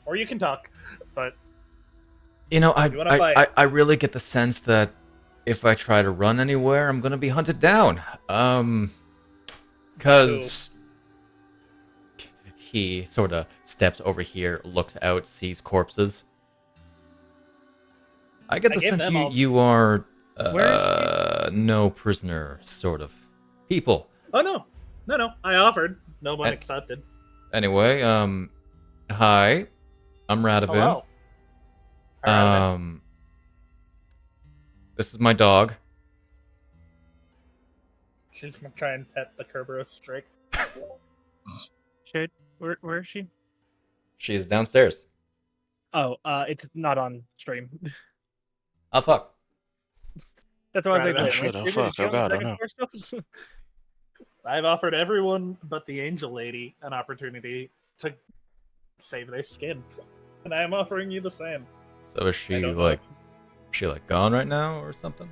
Or you can talk, but... You know, You wanna fight? I really get the sense that if I try to run anywhere, I'm gonna be hunted down. Cause he sort of steps over here, looks out, sees corpses. I get the I gave sense them all- you are Where no prisoner sort of people. Oh, no. No. I offered. No one And- accepted. Anyway, hi, I'm Radovan. Hello. Radovan. This is my dog. She's going to try and pet the Kerberos drake. Shade, where is she? She is downstairs. Oh, it's not on stream. Oh fuck. That's why I was Right, like, oh, wait, shit, wait, oh, is fuck, she oh, on the God, oh, second no. floor still? I've offered everyone but the angel lady an opportunity to save their skin. And I am offering you the same. So is I she don't know. like, gone right now or something?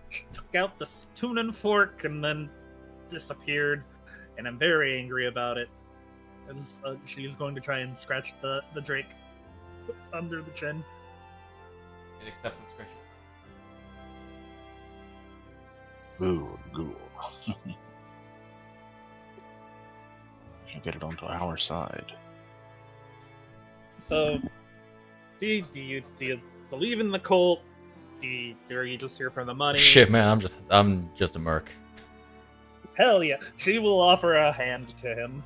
She took out the spoon and fork and then disappeared, and I'm very angry about it. As she's going to try and scratch the drake under the chin. It accepts the scratches. Ooh, ghoul. Should get it onto our side. So, do you believe in the cult? Are you just here for the money? Shit, man, I'm just a merc. Hell yeah, she will offer a hand to him.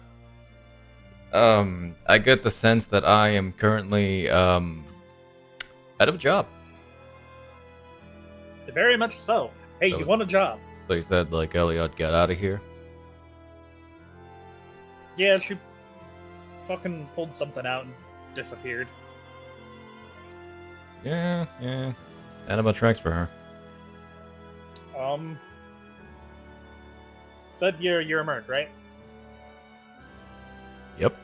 I get the sense that I am currently out of a job. Very much so. Hey, That you was- want a job? So you said like Elliot got out of here. Yeah, she fucking pulled something out and disappeared. Yeah. Animal tracks for her. Said you're a merc, right? Yep.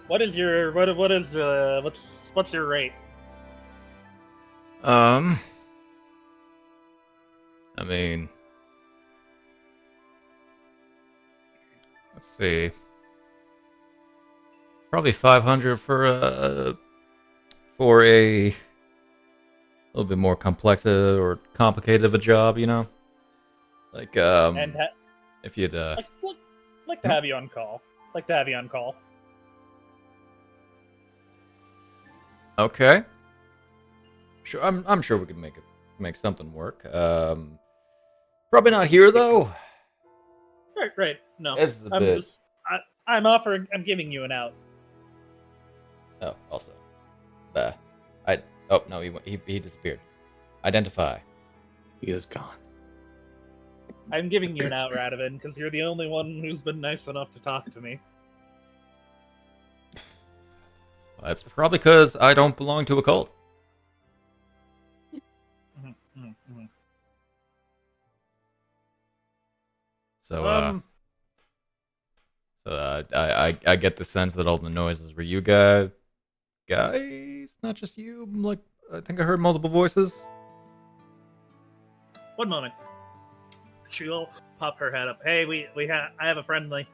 What is your what's your rate? I mean, let's see. Probably 500 for a little bit more complex or complicated of a job, you know? Like And if you'd like to have you on call. Like to have you on call. Okay. Sure, I'm sure we can make something work. Probably not here though. Right. No, This is a I'm bit. I'm giving you an out. Oh, also. Oh no, he disappeared. Identify. He is gone. I'm giving you an out, Radovan, because you're the only one who's been nice enough to talk to me. That's probably because I don't belong to a cult. So, I get the sense that all the noises were you guys, not just you. Like, I think I heard multiple voices. One moment. She'll pop her head up. Hey, I have a friendly.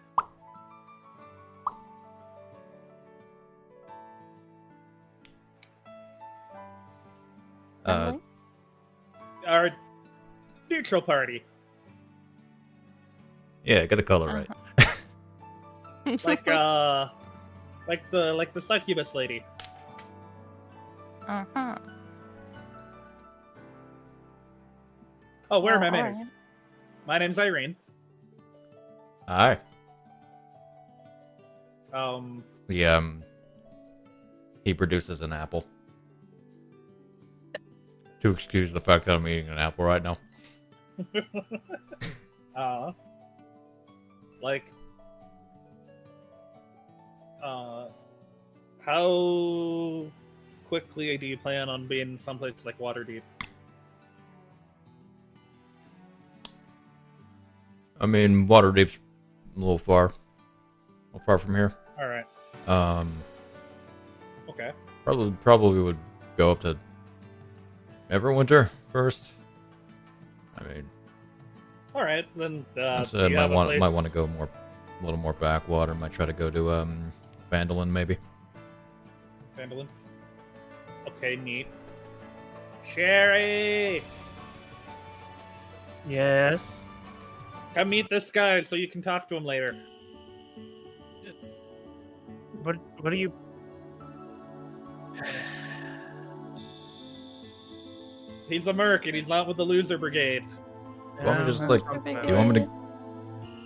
Our neutral party. Yeah, get the color right. Like the succubus lady. Uh-huh. Oh, where are my Well, manners? alright. My name's Iryne. Hi. He produces an apple. To excuse the fact that I'm eating an apple right now. How quickly do you plan on being someplace like Waterdeep? I mean, Waterdeep's a little far from here. All right. Okay. Probably would go up to Neverwinter first. I mean, all right, then. so might want to go a little more backwater. Might try to go to Vandalin maybe. Vandalin. Okay, neat. Cherry, Yes. come meet this guy so you can talk to him later. What are you? He's a merc and he's not with the loser brigade. You want me to just Yeah, like? sounds Gerbig bad. You want me to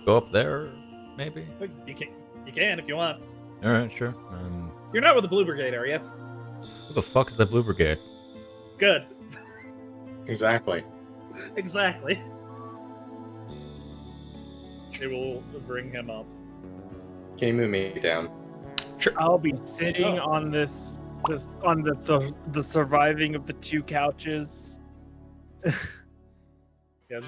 go up there? Maybe. But you can if you want. All right, sure. You're not with the blue brigade, are you? Who the fuck is the Blue Brigade? Good. Exactly. Exactly. She will bring him up. Can you move me down? I'll be sitting on this on the surviving of the two couches. Yeah,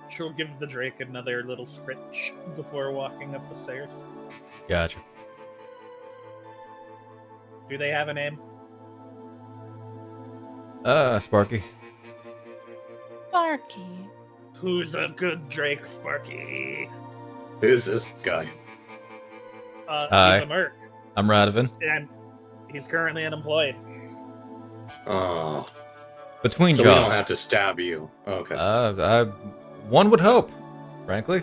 she'll give the Drake another little scritch before walking up the stairs. Gotcha. Do they have a name? Sparky. Sparky. Who's a good Drake, Sparky? Who's this guy? Hi. He's a merc, I'm Radovan. and he's currently unemployed. Oh. Between So jobs. we don't have to stab you. Okay. One would hope, frankly.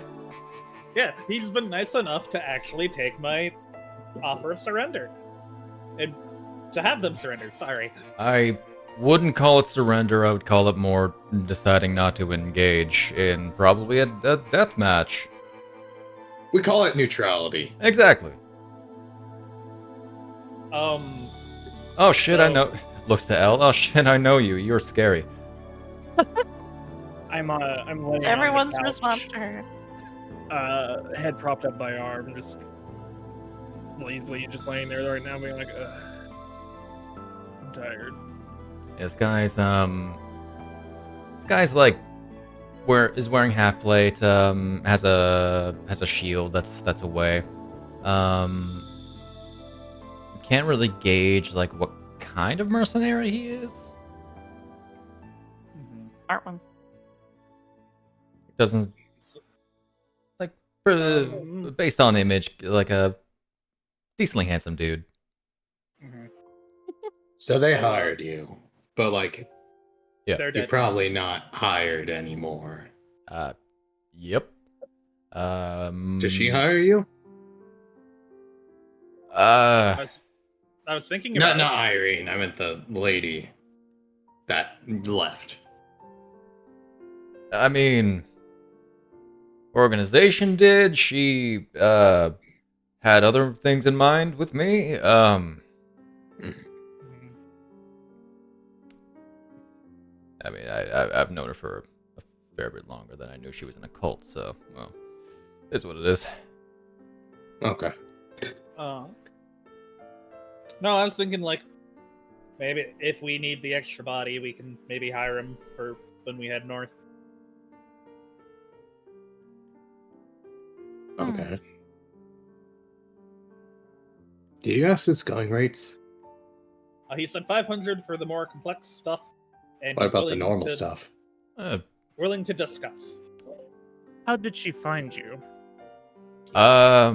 Yeah, he's been nice enough to actually take my offer of surrender. And to have them surrender, sorry. I wouldn't call it surrender. I would call it more deciding not to engage in probably a death match. We call it neutrality. Exactly. Oh shit! I So- know. Looks to Elle. Oh shit! I know you. You're scary. I'm laying It's everyone's on the response couch, to her. head propped up by arm, just lazily just laying there right now, being like, ugh, I'm tired. This guy's like is wearing half plate. Has a shield that's away. Can't really gauge like what kind of mercenary he is. Smart one. Doesn't like based on image like a decently handsome dude. So they hired you, but like, Yeah. They're you're dead. probably not hired anymore. Yep. Does she hire you? I was thinking about Not Iryne. I meant the lady that left. I mean, organization did. She had other things in mind with me. I mean, I've known her for a fair bit longer than I knew she was in a cult. So, well, it's what it is. Okay. No, I was thinking like maybe if we need the extra body, we can maybe hire him for when we head north. Okay. Do you ask his going rates? He said 500 for the more complex stuff, and What he's about the willing normal to, stuff? Willing to discuss. How did she find you? I He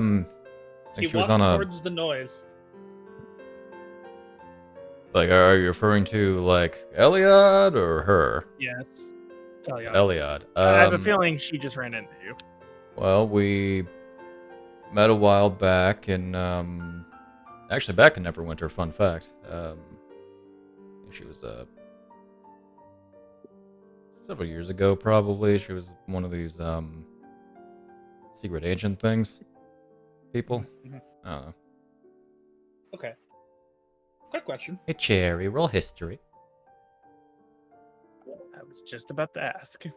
think she was walked on a. towards the noise. Like, are you referring to like Eliad or her? Yes. Oh yeah. Eliad. I have a feeling she just ran into you. Well, we met a while back, and actually back in Neverwinter. Fun fact. I think she was several years ago, probably. She was one of these secret agent things. People. Mhm. I don't know. Okay. Quick question. Hey, Cherry, roll history. I was just about to ask. Do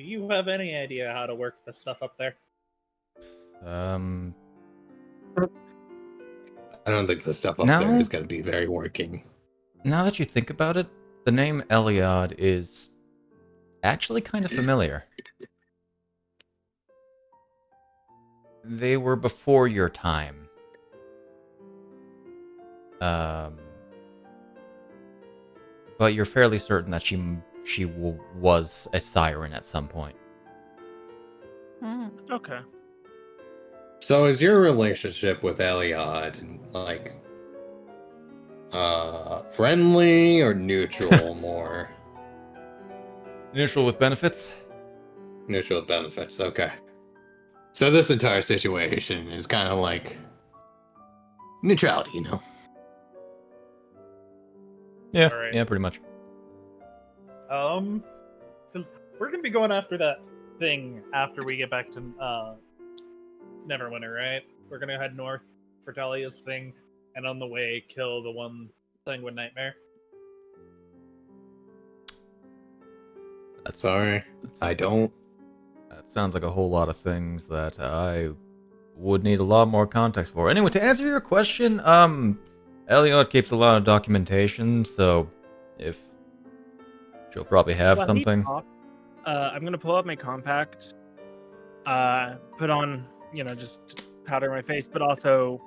you have any idea how to work the stuff up there? I don't think the stuff up No. there is going to be very working. Now that you think about it, the name Eliad is actually kind of familiar. They were before your time. But you're fairly certain that she was a siren at some point. Okay. So is your relationship with Eliad like friendly or neutral more? Neutral with benefits? Neutral with benefits, okay. So this entire situation is kind of like neutrality, you know? Yeah, All right. yeah, pretty much. Because we're gonna be going after that thing after we get back to Neverwinter, right? We're gonna head north for Talia's thing, and on the way kill the one Sanguine Nightmare. Sorry, I don't. That sounds like a whole lot of things that I would need a lot more context for. Anyway, to answer your question, Eliot keeps a lot of documentation, so if she'll probably have While he something. talks, I'm gonna pull out my compact, put on, just powder my face, but also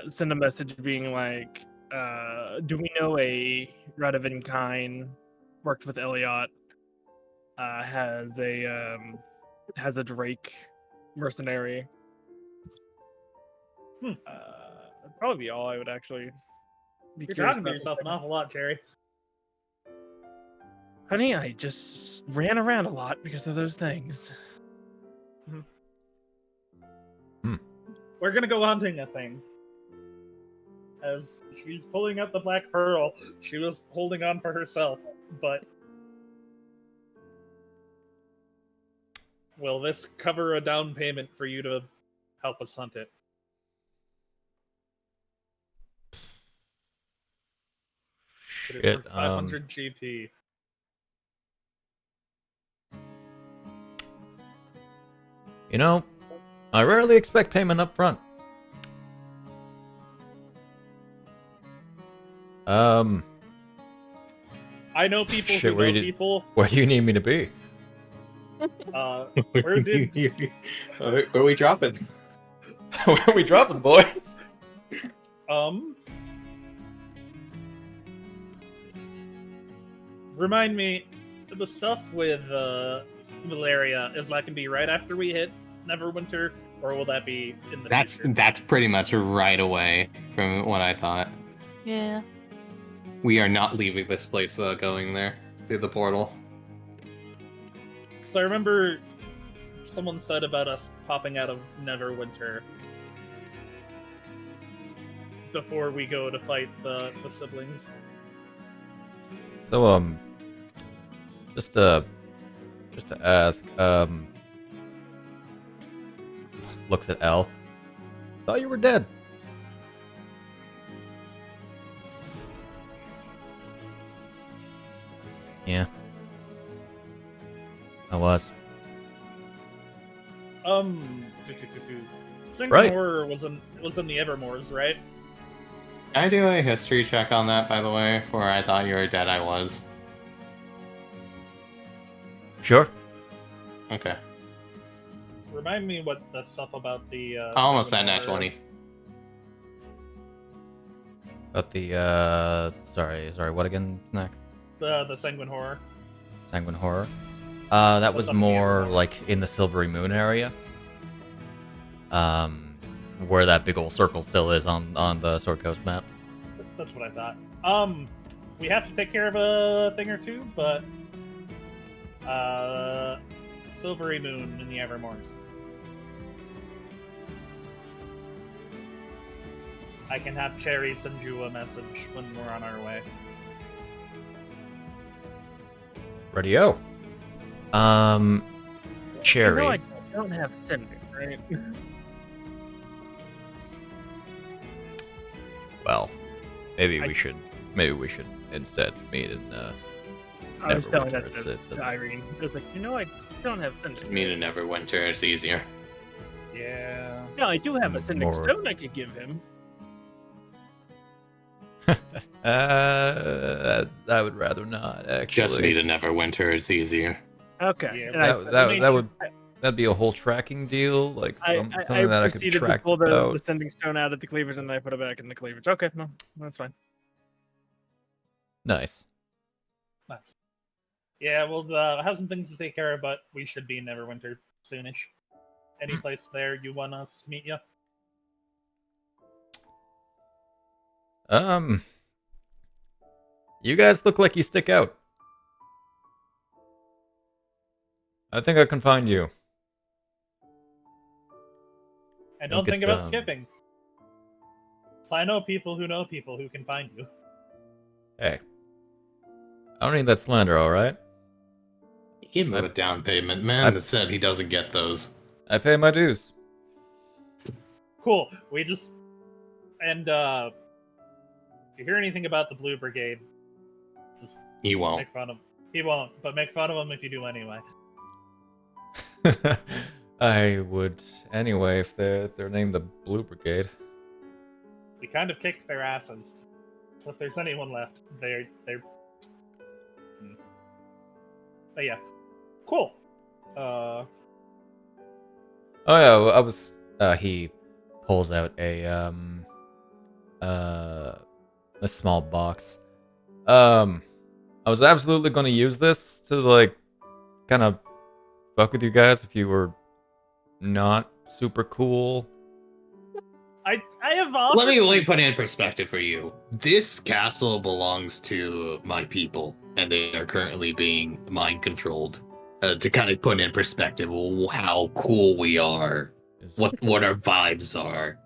send a message being like, do we know a Redwind worked with Eliot, has a Drake mercenary. That'd probably be all I would actually be You're curious talking to about. yourself an awful lot, Jerry. Honey, I just ran around a lot because of those things. We're gonna go hunting that thing. As she's pulling out the black pearl, she was holding on for herself, but will this cover a down payment for you to help us hunt it? It is for 500 GP. I rarely expect payment up front. I know people Shit, who know people. Where do you need me to be? Where did... Where are we dropping? Where are we dropping, boys? Remind me, the stuff with Valeria, is that gonna be right after we hit Neverwinter, or will that be in the future? That's pretty much right away from what I thought. Yeah. We are not leaving this place though, going there through the portal. Because I remember someone said about us popping out of Neverwinter before we go to fight the siblings. So, just to ask, looks at L. Thought you were dead. Yeah. I was. Single Right. Horror was in the Evermoors, right? Can I do a history check on that, by the way? For I thought you were dead, I was. Sure. Okay. Remind me what the stuff about the. Almost Single that nat Horror 20. is. But the sorry, what again, Snak? The Sanguine Horror. Sanguine Horror. That was up in the more Evermoors. like in the Silvery Moon area. Where that big old circle still is on the Sword Coast map. That's what I thought. We have to take care of a thing or two, but Silvery Moon in the Evermoors. I can have Cherry send you a message when we're on our way. Radio. Cherry. I don't have sending, right? Well, maybe we should instead meet in I was telling that Neverwinter. It's to Iryne. I was like, I don't have sending. Me to Neverwinter, it's easier. Yeah. No, I do have a sending More- stone I could give him. I would rather not actually. Just me to Neverwinter, it's easier. Okay. Yeah, And That'd be a whole tracking deal, like I something that I could proceeded to track pull out. the sending stone out of the cleavage and then I put it back in the cleavage. Okay, no, that's fine. Nice. Nice. Yeah, we'll have some things to take care of, but we should be in Neverwinter soonish. Any place there you want us to meet you? You guys look like you stick out. I think I can find you. And Don't don't think get, about skipping. So I know people who can find you. Hey. I don't need that slander, alright? Give him a down payment, man. That said, he doesn't get those. I pay my dues. Cool. We just if you hear anything about the Blue Brigade, just He won't. make fun of him. He won't, but make fun of him if you do anyway. I would anyway if they're named the Blue Brigade. We kind of kicked their asses. So if there's anyone left, they're. But yeah, cool. Oh yeah, I was. He pulls out a small box. I was absolutely going to use this to like kind of fuck with you guys if you were not super cool. I have Let me put it in perspective for you. This castle belongs to my people, and they are currently being mind controlled. To kind of put in perspective how cool we are, what our vibes are.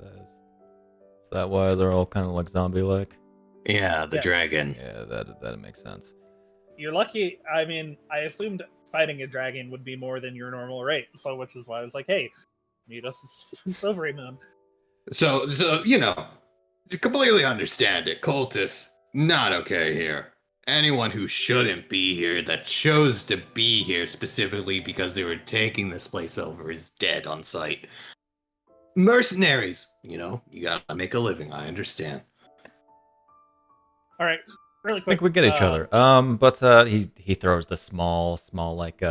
Is that why they're all kind of like zombie-like? Yeah, the Yes. dragon. Yeah, that makes sense. You're lucky. I mean, I assumed fighting a dragon would be more than your normal rate, so which is why I was like, hey, meet us in Silvery Moon. So you know, to completely understand it. Cultists, not okay here. Anyone who shouldn't be here, that chose to be here specifically because they were taking this place over, is dead on sight. Mercenaries, you know, you gotta make a living. I understand. All right, really I quick. think we get each other. But he throws the small like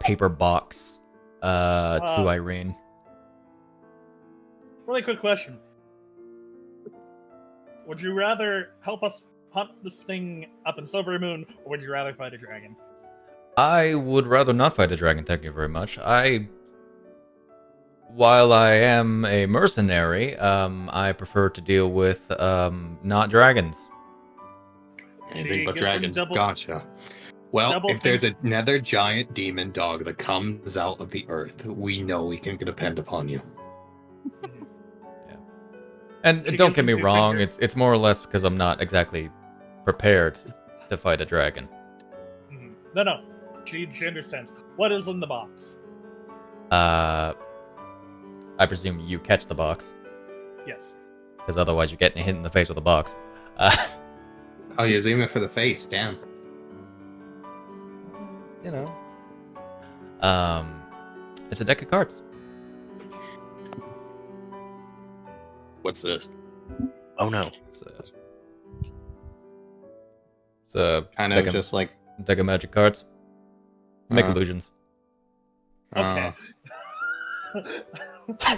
paper box to Iryne. Really quick question. Would you rather help us hunt this thing up in Silvery Moon, or would you rather fight a dragon? I would rather not fight a dragon, thank you very much. While I am a mercenary, I prefer to deal with not dragons. Anything but get some dragons. double- Gotcha. Well, double if there's think- another giant demon dog that comes out of the earth, we know we can depend upon you. And She don't gives get him me two wrong, fingers. it's more or less because I'm not exactly prepared to fight a dragon. Mhm. No. She understands. What is in the box? I presume you catch the box, Yes. because otherwise you're getting hit in the face with a box. Oh, you're aiming for the face, damn. You know. It's a deck of cards. What's this? Oh no. It's a Kind of just like deck of magic cards. Make illusions. Okay.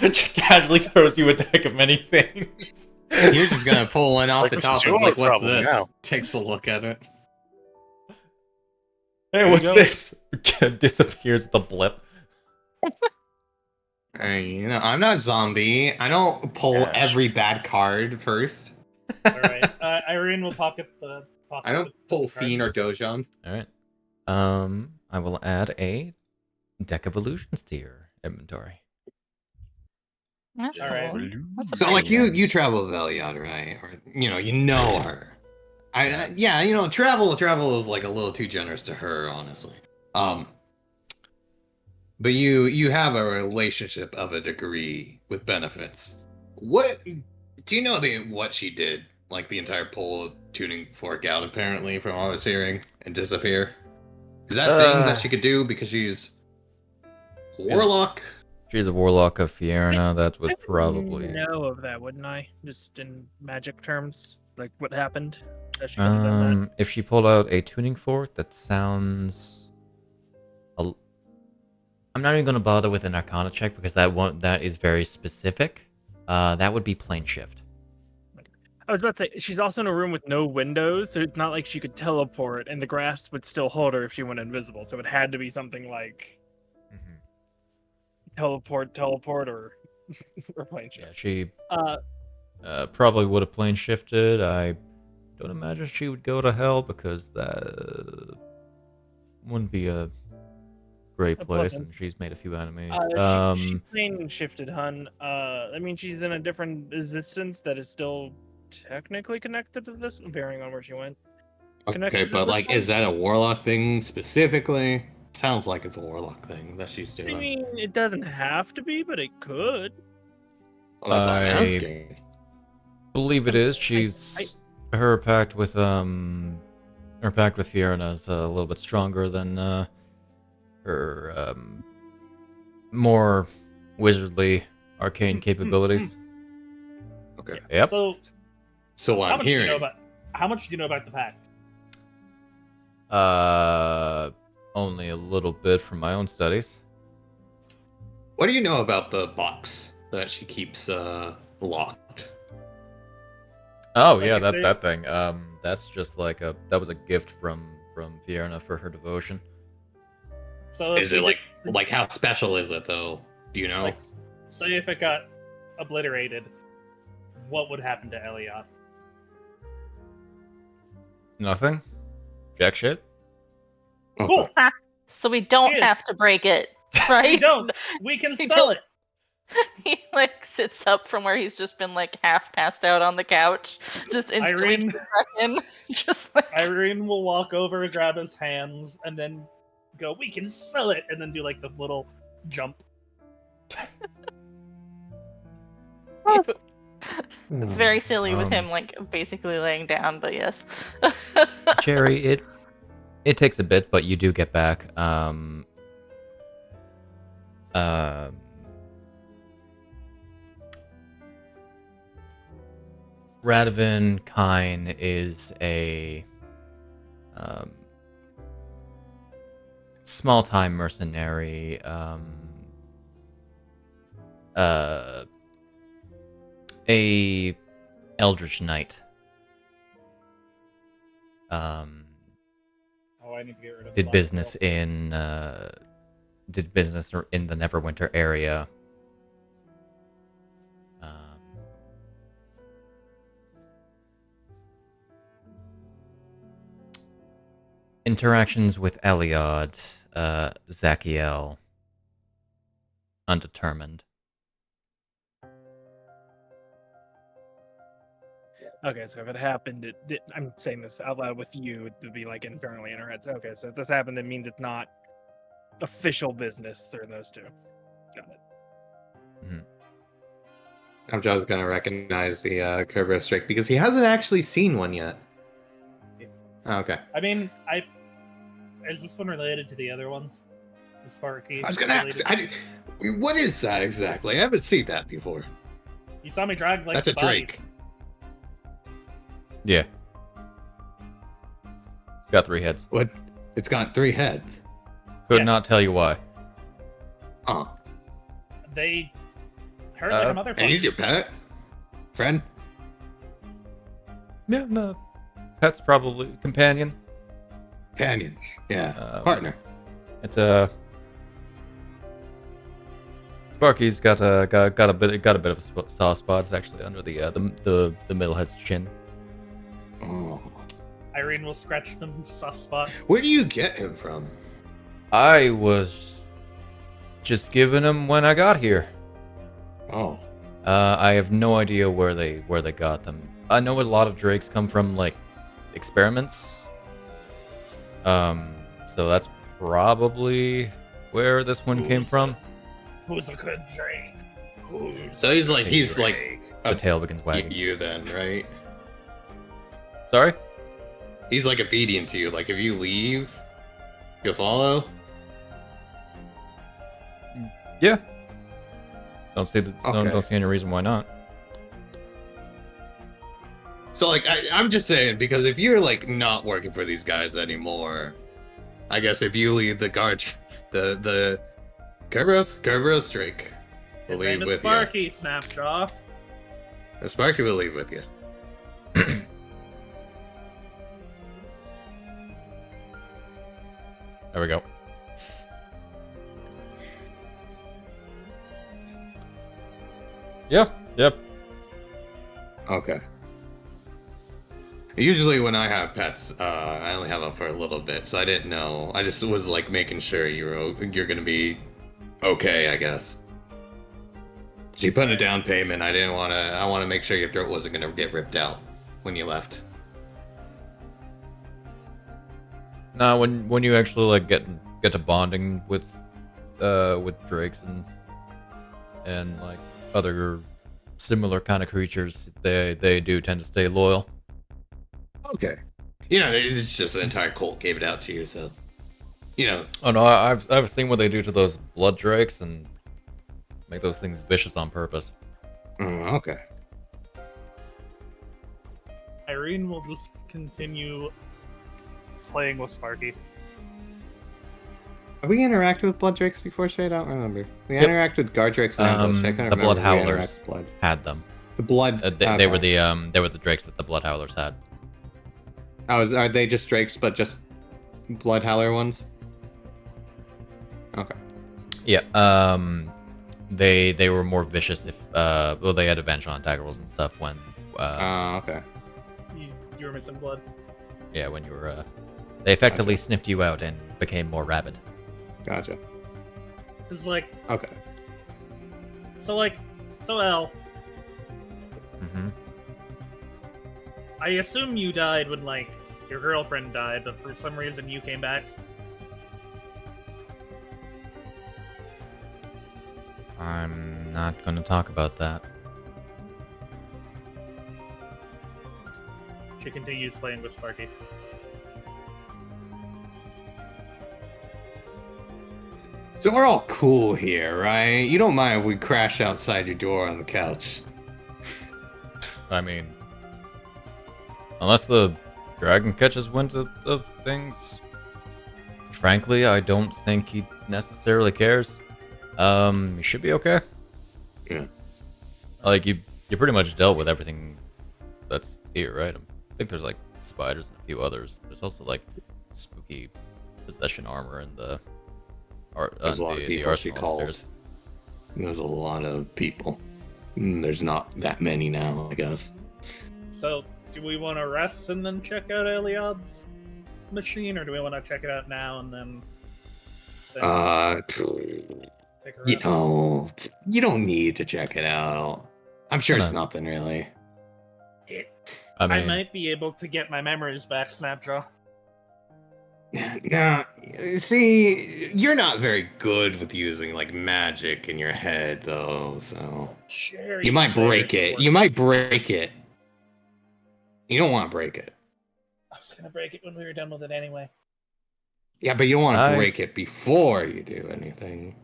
Just casually throws you a deck of many things. You're just gonna pull one off Like, the this top is and your like, what's problem this? now. Takes a look at it. Hey, what's this? Disappears the blip. Hey, I'm not Zombie. I don't pull Gosh. every bad card first. All right. Iryne will pocket the. I don't pull Fiend or Dojon. All right. I will add a deck of illusions to your inventory. That's All right. cool. That's a So, pretty like, good- you travel with Eliot, right? Or you know her. Yeah, travel is like a little too generous to her, honestly. But you have a relationship of a degree with benefits. What do you know what she did? Like the entire pull tuning fork out, apparently, from what I was hearing, and disappear. Is that a thing that she could do because she's warlock? She's a warlock of Fierna. That was probably. know of that, wouldn't I? Just in magic terms, like what happened. That she could have done that. If she pulled out a tuning fork, that sounds. I'm not even going to bother with an Arcana check because that is very specific. That would be plane shift. I was about to say she's also in a room with no windows, so it's not like she could teleport, and the grasp would still hold her if she went invisible. So it had to be something like teleport, or plane shift. Yeah, she probably would have plane shifted. I don't imagine she would go to hell because that wouldn't be a great place, and she's made a few enemies. She plane shifted, hun. I mean, she's in a different existence that is still technically connected to this, varying on where she went. Okay, but like, is that a warlock thing specifically? Sounds like it's a warlock thing that she's doing. I mean, it doesn't have to be, but it could. Well, that's what I'm asking. Believe it is. She's her pact with Fierna is a little bit stronger than her more wizardly arcane capabilities. Okay. Yep. So what I'm hearing. How much do you know about the pact? Only a little bit from my own studies. What do you know about the box that she keeps locked? Oh yeah, that thing. That's just like that was a gift from Fierna for her devotion. So is it like how special is it though? Do you know? Like, say if it got obliterated, what would happen to Eliot? Nothing. Jack shit. Okay. Cool. So we don't Yes. have to break it, right? We don't. We can We sell don't. it. He like sits up from where he's just been like half passed out on the couch, just instantly Iryne- back in, just like Iryne will walk over and grab his hands and then go, "We can sell it," and then do like the little jump. It's very silly with Um, him like basically laying down, but yes. Cherry, it takes a bit, but you do get back. Radovan Kine is a small-time mercenary. A Eldritch Knight. Oh, I need to get rid of. Did business in the Neverwinter area. Interactions with Eliod, Zachiel, undetermined. Okay, so if it happened, I'm saying this out loud with you, it would be like internally in our heads. Okay, so if this happened, that means it's not official business through those two. Got it. I'm just gonna recognize the Kerberos strike because he hasn't actually seen one yet. Oh, okay. I mean, is this one related to the other ones? The Sparky. I was gonna ask. What is that exactly? I haven't seen that before. You saw me drag like That's the a Drake. bodies. Yeah. It's got 3 heads. What? It's got 3 heads. Could Yeah. not tell you why. Oh. They hurt like a motherfucker. And he's your pet? Friend? Yeah, no. Pet's probably companion. Companion. Yeah. Partner. It's a Sparky's got a bit of a soft spot. It's actually under the middle head's chin. Oh. Iryne will scratch the soft spot. Where do you get him from? I was just giving him when I got here. Oh. I have no idea where they got them. I know a lot of drakes come from like experiments. So that's probably where this one came from. Who's a good Drake? So he's like The tail begins wagging. you then, right? Sorry? He's like obedient to you. Like if you leave, you'll follow. Yeah. Don't see Okay. don't see any reason why not. So like I'm just saying, because if you're like not working for these guys anymore, I guess if you leave the guard, the Kerberos Drake will His leave name is with Sparky, Snapjaw. you. Sparky will leave with you. There we go. Yep. Okay. Usually when I have pets, I only have them for a little bit, so I didn't know. I just was like making sure you're gonna be okay, I guess. So you put a down payment. I want to make sure your throat wasn't gonna get ripped out when you left. Nah, when you actually like get to bonding with drakes and like other similar kind of creatures, they do tend to stay loyal. Okay. You know, it's just the entire cult gave it out to you, so you know. Oh no, I've seen what they do to those blood drakes and make those things vicious on purpose. Okay. Iryne will just continue playing with Sparky. Have we interacted with blood drakes before, Shay? I don't remember. We Yep. interacted with guard drakes and ambush. I can't The remember. blood if we interacted howlers with blood. had them. The blood. They were the drakes that the blood howlers had. Oh, are they just drakes, but just blood howler ones? Okay. Yeah. They were more vicious if well they had advantage on attack rolls and stuff when Okay. You were missing blood. yeah, when you were they effectively sniffed you out and became more rabid. Gotcha. It's like, Okay. so L, Mm-hmm. I assume you died when, like, your girlfriend died, but for some reason you came back. I'm not going to talk about that. She continues playing with Sparky. So we're all cool here, right? You don't mind if we crash outside your door on the couch? I mean, unless the dragon catches wind of things, frankly, I don't think he necessarily cares. You should be okay. Yeah. Like you pretty much dealt with everything that's here, right? I think there's like spiders and a few others. There's also like spooky possession armor in the There's a lot of the people she arsenal called. upstairs. There's a lot of people. There's not that many now, I guess. So, do we want to rest and then check out Eliod's machine, or do we want to check it out now and then take a You rest? know, you don't need to check it out. I'm sure it's Kinda. nothing really. I mean, I might be able to get my memories back, Snapjaw. Nah, see, you're not very good with using like magic in your head, though. So Sure, you might break it. You might break it. You don't want to break it. I was gonna break it when we were done with it anyway. Yeah, but you don't want I- to break it before you do anything.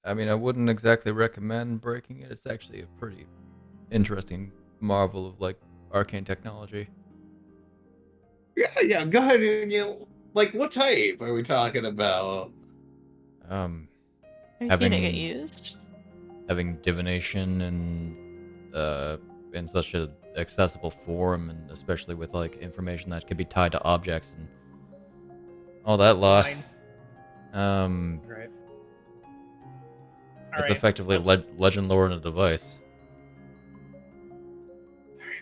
I mean, I wouldn't exactly recommend breaking it. It's actually a pretty interesting marvel of like arcane technology. Yeah. Go ahead. Like, what type are we talking about? Are you going to get used? Having divination in such an accessible form, and especially with like information that could be tied to objects and all that lot. Fine. Right. It's effectively legend lore in a device.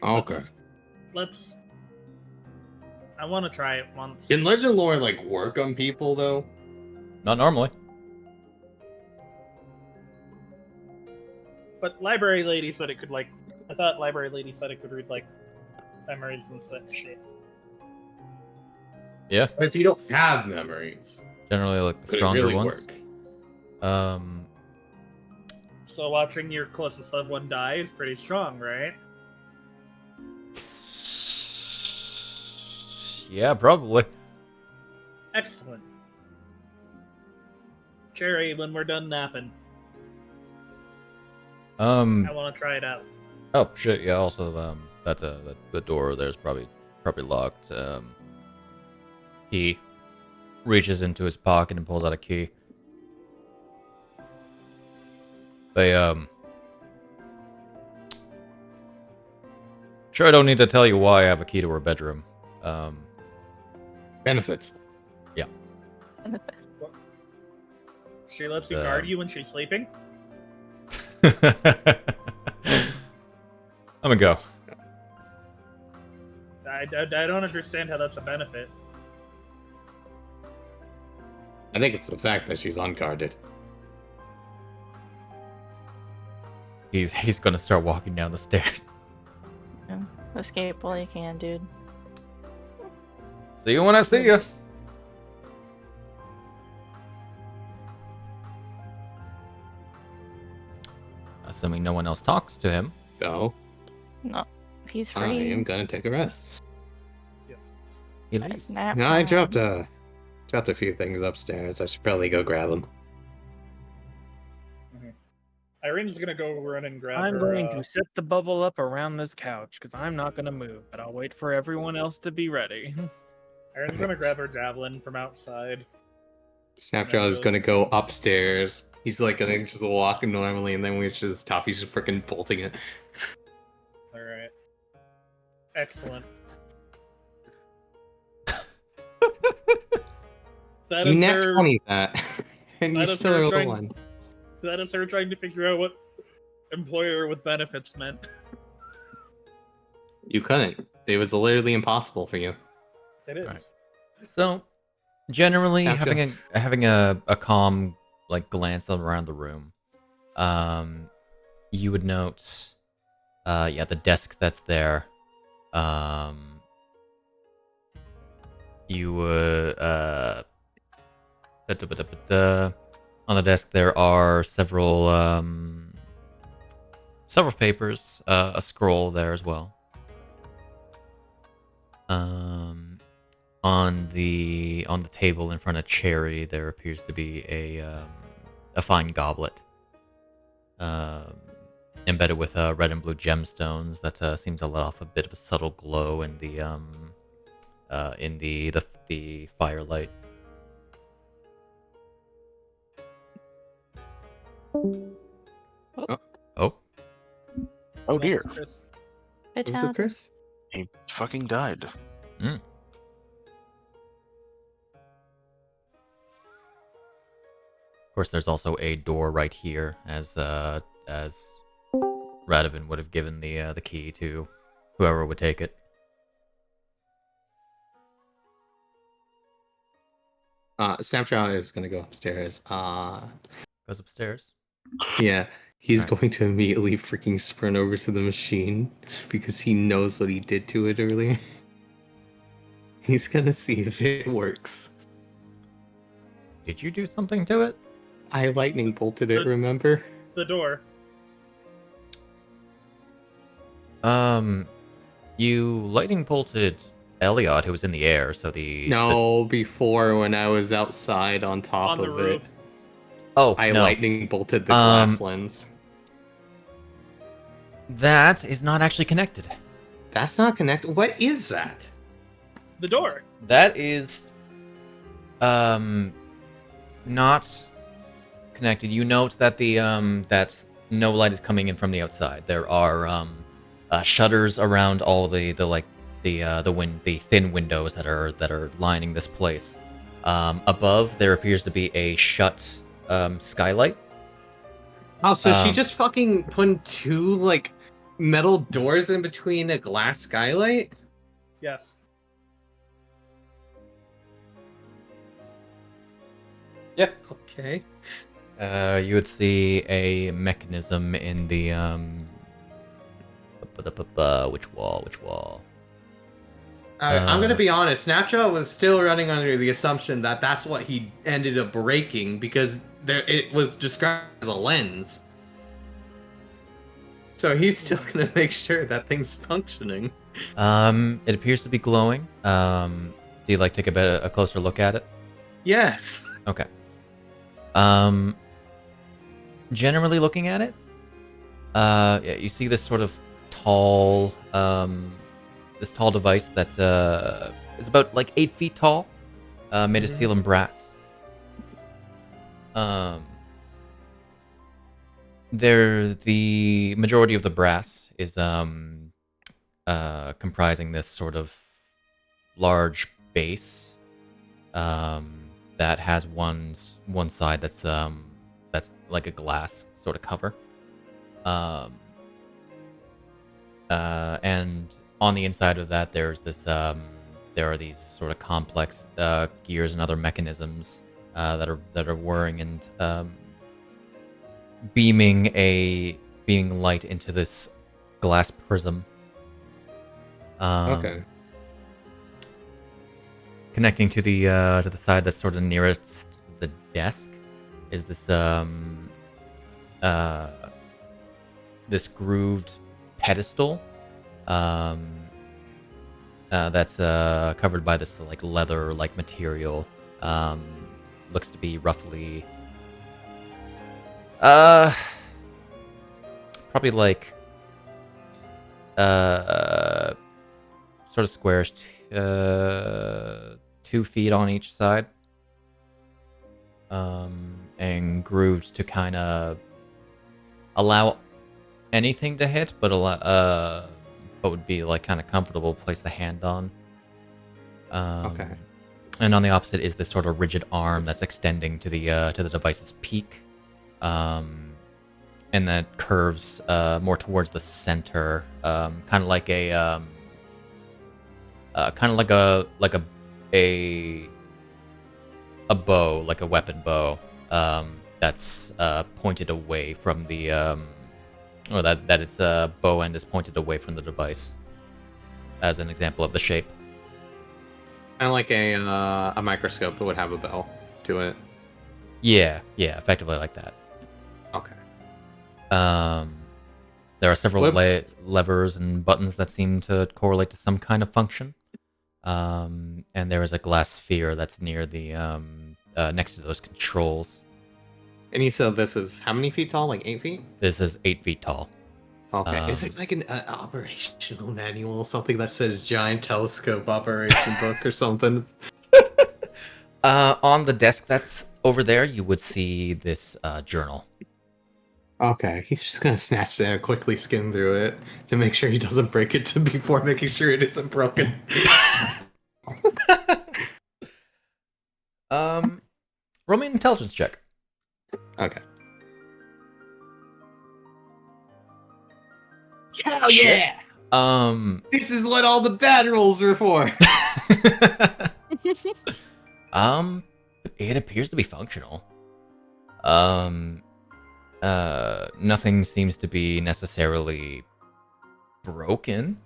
Okay. I want to try it once. Can legend lore like work on people though? Not normally. But library lady said it could like. I thought library lady said it could read like memories and such shit. Yeah. But if you don't have memories, Generally like the could it stronger really ones. work? So watching your closest loved one die is pretty strong, right? Yeah, probably. Excellent. Cherry, when we're done napping, I want to try it out. Oh shit! Yeah. Also, that's the door there's probably locked. He reaches into his pocket and pulls out a key. They Sure, I don't need to tell you why I have a key to her bedroom. Benefits. Yeah. She lets you guard you when she's sleeping? I'm gonna go. I don't understand how that's a benefit. I think it's the fact that she's unguarded. He's gonna start walking down the stairs. Yeah. Escape while you can, dude. See you when I see you. Assuming no one else talks to him. So No, he's I free. am gonna take a rest. Yes. He Nice leaves. nap Yeah, I time. dropped a few things upstairs. I should probably go grab them. Irene's gonna go run and grab I'm her. going to set the bubble up around this couch because I'm not going to move, but I'll wait for everyone else to be ready. Irene's gonna grab her javelin from outside. Snapjaw is gonna go upstairs. He's like gonna just walk normally, and then Toffee's just freaking bolting it. Alright. Excellent. That You is nat her. 20 that, and you that is still her rolled a trying- 1. That is her trying to figure out what employer with benefits meant. You couldn't. It was literally impossible for you. It is. Right. So, generally, Snapshot. having a calm like glance around the room, you would note, the desk that's there. You would on the desk there are several papers, a scroll there as well. On the table in front of Cherry, there appears to be a fine goblet, embedded with red and blue gemstones that seems to let off a bit of a subtle glow in the firelight. Oh, Oh dear, Chris. Good Was it job. Chris? he fucking died. of course, there's also a door right here, as Radovan would have given the key to whoever would take it. Snapjaw is gonna go upstairs. Goes upstairs. Yeah, he's Alright. going to immediately freaking sprint over to the machine because he knows what he did to it earlier. He's gonna see if it works. Did you do something to it? I lightning bolted it, remember? The door. You lightning bolted Elliot, who was in the air, so No, before when I was outside on top On the of roof. it, Oh, I no. lightning bolted the glass lens. That is not actually connected. That's not connected. What is that? The door. That is not connected. You note that that no light is coming in from the outside. There are shutters around all the thin windows that are lining this place. Above there appears to be a shut skylight. Oh, so she just fucking put 2 like metal doors in between a glass skylight? Yes. Yep. Okay. You would see a mechanism in the which wall? I'm gonna be honest. Snapjaw was still running under the assumption that that's what he ended up breaking because it was described as a lens. So he's still gonna make sure that thing's functioning. It appears to be glowing. Do you like take a closer look at it? Yes. Okay. Generally looking at it, yeah, you see this sort of tall, this tall device that is about like 8 feet tall, made of steel and brass. The majority of the brass is comprising this sort of large base that has one side that's like a glass sort of cover, and on the inside of that there's this there are these sort of complex gears and other mechanisms that are whirring and beaming light into this glass prism. Okay. Connecting to the side that's sort of nearest the desk is this this grooved pedestal that's covered by this like leather like material. Looks to be roughly probably like sort of squarish, 2 feet on each side, and grooved to kind of allow anything to hit, but would be like kind of comfortable to place the hand on. Okay. And on the opposite is this sort of rigid arm that's extending to the device's peak, and that curves more towards the center, kind of like a bow, like a weapon bow, that's pointed away from the or that its bow end is pointed away from the device, as an example of the shape. Kind of like a microscope that would have a bell to it. Yeah, effectively like that. Okay. There are several levers and buttons that seem to correlate to some kind of function. And there is a glass sphere that's near the next to those controls. And you said this is how many feet tall? Like 8 feet? This is 8 feet tall. Okay. It's like an operational manual, something that says giant telescope operation book or something. On the desk that's over there, you would see this journal. Okay, he's just gonna snatch that and quickly skim through it to make sure he doesn't break it before making sure it isn't broken. Roll me an intelligence check. Okay. Hell yeah! This is what all the bad rolls are for. It appears to be functional. Nothing seems to be necessarily broken,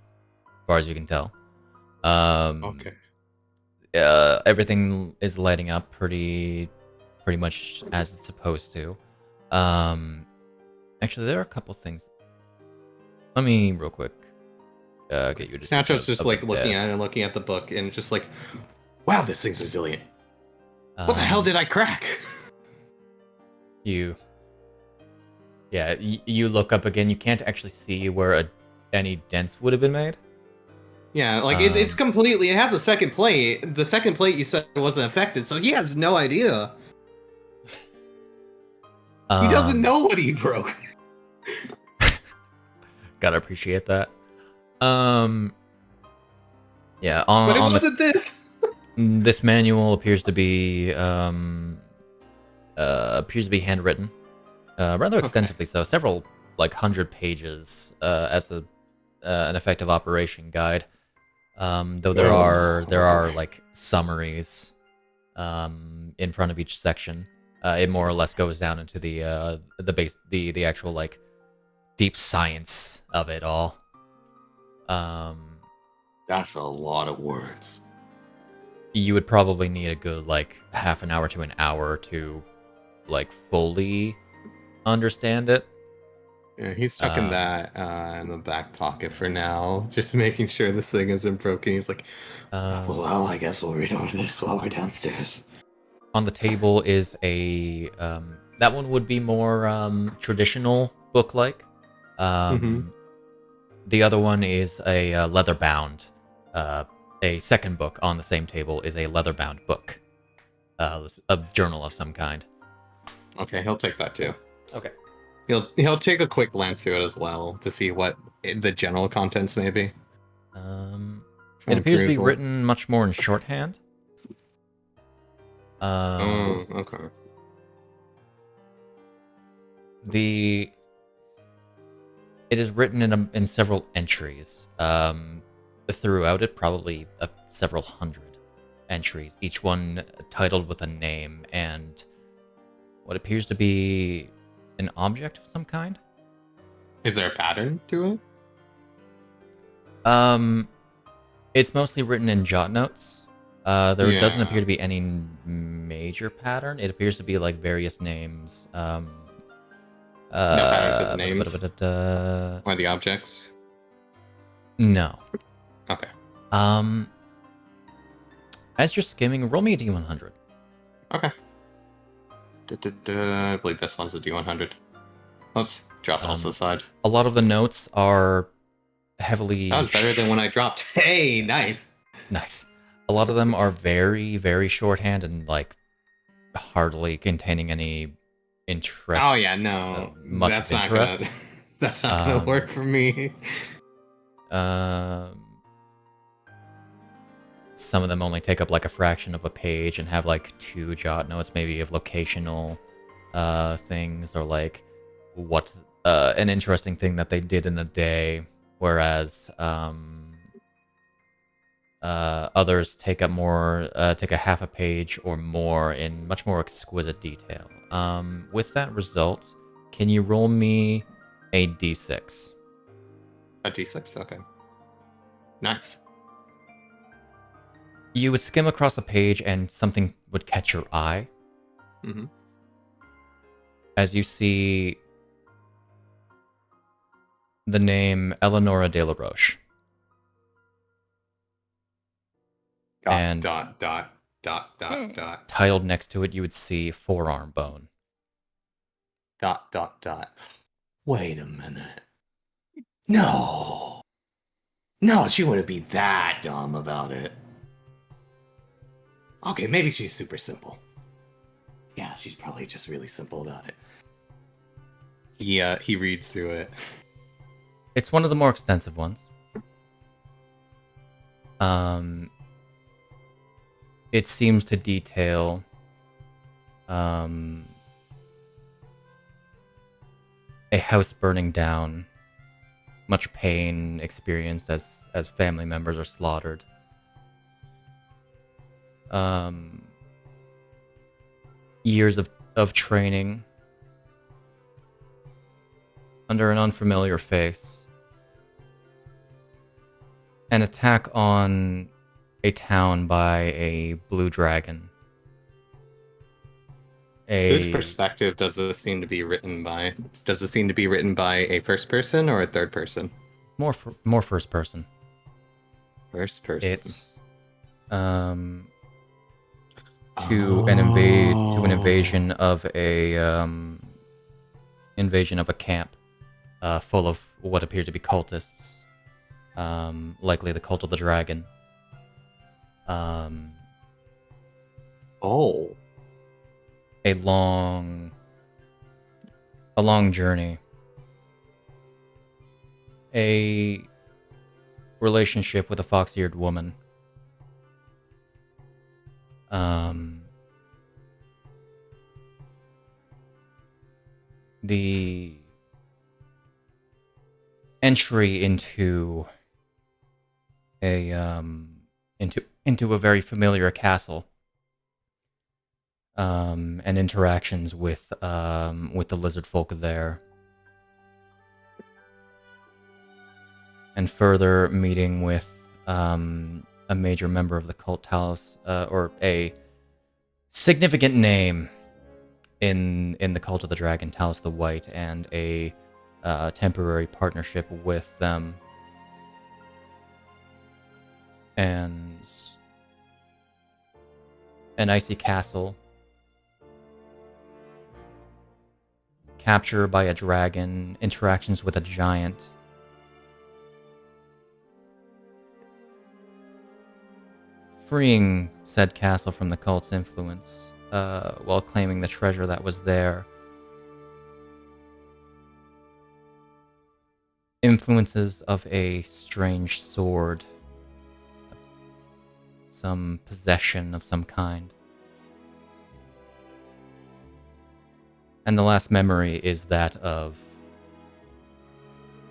as far as you can tell. Okay. Everything is lighting up pretty much as it's supposed to. Actually, there are a couple things. Let me real quick get you. Snapjaw's just like looking at it and looking at the book and just like, wow, this thing's resilient. What the hell did I crack? You Yeah, you look up again. You can't actually see where any dents would have been made. Yeah, like it's completely. It has a second plate. The second plate you said wasn't affected, so he has no idea. He doesn't know what he broke. Gotta appreciate that. Yeah, but it wasn't this. This manual appears to be handwritten, rather extensively. So several like 100 pages as an effective operation guide. Though there are like summaries in front of each section. It more or less goes down into the actual like deep science of it all. That's a lot of words. You would probably need a good like half an hour to an hour to like fully understand it. Yeah, he's tucking that in the back pocket for now, just making sure this thing isn't broken. He's like, well, I guess we'll read over this while we're downstairs. On the table is a that one would be more traditional book-like. The other one is a leather-bound. A second book on the same table is a leather-bound book, a journal of some kind. Okay, he'll take that too. Okay. He'll take a quick glance through it as well to see what the general contents may be. It appears to be written much more in shorthand. Okay. It is written in several entries. Throughout it, probably several hundred entries, each one titled with a name and what appears to be an object of some kind. Is there a pattern to it? It's mostly written in jot notes. There doesn't appear to be any major pattern. It appears to be like various names. No pattern to the names? Or the objects? No. Okay. As you're skimming, roll me a D100. Okay. I believe this one's a D100. Oops, dropped off to the side. A lot of the notes are heavily... That was better than when I dropped. Hey, nice. Nice. A lot of them are very, very shorthand and, like, hardly containing any interest. Oh, yeah, no. Much that's interest. That's not gonna work for me. Some of them only take up like a fraction of a page and have like 2 jot notes, maybe of locational things, or like what an interesting thing that they did in a day, whereas others take up more, take a half a page or more in much more exquisite detail. With that result, can you roll me a d6? A d6? Okay. Nice. You would skim across a page and something would catch your eye. Mm-hmm. As you see the name Eleonora de la Roche. And dot. Titled next to it, you would see forearm bone. ... Wait a minute. No, she wouldn't be that dumb about it. Okay, maybe she's super simple. Yeah, she's probably just really simple about it. He reads through it. It's one of the more extensive ones. It seems to detail a house burning down, much pain experienced as family members are slaughtered. Years of training under an unfamiliar face. An attack on a town by a blue dragon. Whose perspective does this seem to be written by? Does it seem to be written by a first person or a third person? More first person. First person. It's to an invasion of a invasion of a camp full of what appear to be cultists, likely the cult of the dragon. Oh. A long journey. A relationship with a fox-eared woman. The entry into a into a very familiar castle, and interactions with the lizard folk there, and further meeting with a major member of the cult Talos, or a significant name in the cult of the dragon, Talos the White, and a temporary partnership with them, and an icy castle, capture by a dragon, interactions with a giant, freeing said castle from the cult's influence, while claiming the treasure that was there. Influences of a strange sword. Some possession of some kind. And the last memory is that of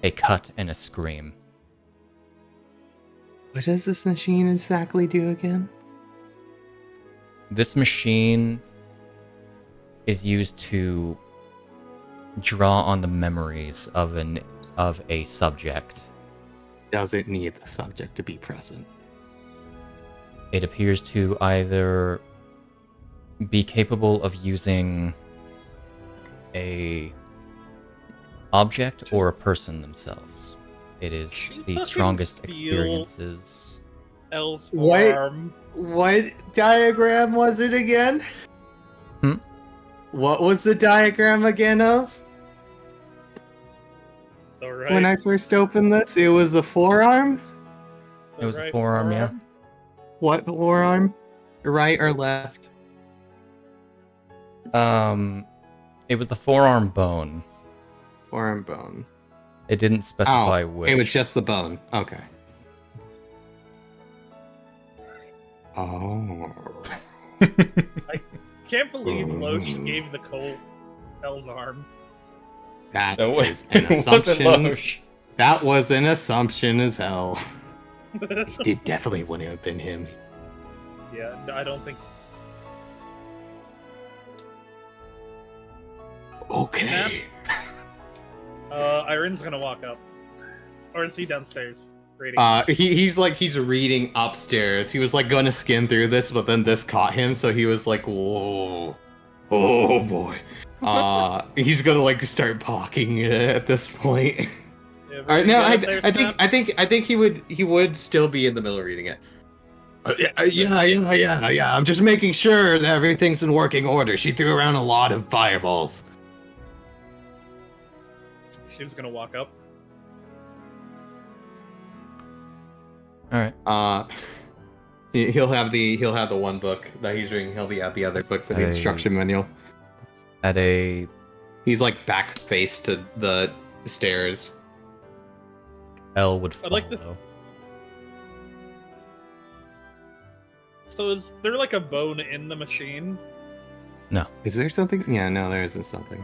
a cut and a scream. What does this machine exactly do again? This machine is used to draw on the memories of a subject. Does it need the subject to be present? It appears to either be capable of using a object or a person themselves. It is She the fucking strongest steal experiences. L's What? farm. What diagram was it again? Hmm? What was the diagram again of? All right. When I first opened this, it was a forearm? It was a forearm, yeah. What forearm? Right or left? It was the forearm bone. Forearm bone. It didn't specify which. It was just the bone. Okay. Oh. Can't believe Loesch gave the Colt L's arm. That No, was an it wasn't assumption. Loesch. That was an assumption as hell. It definitely wouldn't have been him. Yeah, I don't think. Okay. Iryne's gonna walk up. Or is he downstairs? Reading. He's reading upstairs. He was like gonna skim through this, but then this caught him, so he was like, "Whoa, oh boy." He's gonna like start pawking it at this point. Yeah, All right, no, I Snaps. think he would still be in the middle of reading it. Yeah. I'm just making sure that everything's in working order. She threw around a lot of fireballs. She's gonna walk up. All right. He'll have the one book that he's reading. He'll have the other book for the instruction manual. At a He's like back face to the stairs. L would follow. I'd like to- So is there like a bone in the machine? Is there something? Yeah, no, there isn't something.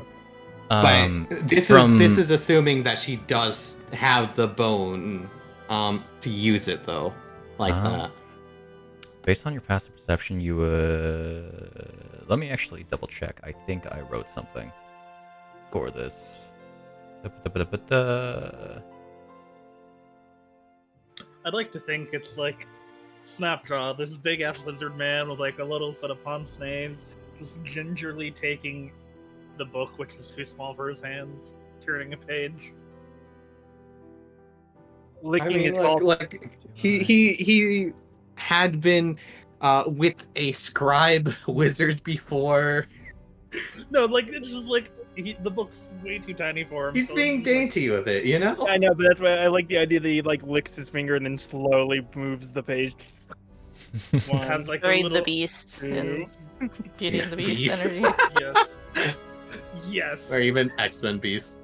Um, But this from- is assuming that she does have the bone to use it though, like that. Based on your passive perception, you let me actually double check. I think I wrote something for this. I'd like to think it's like Snapjaw, this big ass lizard man with like a little set of pince nez, just gingerly taking the book, which is too small for his hands, turning a page. Licking his balls. He had been with a scribe wizard before. No, like it's just like the book's way too tiny for him. He's so being he's like- dainty with it, you know? I know, but that's why I like the idea that he like licks his finger and then slowly moves the page. One, has like a Braid little... the Beast and Beauty and the Beast Beast. energy. Yes. Yes. Or even X-Men Beast.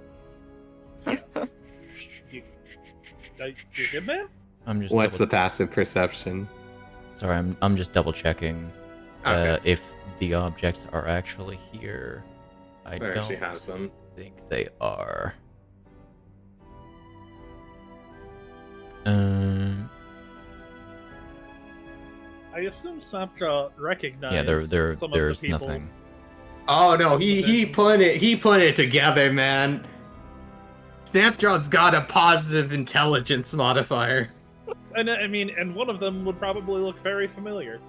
Yes. You good, man? I'm just. What's the passive perception? Sorry, I'm just double checking Okay. if the objects are actually here. I Where don't she has them. think they are. Um. I assume Snapjaw recognized Yeah, some there's of the people. nothing. Oh no, he put it together, man. Snapjaw's got a positive intelligence modifier. And I mean, and one of them would probably look very familiar.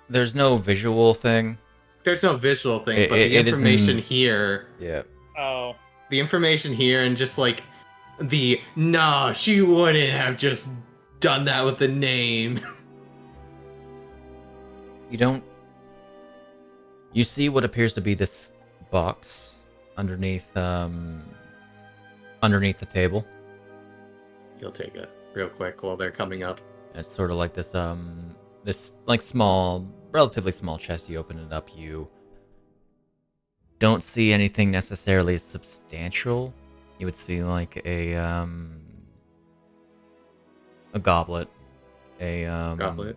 There's no visual thing. There's no visual thing, but It the information isn't- here, Yeah. Oh, the information here, and just like no, she wouldn't have just done that with the name. You don't. You see what appears to be this box underneath underneath the table. You'll take it real quick while they're coming up. It's sort of like this this like small, relatively small chest. You open it up, you don't see anything necessarily substantial. You would see like a goblet, Goblet.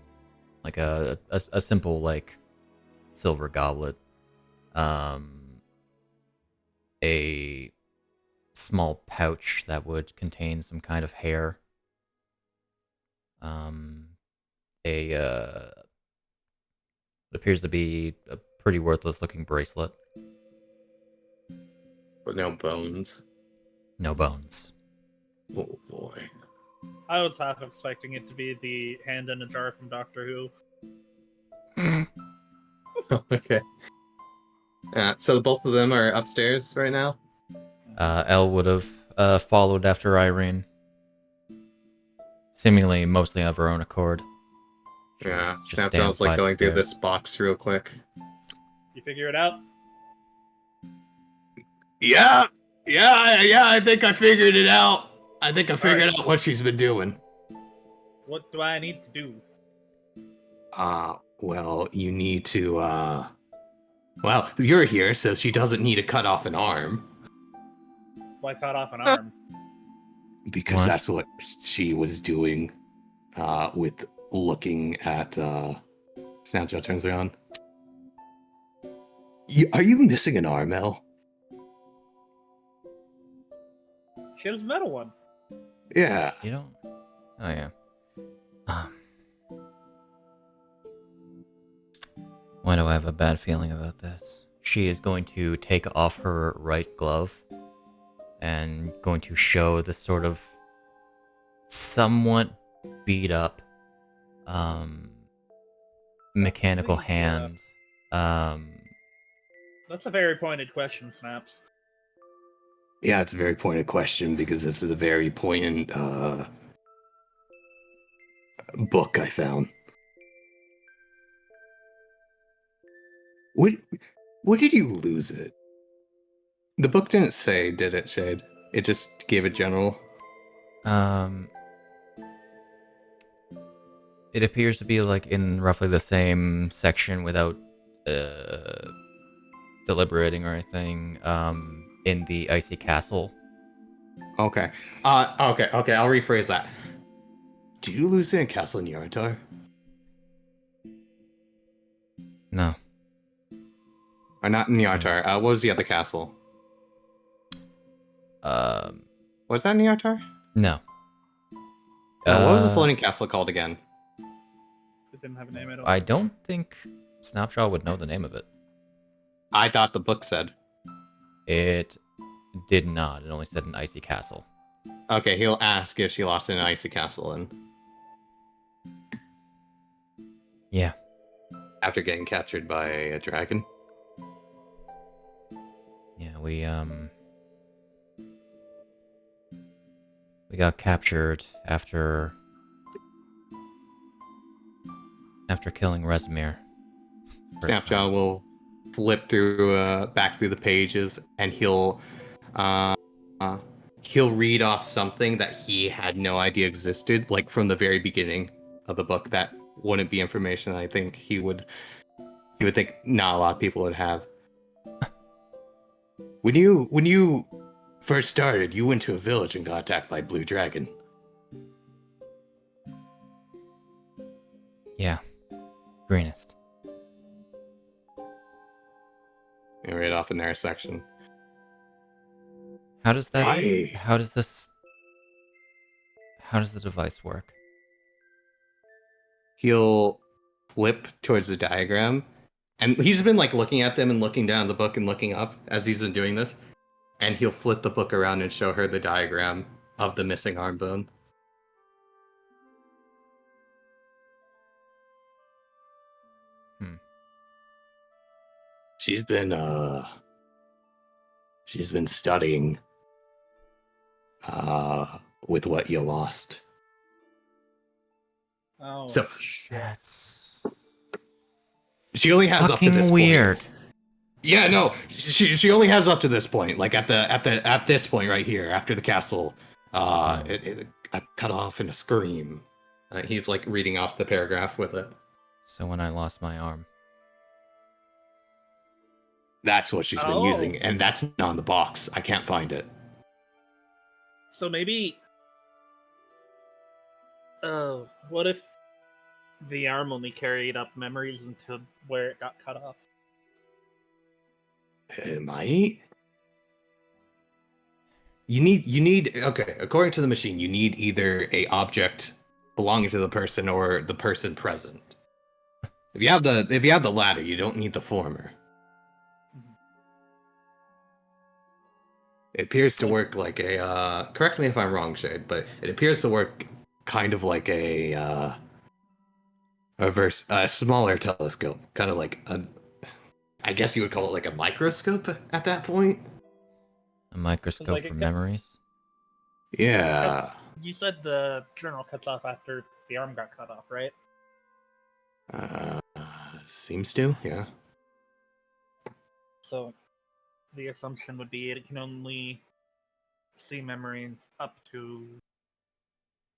like a simple like silver goblet, a small pouch that would contain some kind of hair, it appears to be a pretty worthless looking bracelet. With no bones. No bones. Oh boy. I was half expecting it to be the hand in a jar from Doctor Who. Okay. So both of them are upstairs right now? Elle would have followed after Iryne, seemingly mostly of her own accord. She Yeah. just Snapjaw's stands by like the going through stairs. this box real quick. You figure it out? Yeah, I think I figured it out. I think I figured out what she's been doing. What do I need to do? Well, you need to, well, you're here, so she doesn't need to cut off an arm. Why cut off an arm? Because What? that's what she was doing, with looking at, Snapjaw turns around. Are you missing an arm, Elle? She has a metal one. Yeah. You don't. Oh yeah. Why do I have a bad feeling about this? She is going to take off her right glove and going to show the sort of somewhat beat up mechanical See, hand. That's a very pointed question, Snaps. Yeah, it's a very pointed question because this is a very poignant book I found. What did you lose it? The book didn't say, did it, Shade? It just gave a general. It appears to be like in roughly the same section without deliberating or anything. In the icy castle. Okay. Okay, I'll rephrase that. Did you lose it in Castle Nyarlathotep? No. Or not in Nyarlathotep. What was the other castle? Was that Nyarlathotep? No. What was the floating castle called again? It didn't have a name at all. I don't think Snapjaw would know the name of it. I thought the book said. It did not. It only said an icy castle. Okay, he'll ask if she lost it in an icy castle and Yeah. after getting captured by a dragon. Yeah, we got captured after killing Rezmir. Snapjaw will flip through back through the pages, and he'll read off something that he had no idea existed, like from the very beginning of the book. That wouldn't be information I think he would think not a lot of people would have. When you first started, you went to a village and got attacked by a blue dragon. Yeah. Greenest. And right off in their section. How does that... I- How does this... How does the device work? He'll flip towards the diagram, and he's been like looking at them and looking down the book and looking up as he's been doing this, and he'll flip the book around and show her the diagram of the missing arm bone. She's been studying with what you lost. Oh, So That's... she only has up to this fucking weird. point. Yeah, no, she only has up to this point. Like at this point right here, after the castle, it got cut off in a scream. He's like reading off the paragraph with it. So when I lost my arm... That's what she's been using, and that's not in the box. I can't find it. So maybe. What if the arm only carried up memories until where it got cut off? It might. You need okay, according to the machine, you need either a object belonging to the person or the person present. If you have the latter, you don't need the former. It appears to work like a correct me if I'm wrong, Shade, but it appears to work kind of like a smaller telescope, kind of like I guess you would call it like a microscope at that point. A microscope like for memories? Yeah. You said the journal cuts off after the arm got cut off, right? Seems to, yeah. So the assumption would be it can only see memories up to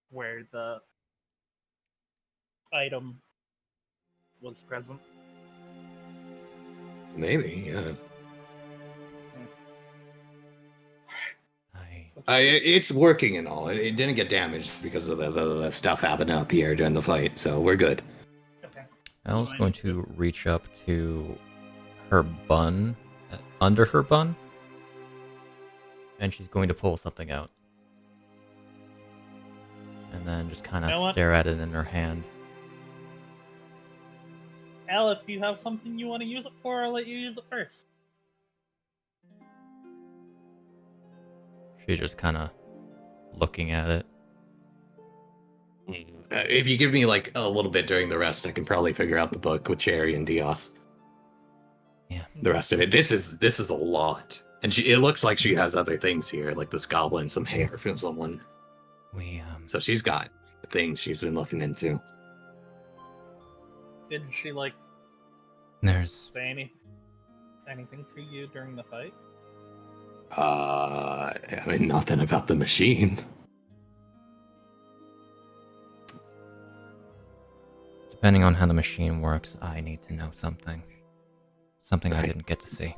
where the item was present. Maybe, yeah. I... It's working and all. It didn't get damaged because of the stuff happening up here during the fight, so we're good. Okay. Elle's going to reach up to her bun, under her bun, and she's going to pull something out. And then just kind of stare at it in her hand. Al, if you have something you want to use it for, I'll let you use it first. She's just kind of looking at it. If you give me like a little bit during the rest, I can probably figure out the book with Cherry and Deas. Yeah. The rest of it. This is a lot. And it looks like she has other things here, like this goblin, some hair from someone. So she's got things she's been looking into. Did she say anything to you during the fight? I mean, nothing about the machine. Depending on how the machine works, I need to know something. Something I didn't get to see.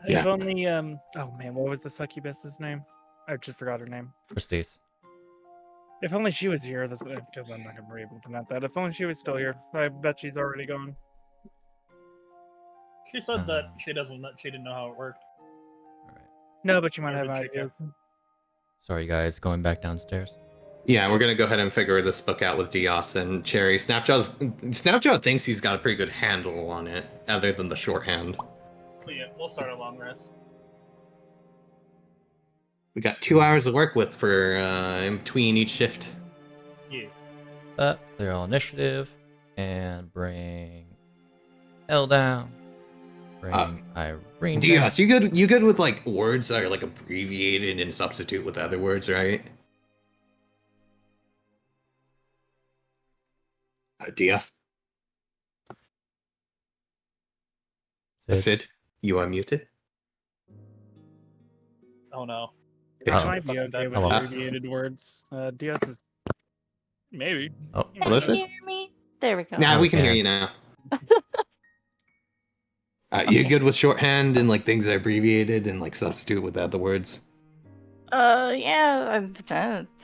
Yeah. If only, oh man, what was the succubus's name? I just forgot her name. Christie's. If only she was here, because I'm not gonna be able to net that. If only she was still here, I bet she's already gone. She said that she didn't know how it worked. No, but you might have ideas. Sorry, guys, going back downstairs. Yeah, we're gonna go ahead and figure this book out with Deas and Cherry. Snapjaw thinks he's got a pretty good handle on it, other than the shorthand. But yeah, we'll start a long rest. We got 2 hours to work with for in between each shift. Yeah. Clear all initiative and bring L down. Bring Iryne down. Deas, you good with like words that are like abbreviated and substitute with other words, right? Deas? Sid, you are muted. Oh no. It Uh-oh. might be okay with Hello. abbreviated words. Deas is maybe. Oh, Can you Melissa? hear me? There we go. Nah, Oh, we can hear can. you now. You good with shorthand and like things that are abbreviated and like substitute with the other words? Yeah.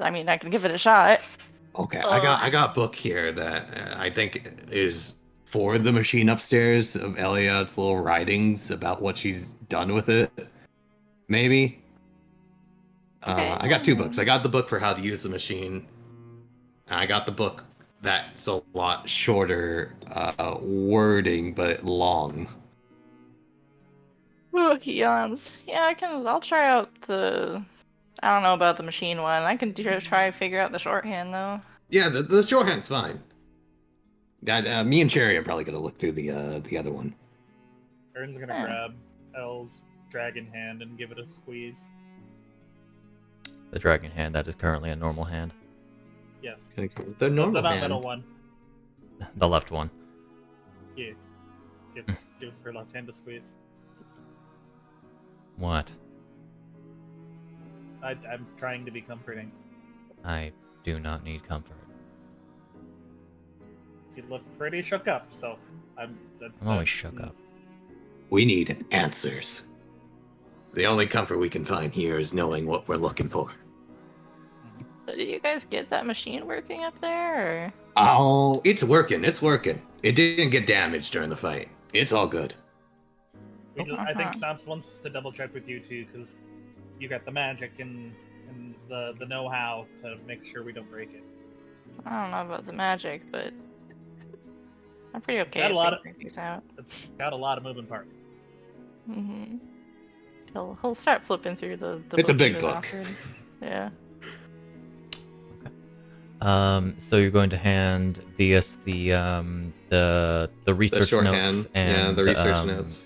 I mean, I can give it a shot. Okay, I got a book here that I think is for the machine upstairs of Elliot's little writings about what she's done with it. Maybe. Okay, I got two books. I got the book for how to use the machine. And I got the book that's a lot shorter wording, but long. Ugh, yawns. Yeah, I'll try out the. I don't know about the machine one. I can try to figure out the shorthand though. Yeah, the shorthand's fine. Me and Cherry are probably gonna look through the other one. Ern's gonna grab L's dragon hand and give it a squeeze. The dragon hand, that is currently a normal hand. Yes. The normal The not hand. middle one. The left one. Yeah. Gives her left hand a squeeze. What? I'm trying to be comforting. I do not need comfort. You look pretty shook up, so I'm always shook up. We need answers. The only comfort we can find here is knowing what we're looking for. So did you guys get that machine working up there? Or? Oh, it's working. It's working. It didn't get damaged during the fight. It's all good. I think Snaps wants to double check with you too, because you got the magic and the know-how to make sure we don't break it. I don't know about the magic, but I'm pretty okay Got a lot of things out. It's got a lot of moving parts. Mm-hmm. He'll start flipping through the It's a book big he was book. offered. Yeah. So you're going to hand Deas the research shorthand. notes and the research notes.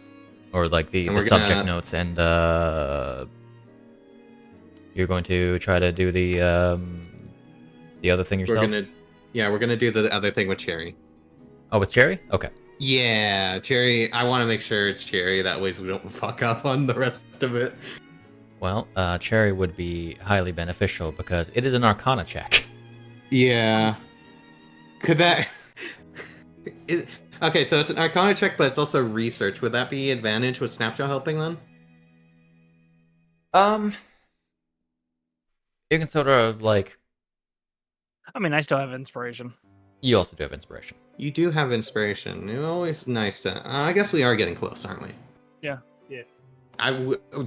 or like the And we're subject gonna- notes, and you're going to try to do the other thing yourself. We're gonna do the other thing with Cherry. Oh, with Cherry? Okay. Yeah, Cherry. I want to make sure it's Cherry. That way, so we don't fuck up on the rest of it. Well, Cherry would be highly beneficial because it is an Arcana check. Yeah. Could that? Okay, so it's an Arcana check, but it's also research. Would that be advantage with Snapjaw helping then? You can sort of like. I mean, I still have inspiration. You also do have inspiration. You do have inspiration. It's always nice to. I guess we are getting close, aren't we? Yeah. Yeah.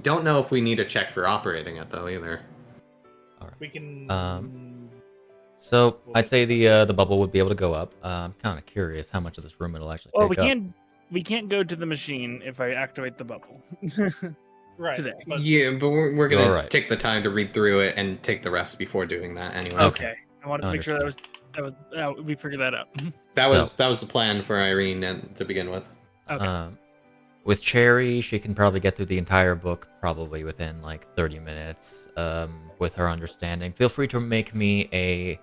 Don't know if we need a check for operating it though either. We can. So I'd say the bubble would be able to go up. I'm kind of curious how much of this room it'll actually Well, take up. we can't go to the machine if I activate the bubble. Right. Today. Yeah, but we're gonna right. take the time to read through it and take the rest before doing that anyway. Okay. I wanted to make sure we figured that out. That was the plan for Iryne to begin with. Okay. With Cherry, she can probably get through the entire book probably within like 30 minutes with her understanding. Feel free to make me a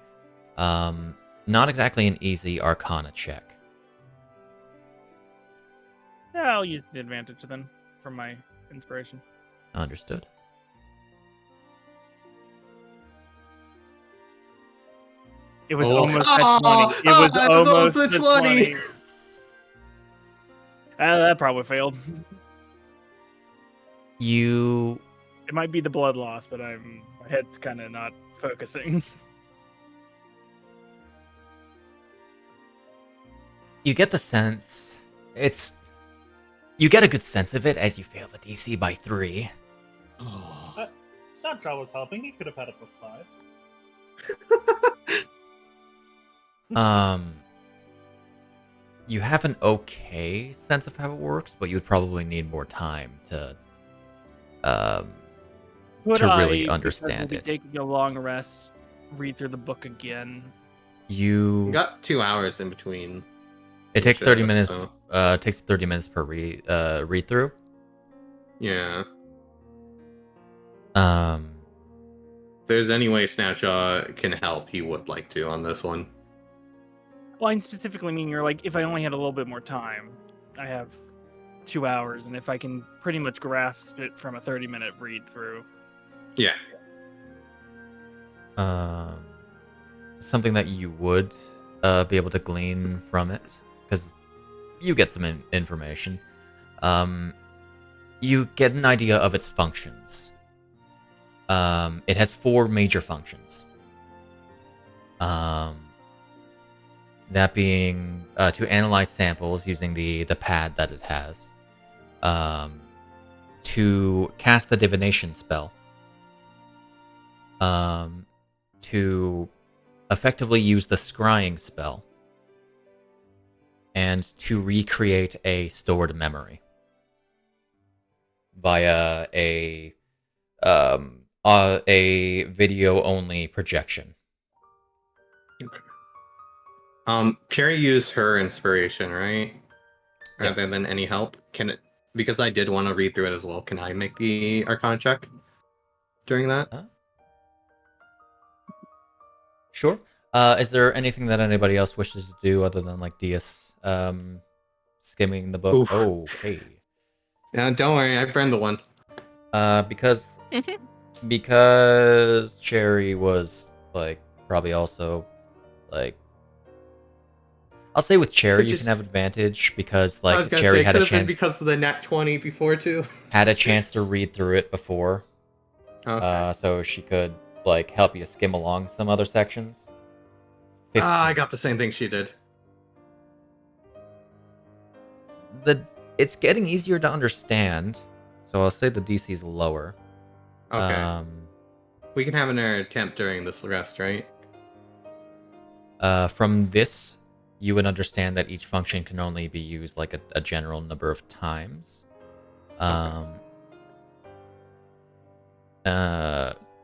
not exactly an easy Arcana check. Yeah, I'll use the advantage then from my inspiration. Understood. It was Oh. almost Oh, at 20. It was oh, it was almost almost at at 20. 20. That probably failed. You It might be the blood loss, but my head's kind of not focusing. you get the sense you get a good sense of it as you fail the DC by 3. Oh. Snapjaw was helping. He could have had a +5. You have an okay sense of how it works, but you'd probably need more time to really understand it. Taking a long rest, read through the book again. You We got 2 hours in between. it takes 30 minutes. So, It takes 30 minutes per read through. yeah. Um, If there's any way Snapjaw can help, he would like to on this one. Well, I specifically mean you're like, if I only had a little bit more time, I have 2 hours, and if I can pretty much grasp it from a 30-minute read through. Yeah. Something that you would be able to glean from it, because you get some information. You get an idea of its functions. It has 4 major functions. That being to analyze samples using the pad that it has, to cast the divination spell, to effectively use the scrying spell, and to recreate a stored memory via a video-only projection. Okay. Carrie used her inspiration, right? Yes. Rather than any help. Can it? Because I did want to read through it as well. Can I make the Arcana check during that? Sure. Is there anything that anybody else wishes to do other than like Deas skimming the book? Oof. Oh, hey. Yeah, don't worry, I burned the one. Because Cherry was like probably also like. I'll say with Cherry you can have advantage because like Cherry had a chance because of the nat 20 before too. Had a chance to read through it before. Okay. So she could like help you skim along some other sections. I got the same thing she did. It's getting easier to understand, so I'll say the DC is lower. Okay. We can have another attempt during this rest, right? From this, you would understand that each function can only be used like a general number of times.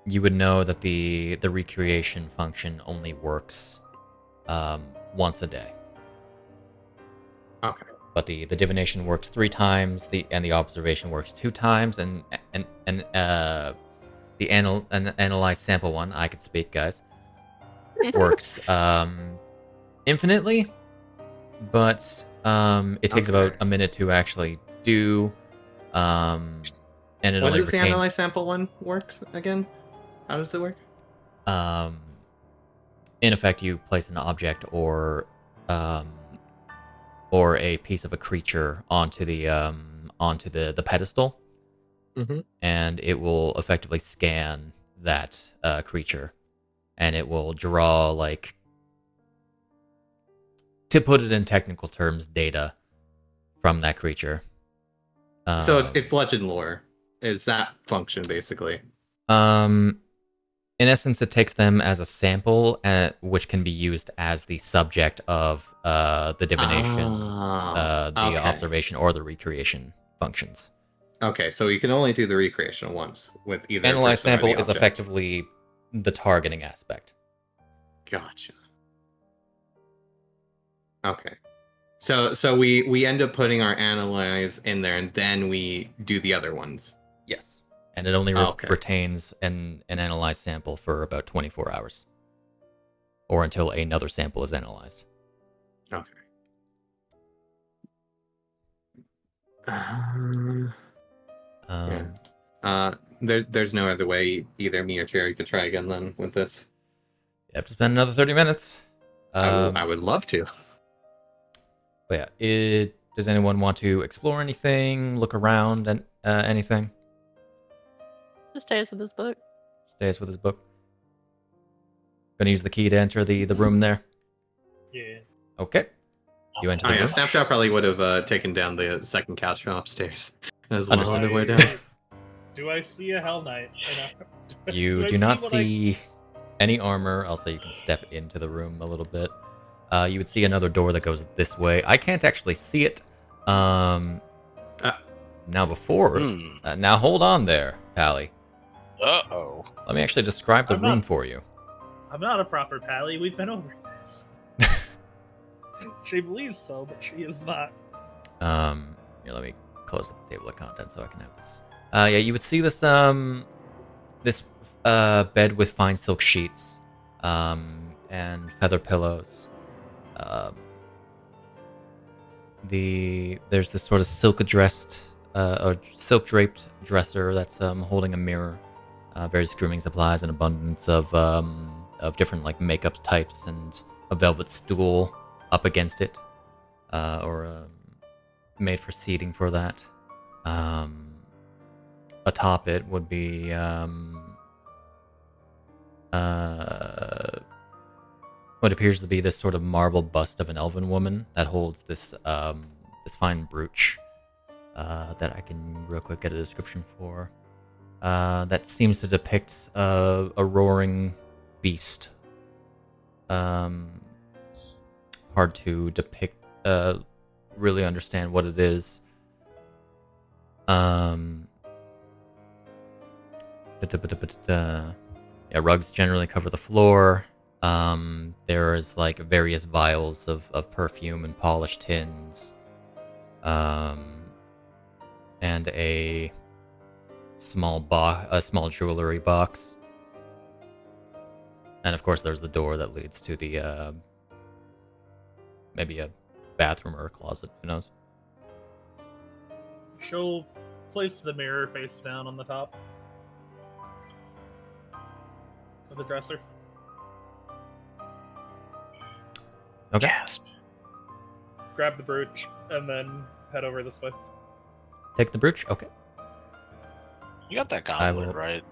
You would know that the recreation function only works once a day. Okay. But the divination works 3 times, and the observation works 2 times, and the analyze sample one, I could speak, guys, works infinitely, but it takes about a minute to actually do. And it what only does the retains, analyze sample one work again? How does it work? in effect, you place an object or a piece of a creature onto the pedestal, and it will effectively scan that creature, and it will draw, like, to put it in technical terms, data from that creature. So it's legend lore. Is that function basically? In essence, it takes them as a sample, which can be used as the subject of the divination, the observation, or the recreation functions. Okay, so you can only do the recreation once with either Analyze person or sample the is object. effectively the targeting aspect. Gotcha. Okay. So we end up putting our analyze in there, and then we do the other ones. Yes. And it only retains an analyzed sample for about 24 hours. Or until another sample is analyzed. Okay. There's no other way either me or Cherry could try again then with this. You have to spend another 30 minutes. I would love to. But yeah, does anyone want to explore anything, look around, and anything? Just stays with his book. Stays with his book. Gonna use the key to enter the room there. Yeah. Okay. You enter the room. Snapjaw probably would have taken down the second couch from upstairs as well on the way down. Do I see a Hell Knight? You do not see any armor. I'll say you can step into the room a little bit. You would see another door that goes this way. I can't actually see it. Now hold on there, Pally. Uh-oh. Let me actually describe the room for you. I'm not a proper Pally. We've been over this. She believes so, but she is not. Here, let me close up the table of contents so I can have this. Yeah, you would see this bed with fine silk sheets, and feather pillows. there's this sort of or silk draped dresser that's holding a mirror, various grooming supplies, an abundance of different like makeup types, and a velvet stool up against it, made for seating for that. Atop it would be what appears to be this sort of marble bust of an elven woman that holds this this fine brooch that I can real quick get a description for. That seems to depict a roaring beast. Hard to depict, really understand what it is. Yeah, rugs generally cover the floor. There is like various vials of perfume and polished tins. And a small jewelry box. And of course there's the door that leads to the maybe a bathroom or a closet, who knows. She'll place the mirror face down on the top of the dresser. Okay. Gasp. Grab the brooch and then head over this way. Take the brooch? Okay. You got that I goblet, will- right?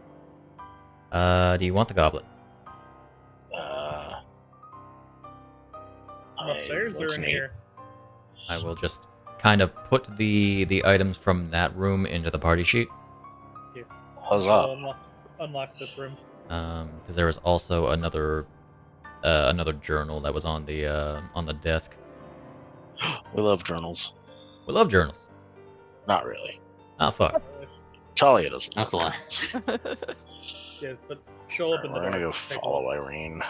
Do you want the goblet? Upstairs or looks in neat. here? I will just kind of put the items from that room into the party sheet. Huzzah. I'll unlock this room. Because there was also another journal that was on the desk. We love journals. We love journals. Not really. Oh fuck. Talia doesn't. That's a lie. Yeah, but she'll open the We're door. gonna go Take a follow look. Iryne.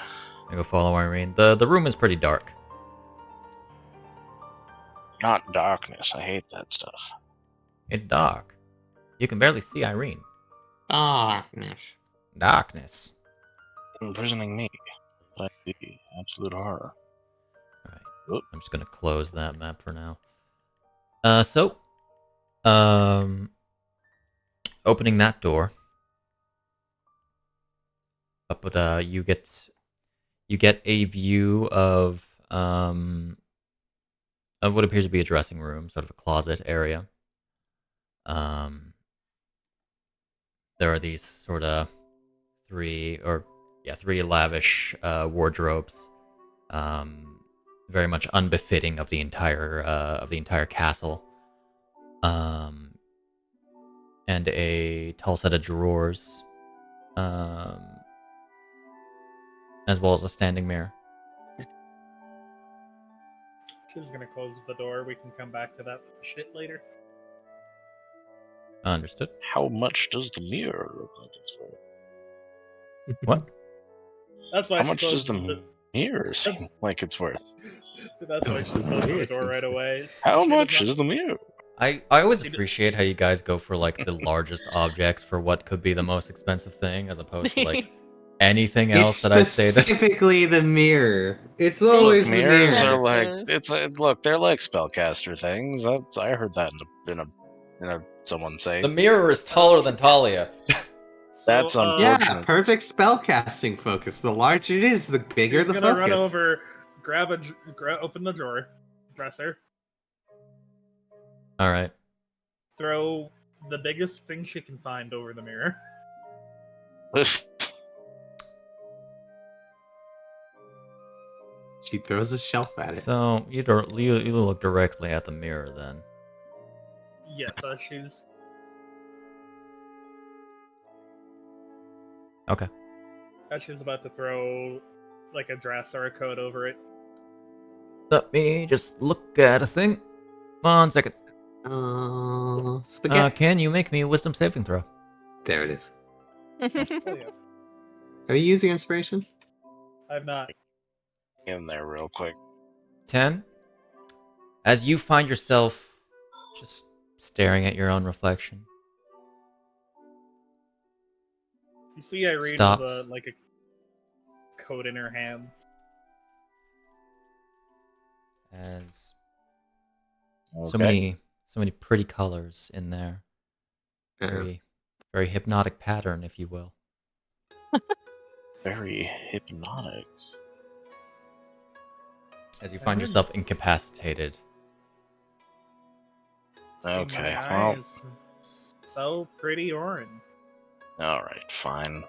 I go follow Iryne. The room is pretty dark. Not darkness. I hate that stuff. It's dark. You can barely see Iryne. Darkness. Darkness. Imprisoning me. Like the absolute horror. Alright. Oop. I'm just gonna close that map for now. Opening that door. But you get a view of what appears to be a dressing room, sort of a closet area. There are these sort of three lavish wardrobes, very much unbefitting of the entire castle. And a tall set of drawers, as well as a standing mirror. She's gonna close the door. We can come back to that shit later. Understood. How much does the mirror look like it's worth? What? That's why How she much does closed the mirror seem That's- like it's worth? That's How why much she does the closed the mirror door seem right to- away. How She much does not- is the mirror? I always appreciate how you guys go for like the largest objects for what could be the most expensive thing, as opposed to like anything else It's that I say that. specifically the mirror. It's always Look, the mirrors mirror. are like look, they're like spellcaster things. That's I heard that in a someone say. The mirror is taller than Talia. That's So, Yeah, unfortunate. perfect spellcasting focus. The larger it is, the bigger She's the gonna focus. run over, open the drawer, dresser, All right. throw the biggest thing she can find over the mirror. She throws a shelf at it. So you look directly at the mirror then. Yes, she's Okay. as she's about to throw like a dress or a coat over it. Let me just look at a thing. 1 second. Spaghetti. Can you make me a wisdom saving throw? There it is. Oh, yeah. Are you using inspiration? I've not. In there real quick. 10. As you find yourself just staring at your own reflection. You see Iryne Stopped. with like a coat in her hands. As Okay. So many pretty colors in there. Very, very hypnotic pattern, if you will. Very hypnotic. As you find yourself incapacitated. Okay, my well. eyes, so pretty orange. Alright, fine.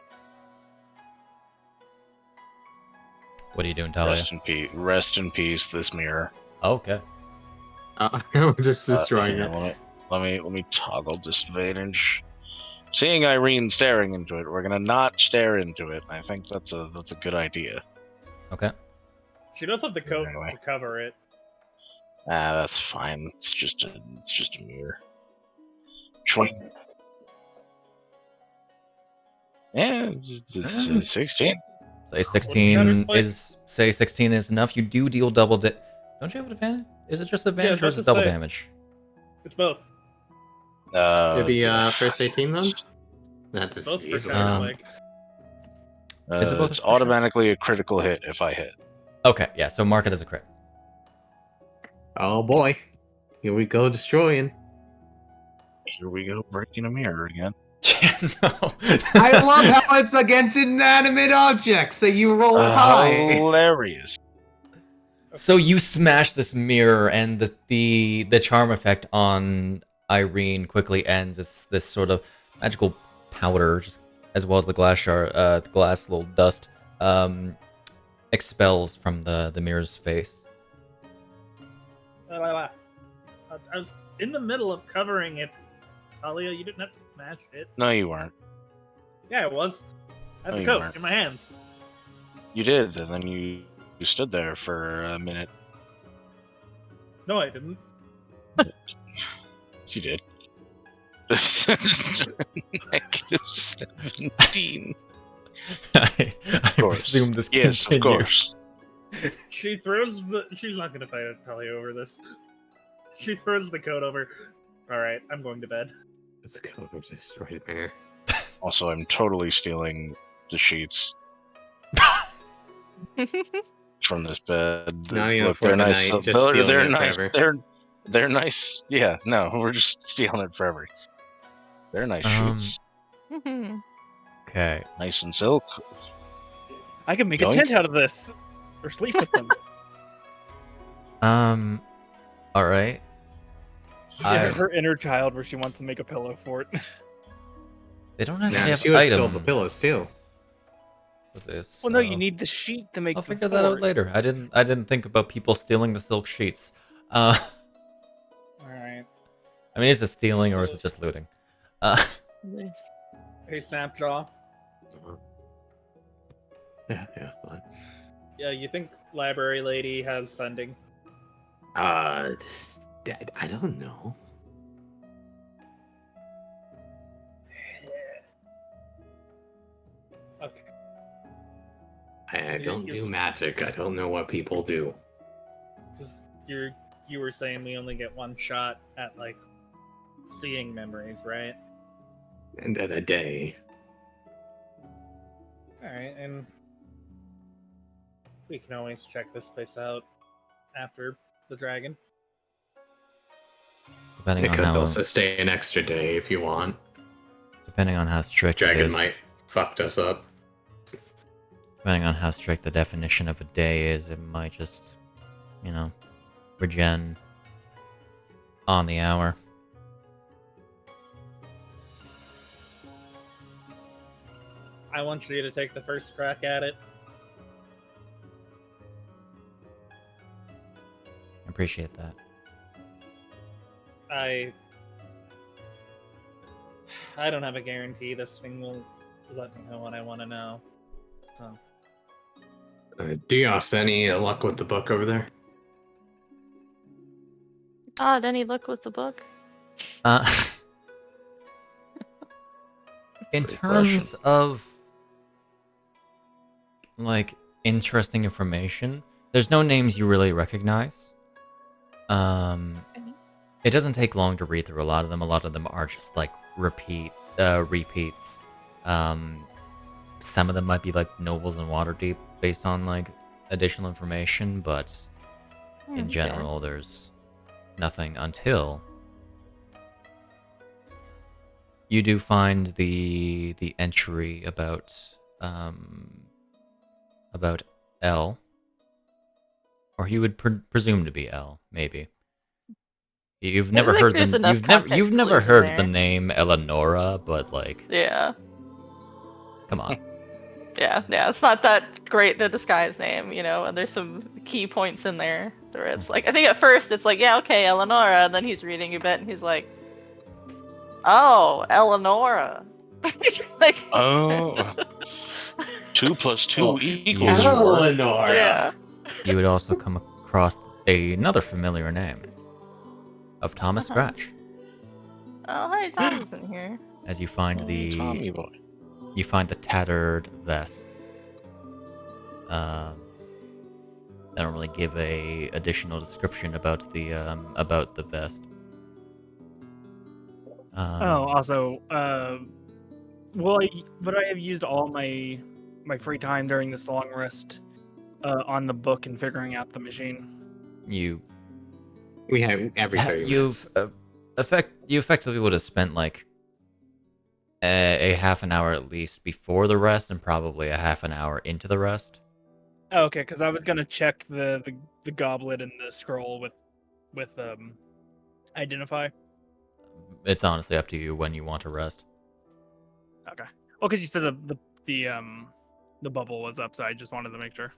What are you doing, Talia? Rest in peace, this mirror. Oh, okay. I'm just destroying Yeah, it. let me toggle disadvantage. Seeing Iryne staring into it, we're gonna not stare into it. I think that's a good idea. Okay. She does have the coat Anyway. to cover it. That's fine. It's just a mirror. 20. Yeah, it's 16. Say 16 is enough. You do deal double Don't you have advantage? Is it just advantage or is it double damage? It's both. It'd be first 18 then? That's Both for easily. like. Is it both It's for sure? automatically a critical hit if I hit. Okay, yeah, so mark it as a crit. Oh boy. Here we go destroying. Here we go, breaking a mirror again. No. I love how it's against inanimate objects, so you roll high. Hilarious. So you smash this mirror, and the charm effect on Iryne quickly ends. It's this sort of magical powder, just as well as the glass shard, the glass little dust, expels from the mirror's face. I was in the middle of covering it. Talia, you didn't have to smash it. No, you weren't. Yeah, it was. I had No, the you coat weren't. in my hands. You did, and then you stood there for a minute. No, I didn't. Yes, you did. -17. I Of course. presume this Yes, continues. of course. She throws the. She's not gonna fight Talia over this. She throws the coat over. All right, I'm going to bed. It's a coat of destroyed mirror. Also, I'm totally stealing the sheets from this bed. Not even Look, for they're the nice. night, just stealing They're it nice. forever. They're nice. Yeah, no, we're just stealing it forever. They're nice sheets. Okay. Nice and silk. I can make a Yoink. tent out of this, or sleep with them. All right. Her inner child, where she wants to make a pillow fort. They don't actually Nah, have she would items steal the pillows too. for this. Well, no, you so- need the sheet to make. I'll the figure that out fort. later. I didn't think about people stealing the silk sheets. All right. I mean, is it stealing or is it just looting? Hey, Snapjaw. Yeah. Fine. Yeah, you think library lady has sending? I don't know. Okay. I don't do magic. I don't know what people do. Because you were saying we only get one shot at like seeing memories, right? And then a day. All right, and we can always check this place out after the dragon. Depending It on could how also stay an extra day if you want. depending on how strict it Dragon is. might fucked us up. Depending on how strict the definition of a day is, it might just, regen on the hour. I want you to take the first crack at it. I appreciate that. I don't have a guarantee this thing will let me know what I want to know. So Deas, any luck with the book over there? Odd, any luck with the book? In Good terms of interesting information, there's no names you really recognize. It doesn't take long to read through a lot of them. A lot of them are just repeats. Some of them might be nobles and Waterdeep based on additional information, but in general, there's Nothing until you do find the entry about L, or he would presume to be L, maybe. You've never like heard there's the enough you've context never clues in heard the there. name Eleonora, but like, Yeah. come on. Yeah, it's not that great the disguise name, and there's some key points in there where it's like, I think at first it's like, yeah, okay, Eleonora, and then he's reading a bit and he's like, oh, Eleonora. like, Oh, 2 + 2 Oh, equals you- 4. Eleonora. yeah. You would also come across another familiar name of Thomas Scratch, Oh, hi, Tom is in here. as you find Tommy boy. you find the tattered vest. They don't really give a additional description about the vest. Also, would I have used all my free time during this long rest on the book and figuring out the machine? We have every 30 minutes. You effectively would have spent like a half an hour at least before the rest, and probably a half an hour into the rest. Oh, okay, because I was gonna check the goblet and the scroll with identify. It's honestly up to you when you want to rest. Okay. Well, because you said the bubble was up, so I just wanted to make sure.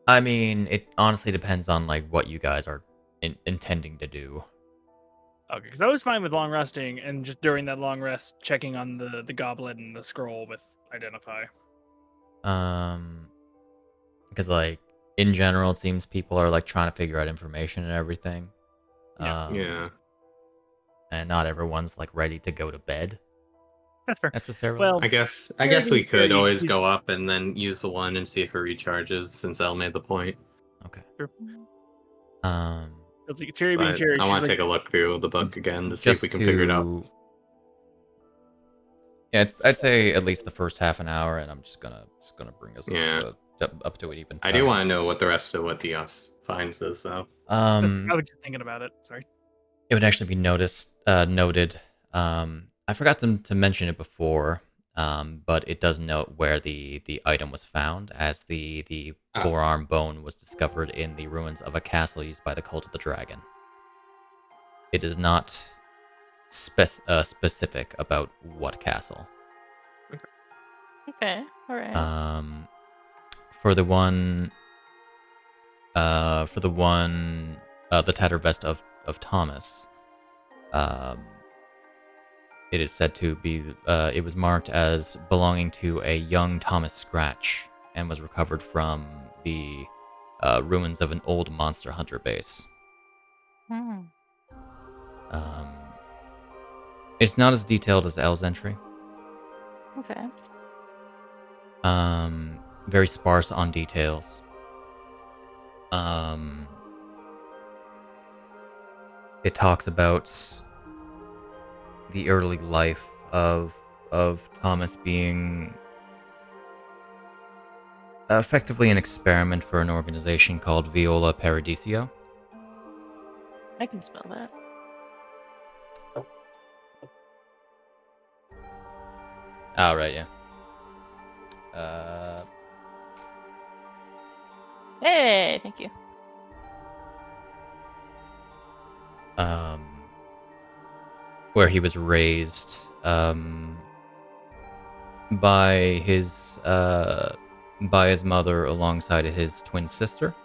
I mean, it honestly depends on like what you guys are intending to do. Okay, because I was fine with long resting, and just during that long rest, checking on the goblet and the scroll with identify. Because like in general, it seems people are like trying to figure out information and everything. Yeah. And not everyone's like ready to go to bed That's fair. necessarily. Well, I guess we could always go up and then use the one and see if it recharges, since Elle made the point. Okay. Sure. Um, It's like cherry being But cherry. I want to like, take a look through the book again to see if we can figure it out. Yeah, I'd say at least the first half an hour, and I'm just gonna bring us up to it even. I do want to know what the rest of what Deas finds is, though. I was just thinking about it. Sorry. It would actually be noted. I forgot to mention it before, but it does note where the item was found, as the forearm bone was discovered in the ruins of a castle used by the Cult of the Dragon. It is not specific about what castle. Okay, alright. For the one, the tattered vest of Thomas, it is said to be, it was marked as belonging to a young Thomas Scratch, and was recovered from the ruins of an old monster hunter base. It's not as detailed as L's entry. Okay. Very sparse on details. It talks about the early life of Thomas being effectively an experiment for an organization called Viola Paradiso. I can spell that. Oh, right, yeah. Hey, thank you. Where he was raised by his mother alongside his twin sister.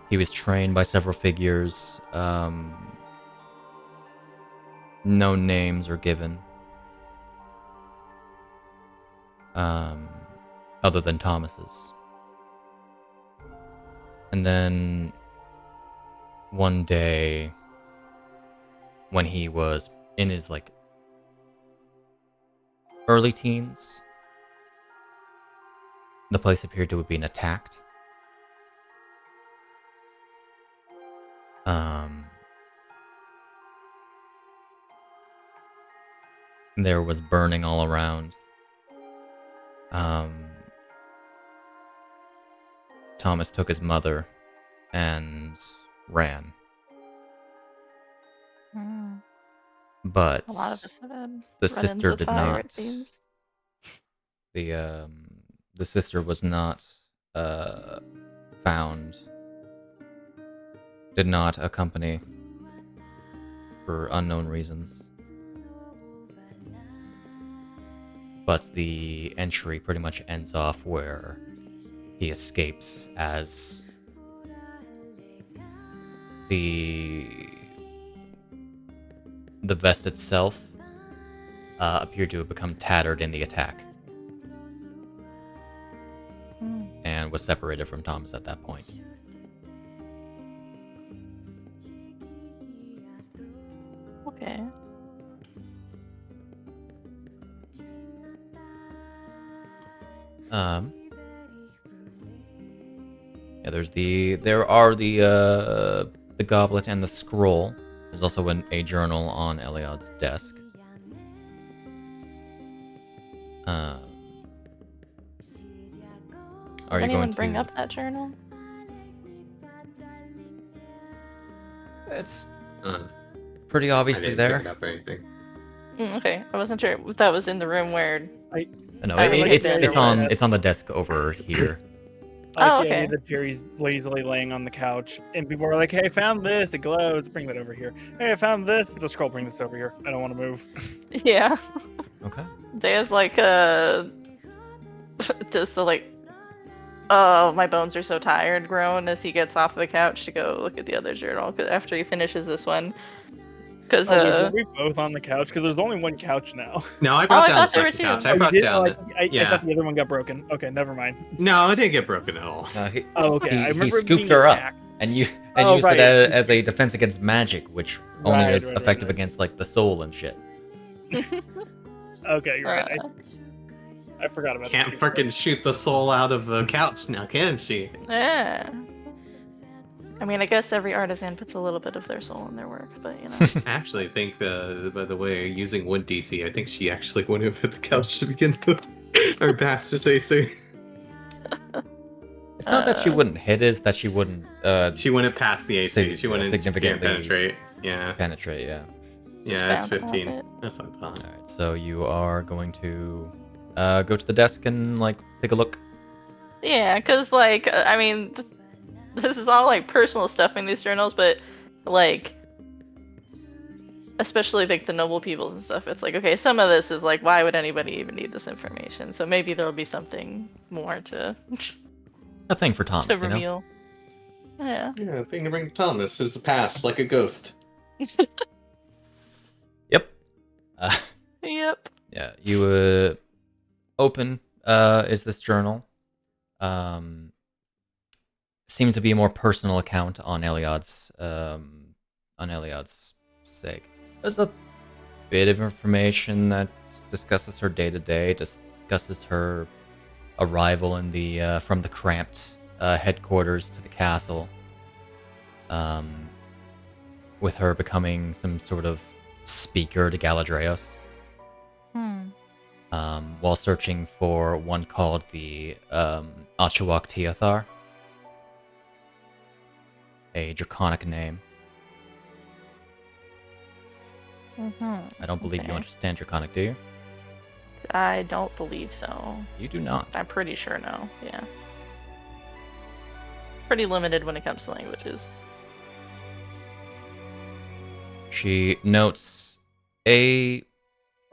He was trained by several figures. No names are given. Other than Thomas's. And then one day, when he was in his like early teens, the place appeared to have been attacked. There was burning all around. Thomas took his mother and ran. But A lot of us have had the run-ins sister with did fire, not. it seems. The sister was not found. Did not accompany for unknown reasons. But the entry pretty much ends off where he escapes as the vest itself appeared to have become tattered in the attack and was separated from Thomas at that point. Okay. Yeah, there are the goblet and the scroll. There's also a journal on Eliod's desk. Are Did you anyone going bring to? up that journal? It's Uh, pretty I obviously didn't there. pick it up or anything. Okay, I wasn't sure if that was in the room where. No, I like it's the it's idea on that- it's on the desk over here. I like Oh, the idea okay. that Jerry's lazily laying on the couch, and people are like, "Hey, I found this. It glows. Bring that over here. Hey, I found this. It's a scroll. Bring this over here. I don't want to move." Yeah. Okay. Dea's like, just the like, oh, my bones are so tired groan as he gets off the couch to go look at the other journal after he finishes this one. Because, Were we both on the couch? Because there's only one couch now. No, I brought I down thought the there were second two. couch. Oh, I you brought did? down. I yeah. thought the other one got broken. Okay, never mind. No, it didn't get broken at all. He Oh, okay. I remember it scooped being her up, attacked. and used right. it as a defense against magic, which only Right, was right, effective right. against like the soul and shit. Okay, you're right. I forgot about Can't this. freaking shoot the soul out of the couch now, can she? Yeah. I mean, I guess every artisan puts a little bit of their soul in their work, but you know. I actually think, by the way, using 1 DC, I think she actually wouldn't have hit the couch to begin with. Or bastard AC. It's not that she wouldn't hit, it's that she wouldn't She wouldn't pass the AC. Sig- She wouldn't significantly penetrate. Yeah. penetrate. Yeah. Yeah, it's bounce off 15. it. That's what I thought. All right. So you are going to go to the desk and like take a look. Yeah, because, like, I mean, this is all, like, personal stuff in these journals, but, like, especially, like, the noble peoples and stuff, it's like, okay, some of this is, like, why would anybody even need this information? So maybe there'll be something more to, A thing for Thomas, to you know. reveal. Yeah. Yeah, the thing to bring to Thomas is the past, like a ghost. Yep. Yep. Yeah. You open is this journal. Seems to be a more personal account on Eliod's sake. There's a bit of information that discusses her day to day, discusses her arrival in the from the cramped headquarters to the castle, with her becoming some sort of speaker to Galadrios, while searching for one called the Achawak Teothar, a draconic name. I don't believe you Okay. understand draconic, do you? I don't believe so. You do not. I'm pretty sure no. Yeah. Pretty limited when it comes to languages. She notes a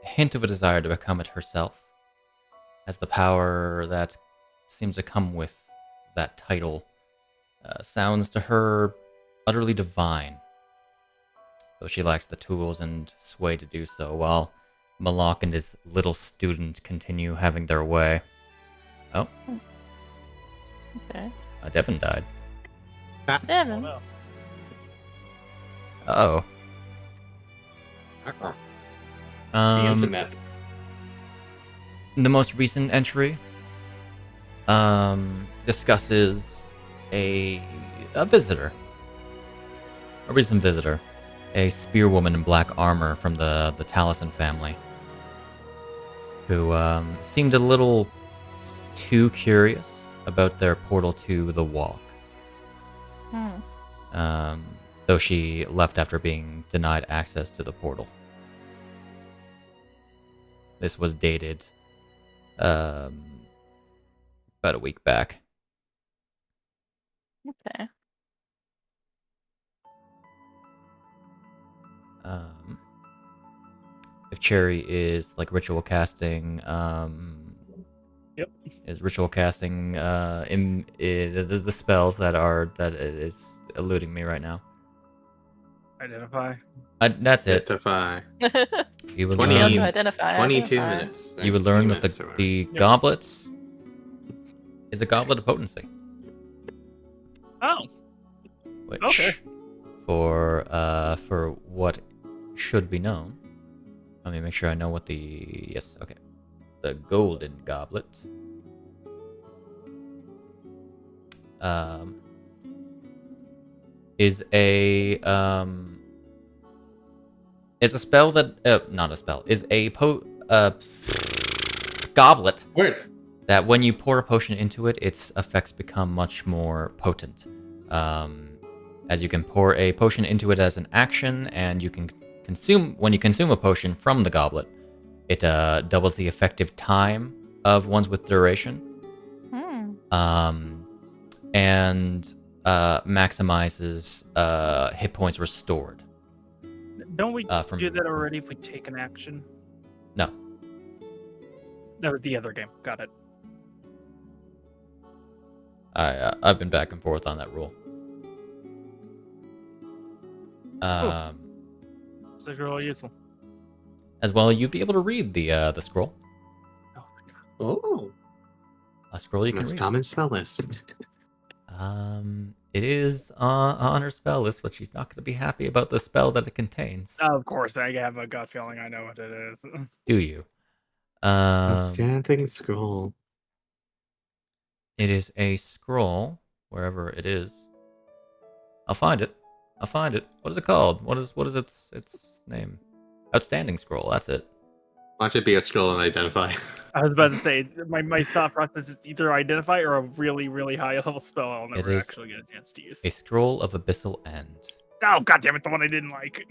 hint of a desire to become it herself, as the power that seems to come with that title sounds to her utterly divine, though she lacks the tools and sway to do so, while Malak and his little student continue having their way. Oh, Okay. Devon died. Devon. no. Uh-oh. The internet. The most recent entry discusses a visitor. A recent visitor. A spearwoman in black armor from the Taliesin family, who seemed a little too curious about their portal to the Walk. Though she left after being denied access to the portal. This was dated about a week back. Okay. If Cherry is like ritual casting, Yep. is ritual casting the spells that is eluding me right now. Identify. That's it. Identify. You would 20 learn. To identify. 22 identify. minutes. You would learn that the goblet is a goblet of potency. Oh. Which, Okay. for what should be known, let me make sure I know what the the golden goblet is a spell that not a spell is a goblet Words. that when you pour a potion into it, its effects become much more potent. As you can pour a potion into it as an action, and you can when you consume a potion from the goblet, it doubles the effective time of ones with duration. And maximizes hit points restored. Don't we from do that already if we take an action? No. That was the other game. Got it. I've been back and forth on that rule. So really useful. As well, you'd be able to read the scroll. Oh my god. Oh. A scroll you can Most read. common spell list. It is on her spell list, but she's not going to be happy about the spell that it contains. Of course, I have a gut feeling I know what it is. Do you? Outstanding scroll. It is a scroll, wherever it is. I'll find it. What is it called? What is its name? Outstanding scroll. That's it. Watch it be a scroll and identify. I was about to say, my thought process is either identify or a really, really high level spell I'll never is actually get a chance to use. A scroll of abyssal end. Oh, goddammit, the one I didn't like.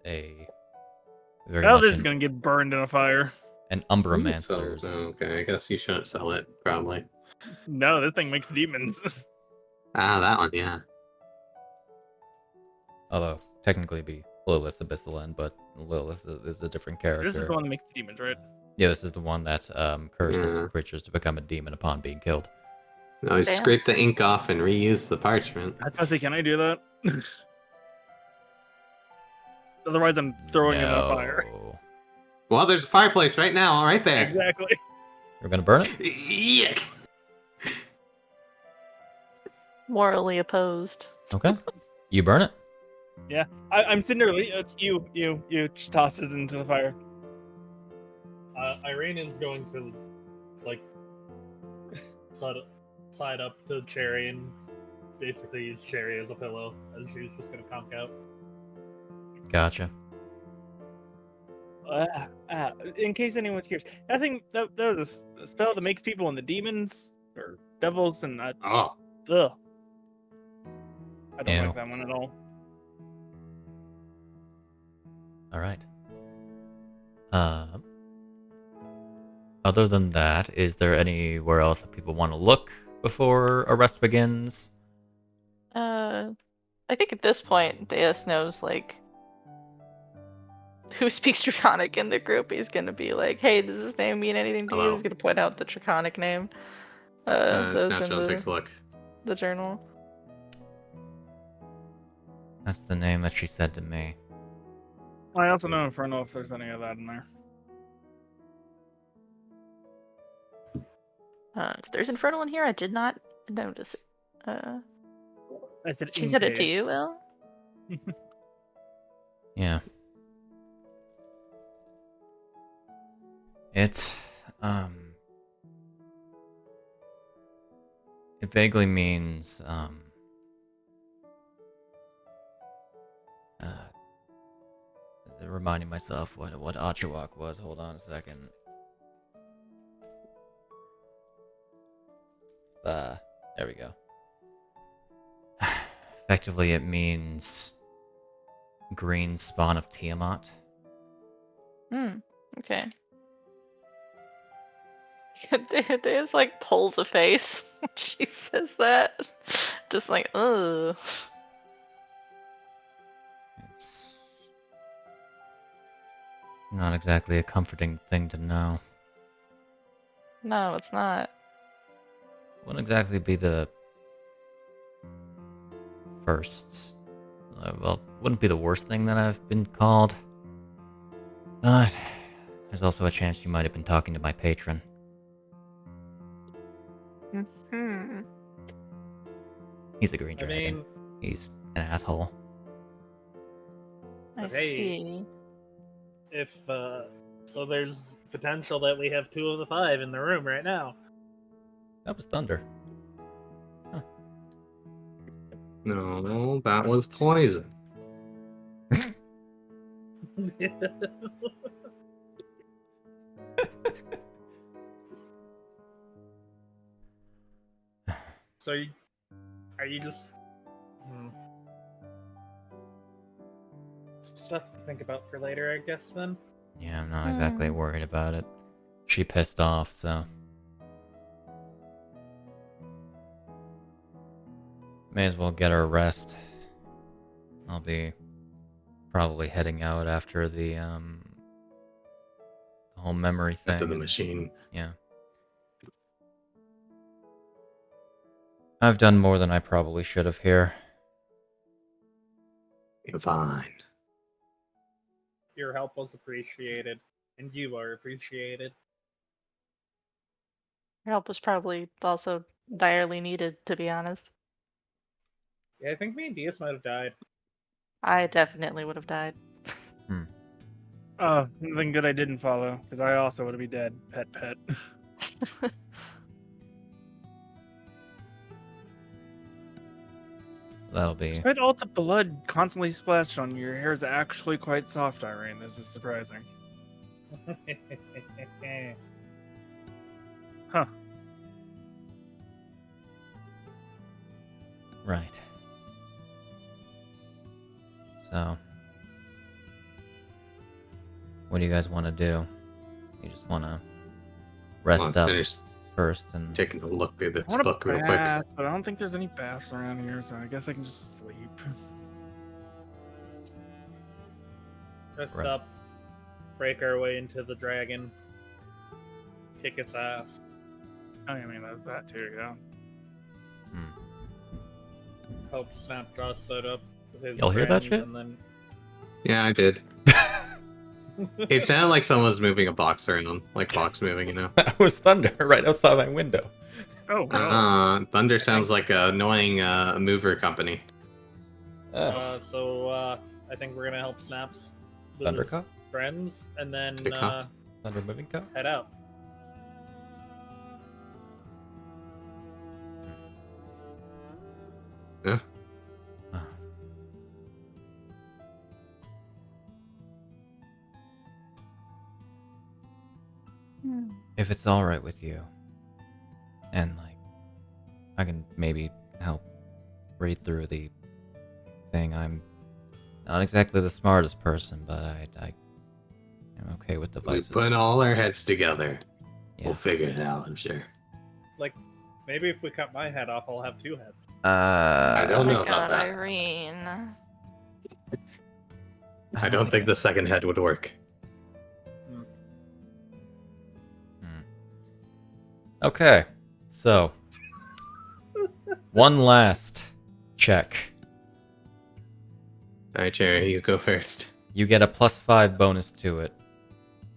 A very Oh, much this is gonna get burned in a fire. an So, Umbromancer's. okay, I guess you shouldn't sell it, probably. No, this thing makes demons. Ah, that one, yeah. Although, technically be Lilith's abyssal end, but Lilith is a different character. This is the one that makes demons, right? Yeah, this is the one that curses Yeah. creatures to become a demon upon being killed. No, you Damn. scrape the ink off and reuse the parchment. I was about to say, can I do that? Otherwise, I'm throwing it in a fire. No. Well, there's a fireplace right now, right there. Exactly. You're gonna burn it? Yuck. Morally opposed. Okay. You burn it? Yeah, I'm sitting there. It's you just toss it into the fire. Iryne is going to, like, side up to Cherry and basically use Cherry as a pillow, and she's just gonna conk out. Gotcha. In case anyone's curious, I think that was a spell that makes people into demons or devils, and Oh. ugh. I don't Ew. like that one at all. All right. Other than that, is there anywhere else that people want to look before a rest begins? I think at this point, Deas knows, like, who speaks Draconic in the group. He's gonna be like, hey, does this name mean anything to you? Hello. He's gonna point out the Draconic name. Those in Snapshot takes a look. the journal. That's the name that she said to me. I also know Inferno if there's any of that in there. If there's Infernal in here, I did not notice it. I said She said it to you, Will? Yeah. It's it vaguely means reminding myself what Achawak was. Hold on a second. There we go. Effectively, it means green spawn of Tiamat. Okay. Deas like pulls a face when she says that. Just like, ugh. It's not exactly a comforting thing to know. No, it's not. Wouldn't exactly be the first. Well, wouldn't be the worst thing that I've been called. But there's also a chance you might have been talking to my patron. He's a green dragon. He's an asshole. I Hey. see. If so, there's potential that we have 2 of the 5 in the room right now. That was thunder. No, that was poison. So, are you just stuff to think about for later, I guess? Then. Yeah, I'm not exactly worried about it. She pissed off, so... May as well get her rest. I'll be probably heading out after the whole memory thing. After the machine. Yeah. I've done more than I probably should have here. You're fine. Your help was appreciated, and you are appreciated. Your help was probably also direly needed, to be honest. Yeah, I think me and Deas might have died. I definitely would have died. Oh, nothing good I didn't follow, because I also would be dead. Pet. That'll be... Despite all the blood constantly splashed on you, your hair is actually quite soft, Iryne. This is surprising. Huh. Right. So... what do you guys want to do? You just want to rest up Finish first and... taking a look at this I want book a real bath, quick. but I don't think there's any baths around here, so I guess I can just sleep. Rest Right. up, break our way into the dragon, kick its ass. I mean, that's that too, yeah. Help Snapjaw set up with his Y'all hear that friends, shit? And then Yeah, I did. It sounded like someone was moving a box around, like box moving, you know. That was thunder right outside my window. Oh, no. Thunder sounds like an annoying mover company. so I think we're gonna help Snaps with his Thundercup? friends, and then Good cop. Thunder moving cup? head out. Yeah. If it's alright with you, and like, I can maybe help read through the thing. I'm not exactly the smartest person, but I am okay with We devices. put all our heads together. Yeah. We'll figure it out, I'm sure. Like, maybe if we cut my head off, I'll have 2 heads. I don't Oh know my about god, that. Iryne. I don't think the second head would work. Okay, so one last check. All right, Jerry, you go first. You get a +5 bonus to it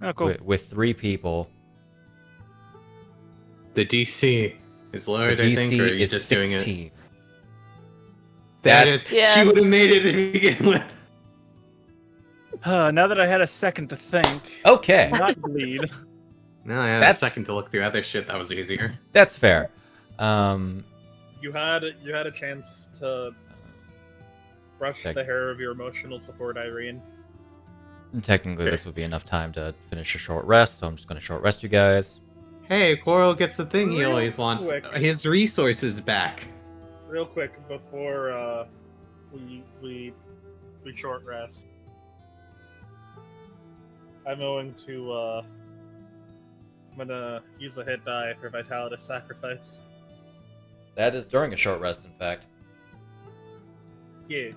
Oh, cool. with 3 people. The DC is lowered, The I think, DC or are you is just 16. doing it? That is, Yes. she would have made it to begin with. Now that I had a second to think, Okay, not bleed. No, I had That's- a second to look through other shit that was easier. that's fair. You had a chance to brush Check. the hair of your emotional support, Iryne. Technically, this would be enough time to finish a short rest, so I'm just going to short rest you guys. Hey, Quarrel gets the thing he Real always wants. quick. His resources back. Real quick before we short rest. I'm gonna use a hit die for Vitality Sacrifice. That is during a short rest, in fact. Yeah.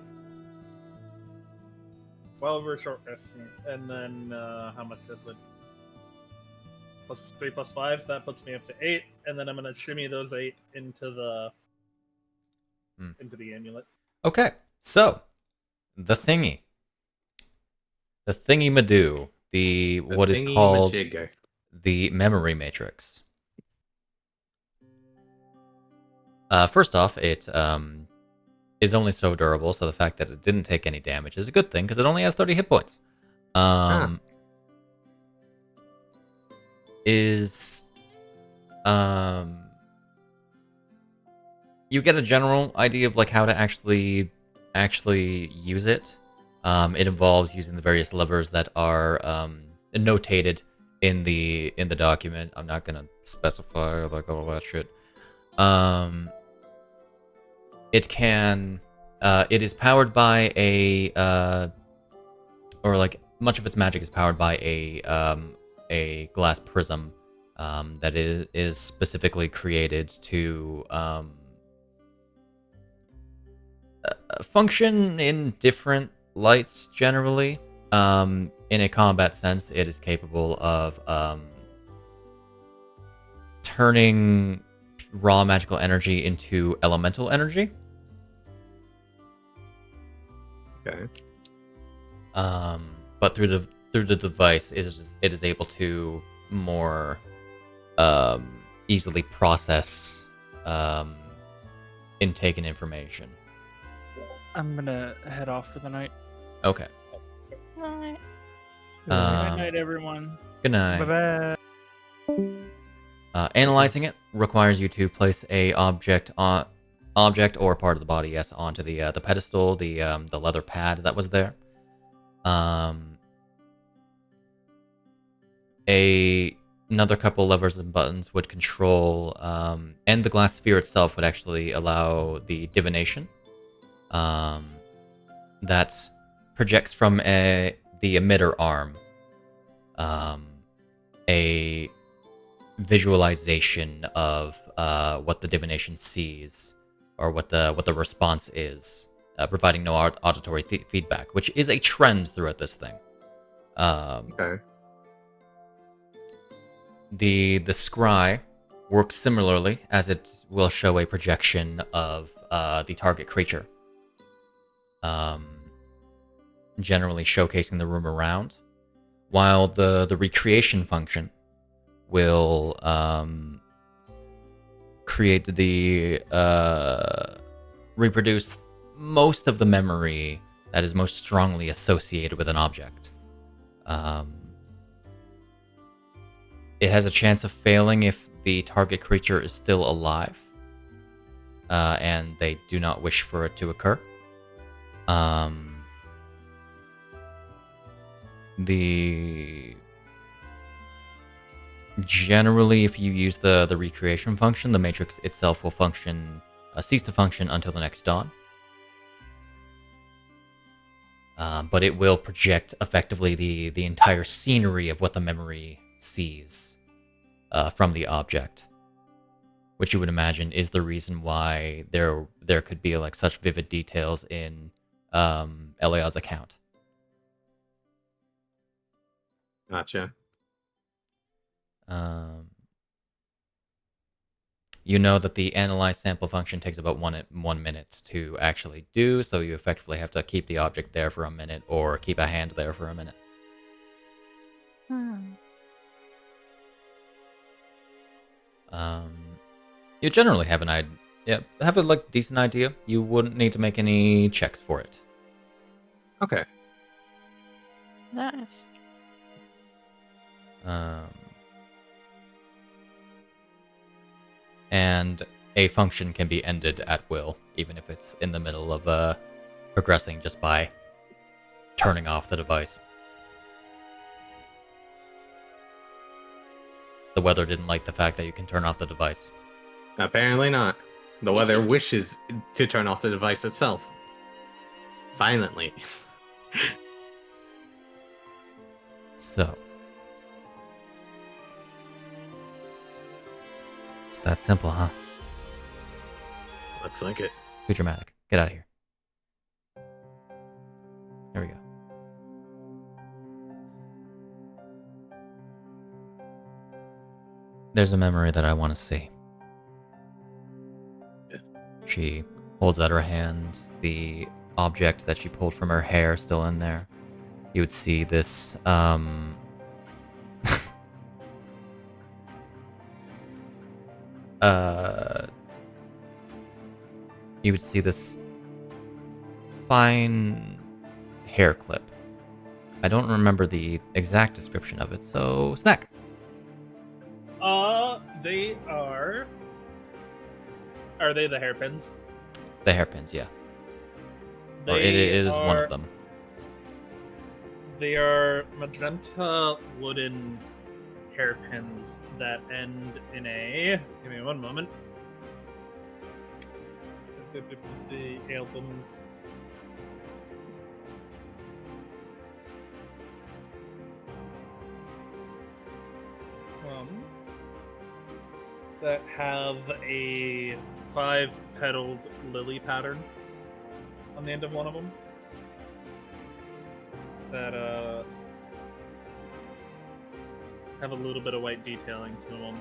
While we're short resting, and then how much is it? +3 +5. That puts me up to 8, and then I'm gonna shimmy those 8 into the amulet. Okay, so the thingy-madoo, what is called the memory matrix. First off, it is only so durable, so the fact that it didn't take any damage is a good thing because it only has 30 hit points. You get a general idea of like how to actually use it. It involves using the various levers that are notated in the document. I'm not gonna specify like all that shit. It is powered by or like much of its magic is powered by a glass prism that is specifically created to function in different lights generally. In a combat sense, it is capable of turning raw magical energy into elemental energy. Okay. But through the device, it is able to more easily process intaken information. I'm gonna head off for the night. Okay. Alright. Good night, everyone. Good night. Bye bye. Analyzing it requires you to place a object or part of the body, yes, onto the pedestal, the leather pad that was there. Another couple levers and buttons would control, and the glass sphere itself would actually allow the divination. That projects from the emitter arm a visualization of what the divination sees or what the response is, providing no auditory feedback, which is a trend throughout this thing. Okay. The scry works similarly, as it will show a projection of the target creature, generally showcasing the room around, while the recreation function will reproduce most of the memory that is most strongly associated with an object. It has a chance of failing if the target creature is still alive, and they do not wish for it to occur. Generally, if you use the recreation function, the matrix itself will cease to function until the next dawn. But it will project effectively the entire scenery of what the memory sees from the object, which you would imagine is the reason why there could be like such vivid details in Eliod's account. Gotcha. You know that the analyze sample function takes about 1 minute to actually do, so you effectively have to keep the object there for a minute or keep a hand there for a minute. You generally have have a decent idea. You wouldn't need to make any checks for it. Okay. Nice. And a function can be ended at will, even if it's in the middle of progressing just by turning off the device. the weather didn't like the fact that you can turn off the device. Apparently not. The weather wishes to turn off the device itself. Violently. So. It's that simple, huh? Looks like it. Too dramatic. Get out of here. There we go. There's a memory that I want to see. Yeah. She holds out her hand, the object that she pulled from her hair still in there. You would see this, you would see this fine hair clip. I don't remember the exact description of it, so Snak. They are. Are they the hairpins? The hairpins, yeah. Or They it is one of them. They are magenta wooden hairpins that end in a. Give me one moment. The albums. That have a 5-petaled lily pattern on the end of one of them. That have a little bit of white detailing to them.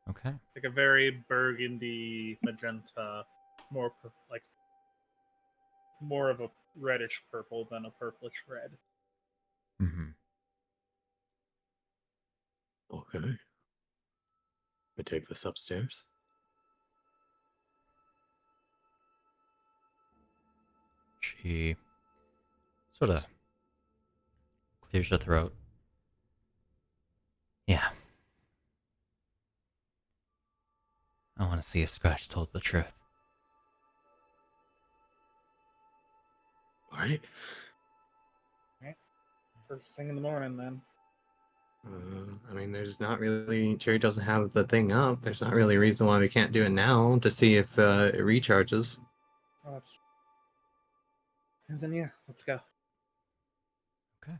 Okay. Like a very burgundy magenta, more like more of a reddish purple than a purplish red. Mm-hmm. Okay. We take this upstairs. She sort of clears her throat. Yeah. I want to see if Scratch told the truth. All right. First thing in the morning, then. I mean, there's not really. Cherry doesn't have the thing up. There's not really a reason why we can't do it now to see if it recharges. Oh, and then, yeah, let's go. Okay.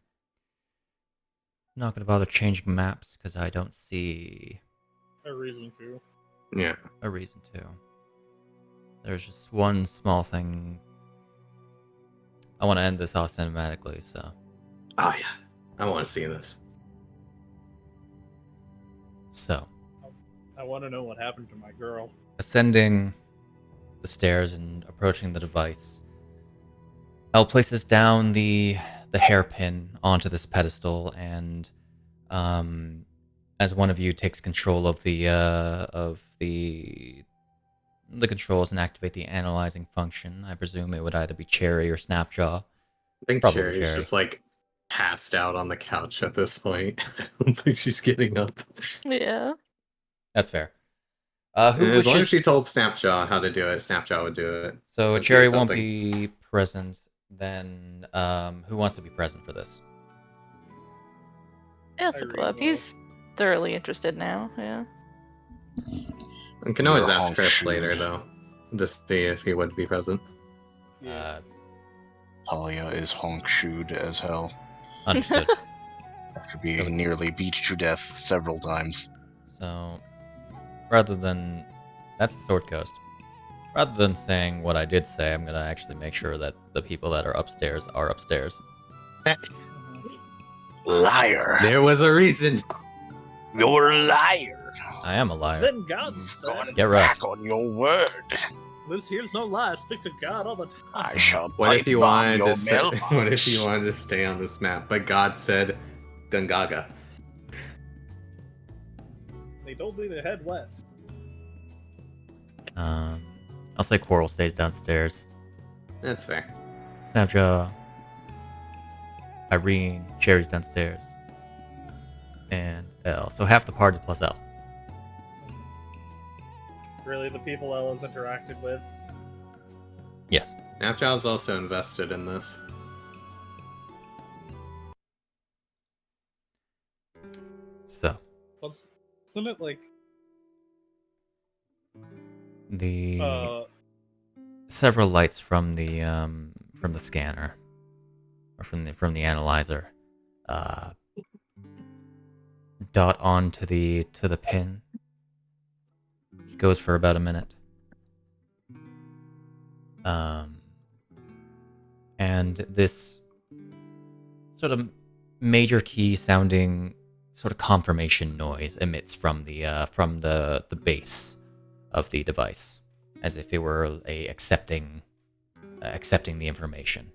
Not going to bother changing maps because I don't see A reason to. Yeah. a reason to. There's just one small thing. I want to end this off cinematically, so. Oh yeah. I want to see this. So. I want to know what happened to my girl. Ascending the stairs and approaching the device, Elle places down the hairpin onto this pedestal, and as one of you takes control of the controls and activate the analyzing function, I presume it would either be Cherry or Snapjaw. I think Probably Cherry's Cherry. just like passed out on the couch at this point. I don't think she's getting up. Yeah. That's fair. As Who long as wishes? she told Snapjaw how to do it, Snapjaw would do it. So Since Cherry he's won't helping. be present. Then who wants to be present for this? Yeah, so Iryne he's thoroughly interested now. Yeah. We can always You're a ask honk Chris shoot. later, though, just see if he would be present. Yeah. Talia is honk-shooed as hell. Understood. After being nearly beat to death several times. So, rather than... That's the Sword Coast. Rather than saying what I did say, I'm going to actually make sure that the people that are upstairs are upstairs. Liar! There was a reason. You're a liar! I am a liar. Then God You've said, gone Get right. back on your word. "This here's no lie. I speak to God all the time." I shall What if pipe you bomb wanted your to say, mailbox. What if you wanted to stay on this map, but God said Gungaga? They told me to head west. I'll say Quarrel stays downstairs. That's fair. Snapjaw, Iryne, Cherry's downstairs, and Elle. So half the party plus Elle. Really, the people Ella's interacted with. Yes. Snapjaw's also invested in this. So. Wasn't it like The several lights from the scanner or from the analyzer dot onto the pin. It goes for about a minute. And this sort of major key sounding sort of confirmation noise emits from the base of the device, as if it were accepting the information.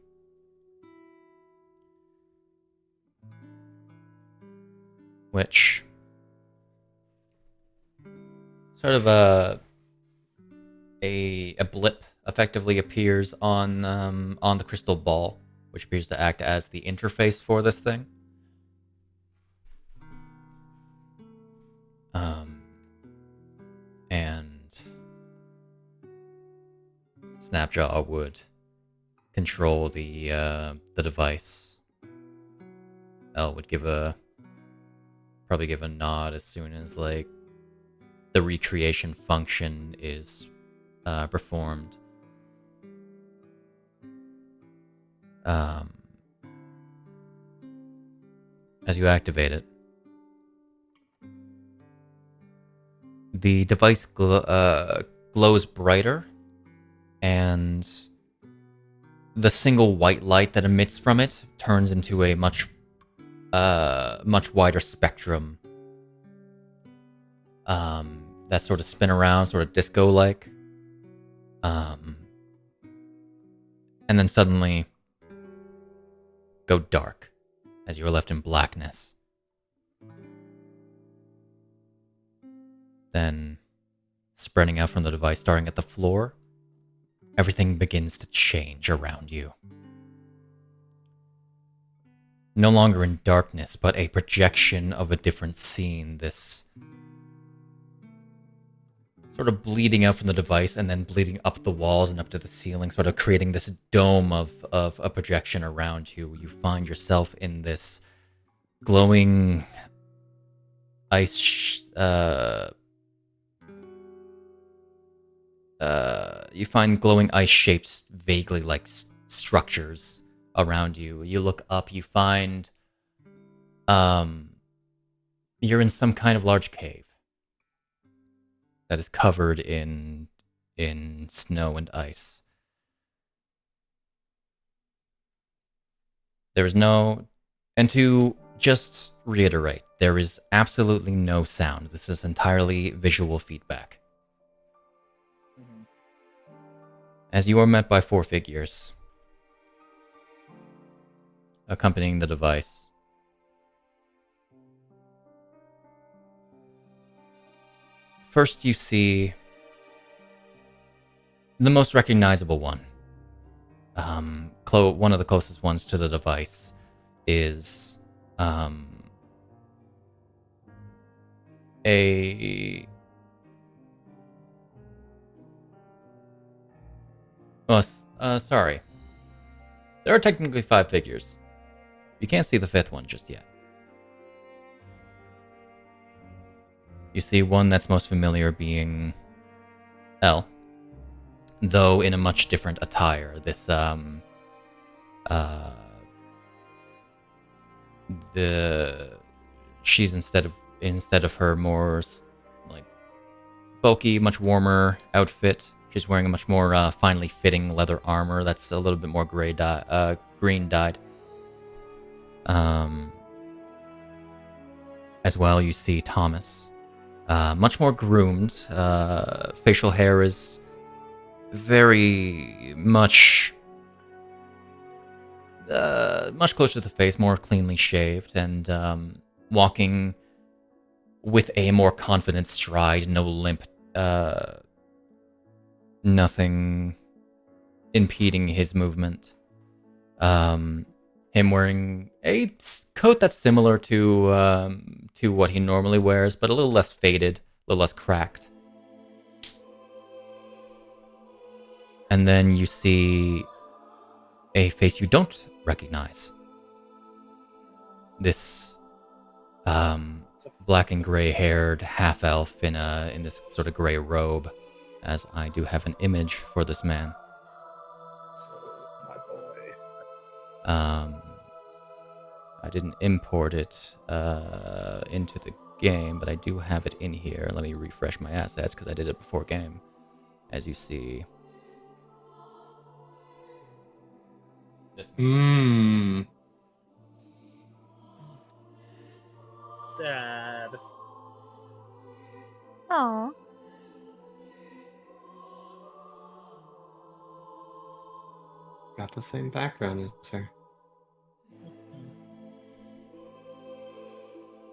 Which sort of a blip effectively appears on the crystal ball, which appears to act as the interface for this thing. And Snapjaw would control the device. Elle would probably give a nod as soon as like the recreation function is performed. As you activate it, the device glows brighter, and the single white light that emits from it turns into a much wider spectrum that sort of spin around, sort of disco-like. And then suddenly go dark as you are left in blackness. Then, spreading out from the device, starting at the floor, everything begins to change around you. No longer in darkness, but a projection of a different scene. This sort of bleeding out from the device and then bleeding up the walls and up to the ceiling, sort of creating this dome of a projection around you. You find yourself in this glowing ice... you find glowing ice shapes, vaguely like structures around you. You look up, you find you're in some kind of large cave that is covered in snow and ice. There is no... And to just reiterate, there is absolutely no sound. This is entirely visual feedback. As you are met by 4 figures accompanying the device. First, you see the most recognizable one. One of the closest ones to the device is sorry. There are technically 5 figures. You can't see the 5th one just yet. You see one that's most familiar being Elle, though in a much different attire. This she's instead of her more like bulky, much warmer outfit, she's wearing a much more finely fitting leather armor that's a little bit more green dyed. As well, you see Thomas, much more groomed. Facial hair is very much closer to the face, more cleanly shaved, and walking with a more confident stride, no limp, nothing impeding his movement. Him wearing a coat that's similar to what he normally wears, but a little less faded, a little less cracked. And then you see a face you don't recognize. This black and gray haired half elf in this sort of gray robe, as I do have an image for this man. So, my boy. I didn't import it into the game, but I do have it in here. Let me refresh my assets because I did it before game. As you see, this. Dad. Aww. Got the same background as her.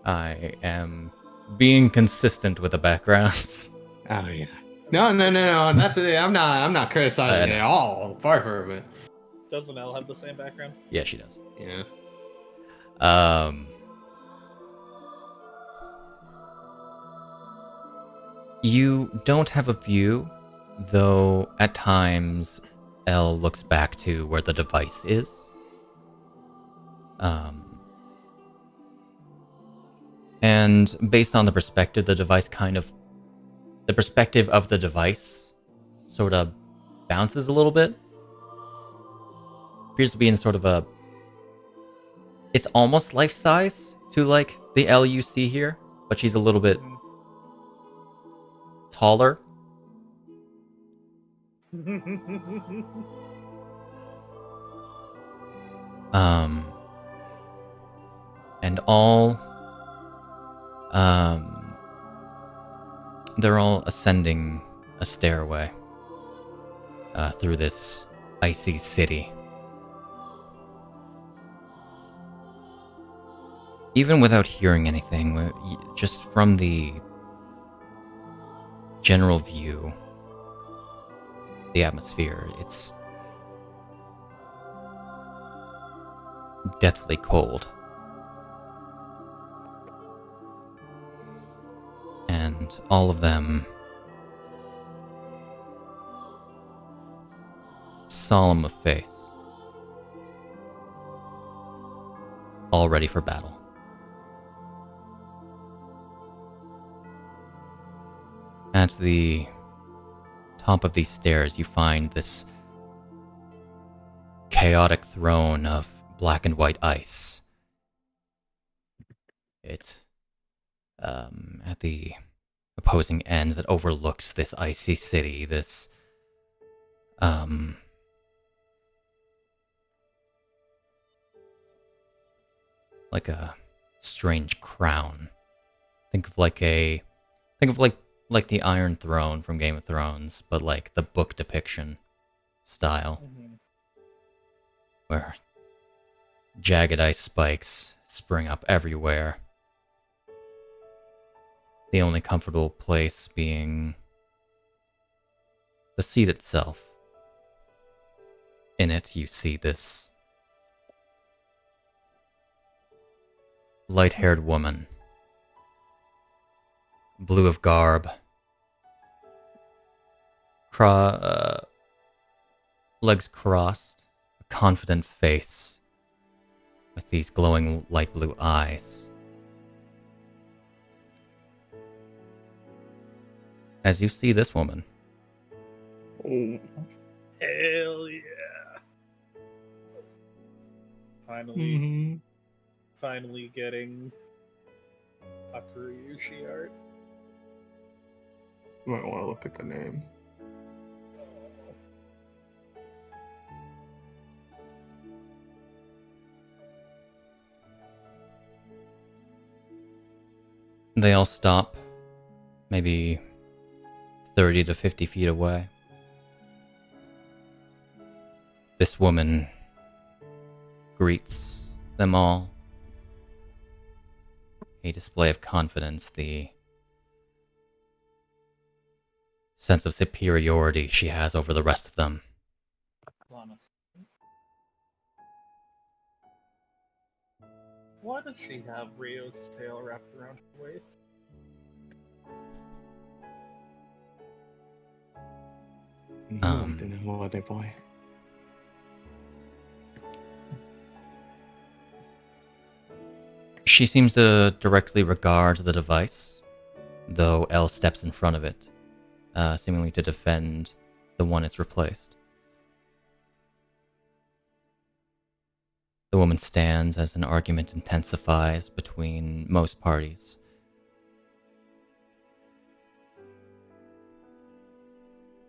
I am being consistent with the backgrounds. Oh yeah. No. That's it. I'm not criticizing it at all. Far from it. Doesn't Elle have the same background? Yeah, she does. Yeah. You don't have a view, though at times Elle looks back to where the device is. And based on the perspective, the perspective of the device sort of bounces a little bit. Appears to be in sort of a... It's almost life-size to, like, the Elle you see here, but she's a little bit taller. And all... they're all ascending a stairway through this icy city. Even without hearing anything, just from the general view, the atmosphere, it's deathly cold. And all of them solemn of face, all ready for battle. At the top of these stairs, you find this chaotic throne of black and white ice. It, at the opposing end that overlooks this icy city, this, like a strange crown. Think of like the Iron Throne from Game of Thrones, but like the book depiction style, where jagged ice spikes spring up everywhere. The only comfortable place being the seat itself. In it, you see this light-haired woman, blue of garb, legs crossed, a confident face with these glowing light blue eyes. As you see this woman. Oh. Hell yeah. Finally getting Akariushi art. Might want to look at the name. They all stop, maybe 30 to 50 feet away. This woman greets them all. A display of confidence, the sense of superiority she has over the rest of them. Why does she have Rio's tail wrapped around her waist? You want to know, other boy. She seems to directly regard the device, though Elle steps in front of it, seemingly to defend the one it's replaced. The woman stands as an argument intensifies between most parties.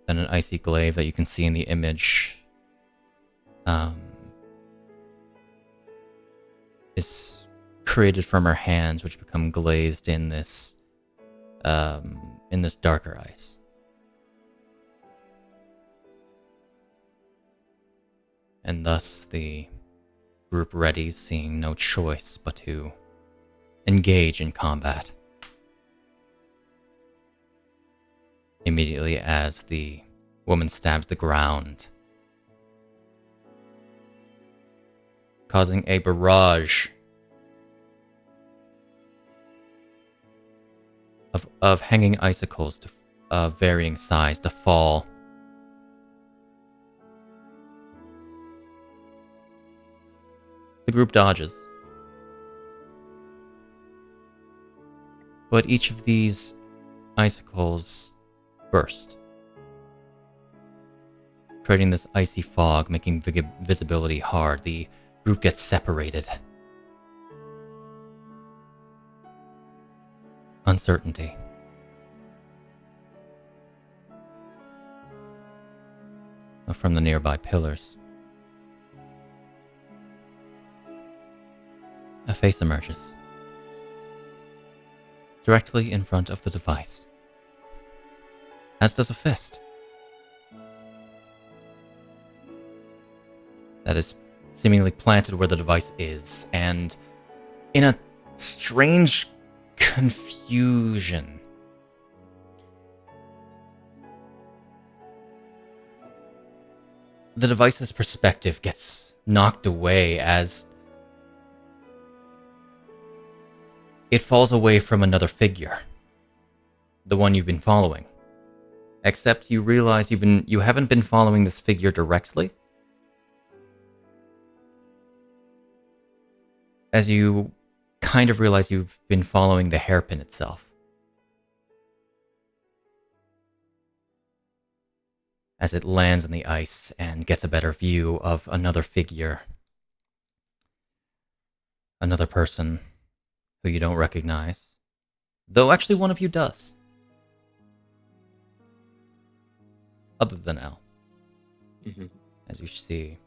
Then an icy glaive that you can see in the image is created from her hands, which become glazed in this darker ice. And thus the group readies, seeing no choice but to engage in combat. Immediately as the woman stabs the ground, causing a barrage of hanging icicles of varying size to fall. The group dodges. But each of these icicles burst, creating this icy fog, making visibility hard. The group gets separated. Uncertainty. From the nearby pillars, a face emerges, directly in front of the device, as does a fist. That is seemingly planted where the device is, and in a strange confusion, the device's perspective gets knocked away as it falls away from another figure, the one you've been following. Except you realize you haven't been following this figure directly, as you kind of realize you've been following the hairpin itself. As it lands on the ice and gets a better view of another figure. Another person who you don't recognize. Though actually one of you does. Other than Elle. Mm-hmm. As you see.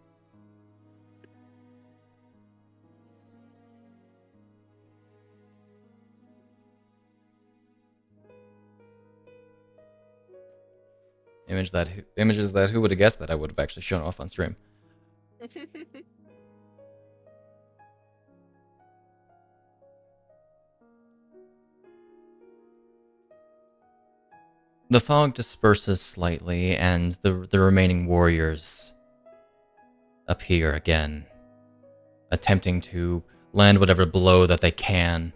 Images that who would have guessed that I would have actually shown off on stream. The fog disperses slightly, and the remaining warriors appear again, attempting to land whatever blow that they can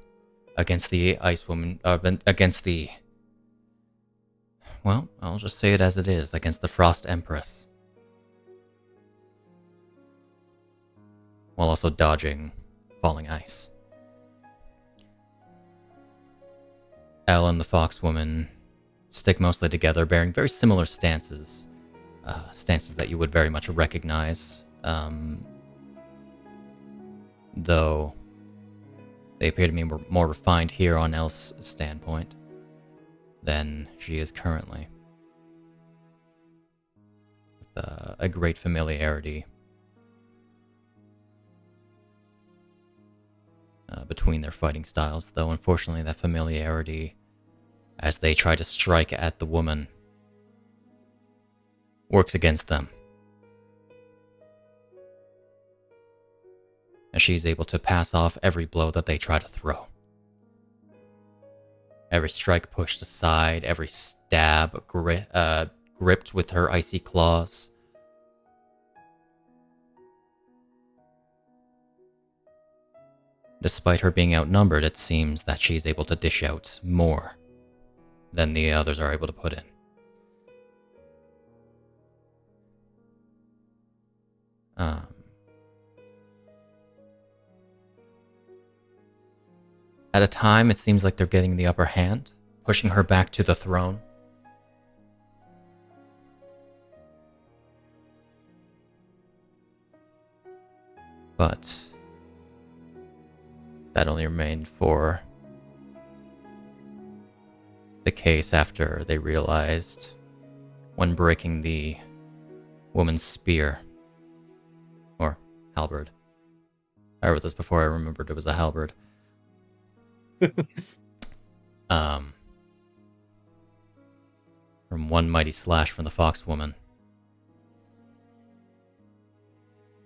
against the Ice Woman, against the... Well, I'll just say it as it is, against the Frost Empress. While also dodging falling ice. Elle and the Fox Woman stick mostly together, bearing very similar stances. Stances that you would very much recognize. Though they appear to be more refined here on Elle's standpoint than she is currently. With a great familiarity between their fighting styles, though unfortunately that familiarity, as they try to strike at the woman, works against them. As she's able to pass off every blow that they try to throw. Every strike pushed aside, every stab gripped with her icy claws. Despite her being outnumbered, it seems that she's able to dish out more than the others are able to put in. Um, at a time, it seems like they're getting the upper hand, pushing her back to the throne. But that only remained for the case after they realized, when breaking the woman's spear, or halberd. I wrote this before I remembered it was a halberd. From one mighty slash from the fox woman,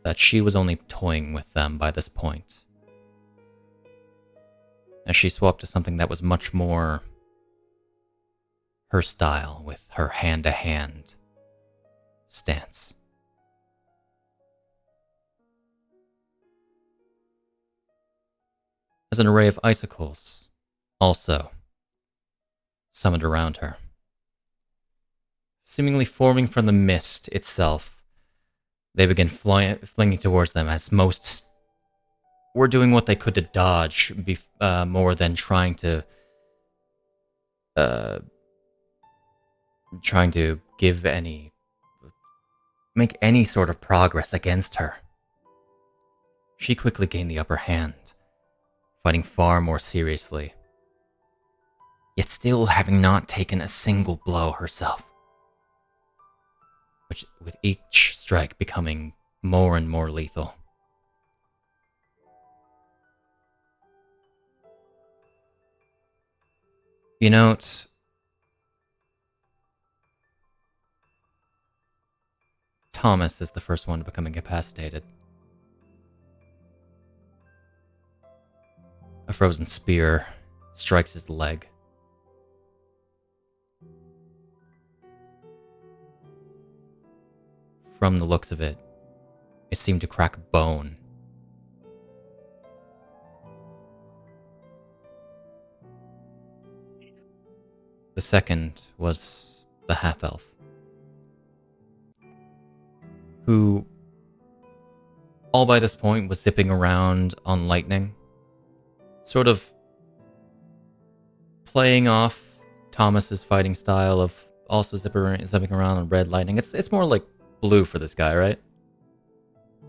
that she was only toying with them by this point, as she swapped to something that was much more her style, with her hand-to-hand stance. As an array of icicles also summoned around her, seemingly forming from the mist itself. They began flinging towards them, as most were doing what they could to dodge, more than trying to make any sort of progress against her. She quickly gained the upper hand, fighting far more seriously, yet still having not taken a single blow herself, which with each strike becoming more and more lethal. You note Thomas is the first one to become incapacitated. A frozen spear strikes his leg. From the looks of it, it seemed to crack bone. The second was the half-elf, who, all by this point, was zipping around on lightning, sort of playing off Thomas's fighting style of also zipping around on red lightning. It's more like blue for this guy, right?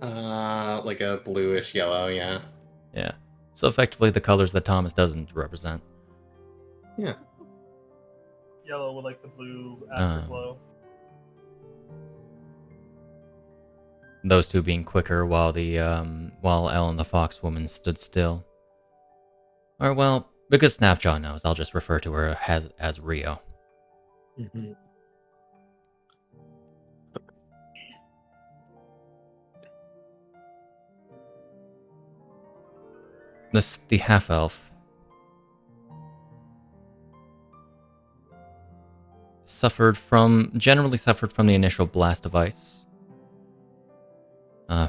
Like a bluish yellow, yeah. Yeah. So effectively the colors that Thomas doesn't represent. Yeah. Yellow with like the blue afterglow. Those two being quicker while Elle and the fox woman stood still. Or well, because Snapjaw knows, I'll just refer to her as Rio. Mm-hmm. The half-elf generally suffered from the initial blast of ice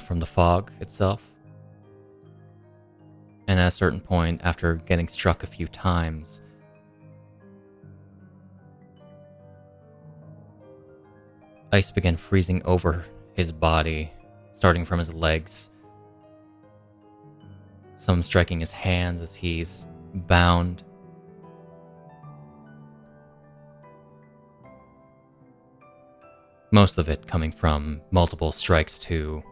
from the fog itself. And at a certain point, after getting struck a few times, ice began freezing over his body, starting from his legs, some striking his hands as he's bound. Most of it coming from multiple strikes to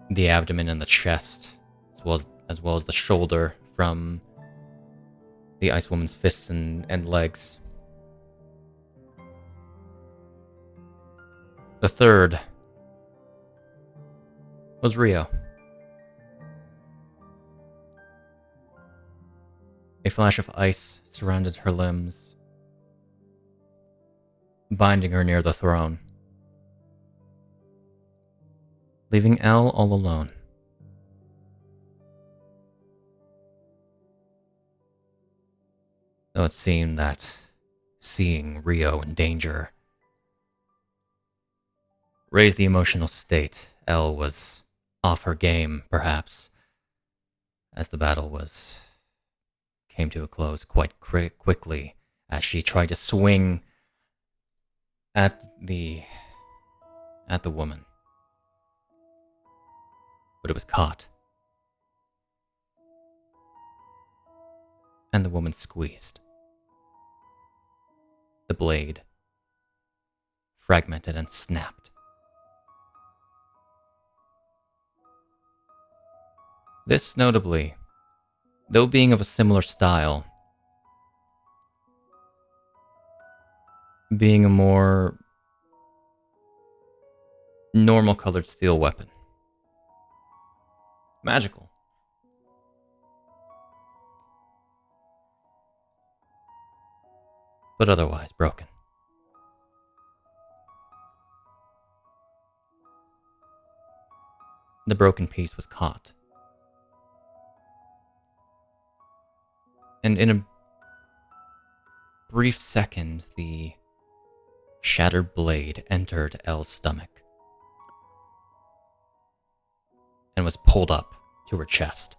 the abdomen and the chest, as well as the shoulder from the Ice Woman's fists and legs. The third was Rio. A flash of ice surrounded her limbs, binding her near the throne, leaving Elle all alone. Though it seemed that seeing Rio in danger raised the emotional state, Elle was off her game, perhaps, as the battle came to a close quite quickly as she tried to swing at the at the woman. But it was caught. And the woman squeezed. The blade fragmented and snapped. This, notably, though being of a similar style, being a more normal colored steel weapon. Magical. But otherwise broken. The broken piece was caught. And in a brief second, the shattered blade entered Elle's stomach and was pulled up to her chest.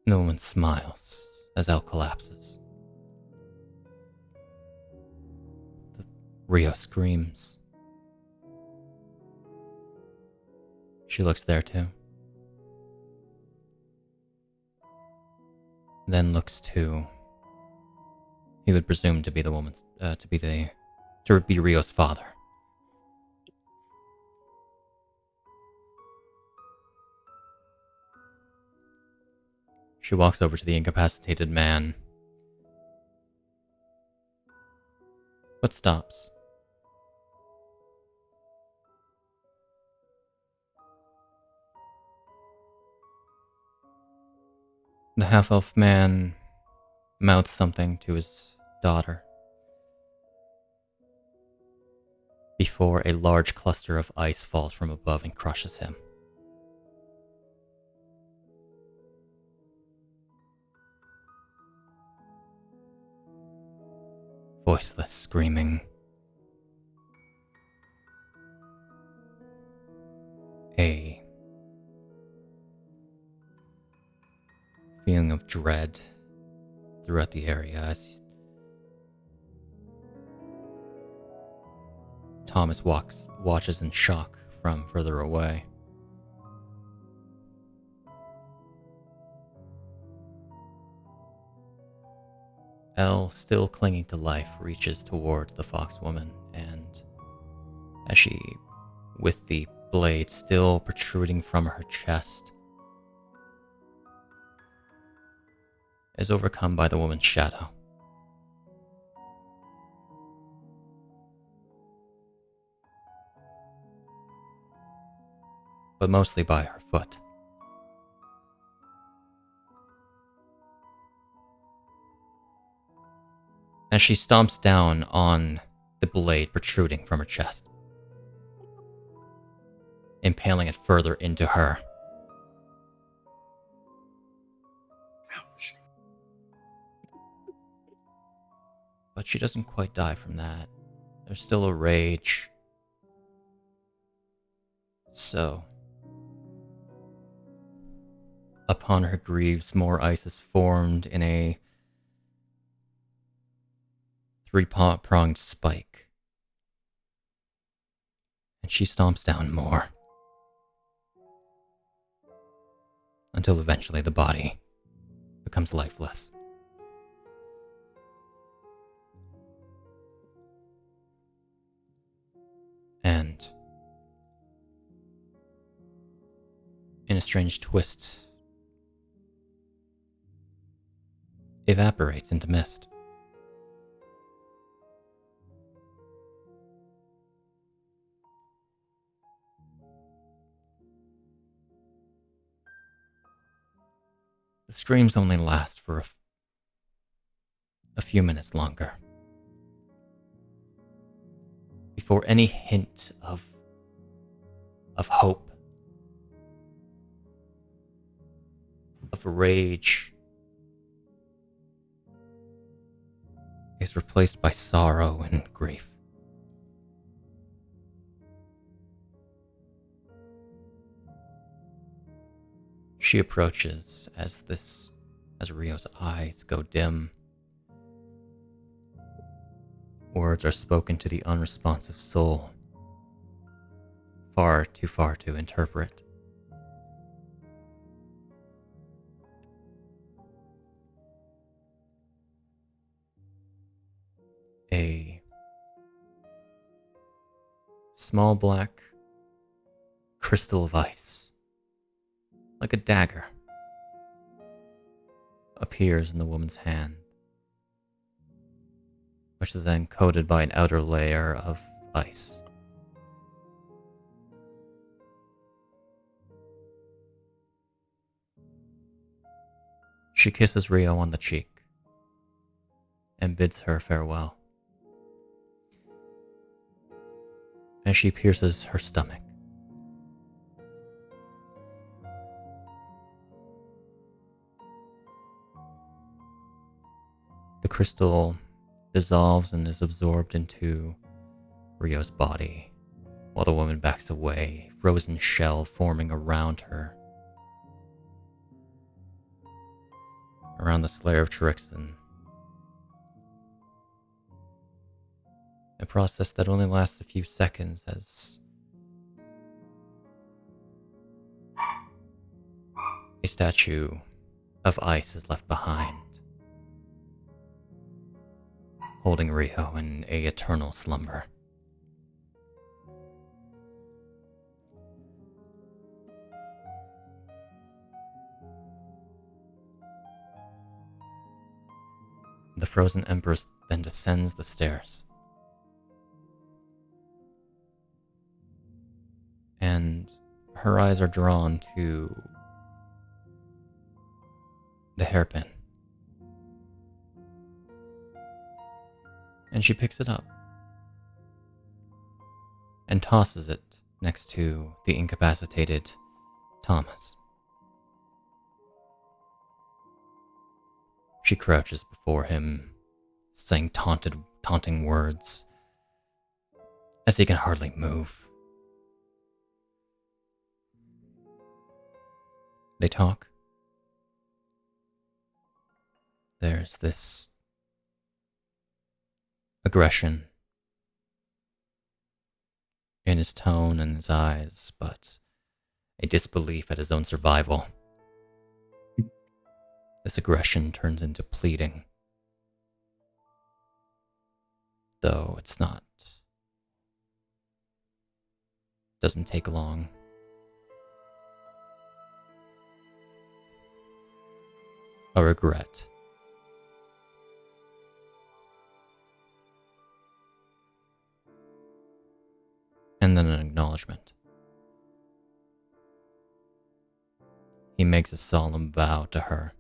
No one smiles as Elle collapses. Rio screams. She looks there too. Then looks to, he would presume to be the woman's, to be Rio's father. She walks over to the incapacitated man, but stops. The half-elf man mouths something to his daughter before a large cluster of ice falls from above and crushes him. Voiceless screaming. A feeling of dread throughout the area as Thomas watches in shock from further away. Elle, still clinging to life, reaches towards the foxwoman, and as she, with the blade still protruding from her chest, is overcome by the woman's shadow. But mostly by her foot. As she stomps down on the blade protruding from her chest, impaling it further into her. Ouch. But she doesn't quite die from that. There's still a rage. So, upon her greaves, more ice is formed in a three-pronged spike. And she stomps down more. Until eventually the body becomes lifeless. And in a strange twist, evaporates into mist. The screams only last for a few minutes longer, before any hint of hope, of rage, is replaced by sorrow and grief. She approaches as Rio's eyes go dim, Words are spoken to the unresponsive soul, far too far to interpret. A small black crystal of ice, like a dagger, appears in the woman's hand, which is then coated by an outer layer of ice. She kisses Rio on the cheek and bids her farewell. As she pierces her stomach, the crystal dissolves and is absorbed into Rio's body, while the woman backs away, frozen shell forming around her. Around the Slayer of Trixon. A process that only lasts a few seconds as a statue of ice is left behind, holding Rio in a eternal slumber. The frozen empress then descends the stairs. And her eyes are drawn to the hairpin. And she picks it up and tosses it next to the incapacitated Thomas. She crouches before him, saying taunting words as he can hardly move. They talk. There's this aggression in his tone and his eyes, but a disbelief at his own survival. This aggression turns into pleading. Though it's not. Doesn't take long. A regret. And then an acknowledgement. He makes a solemn vow to her,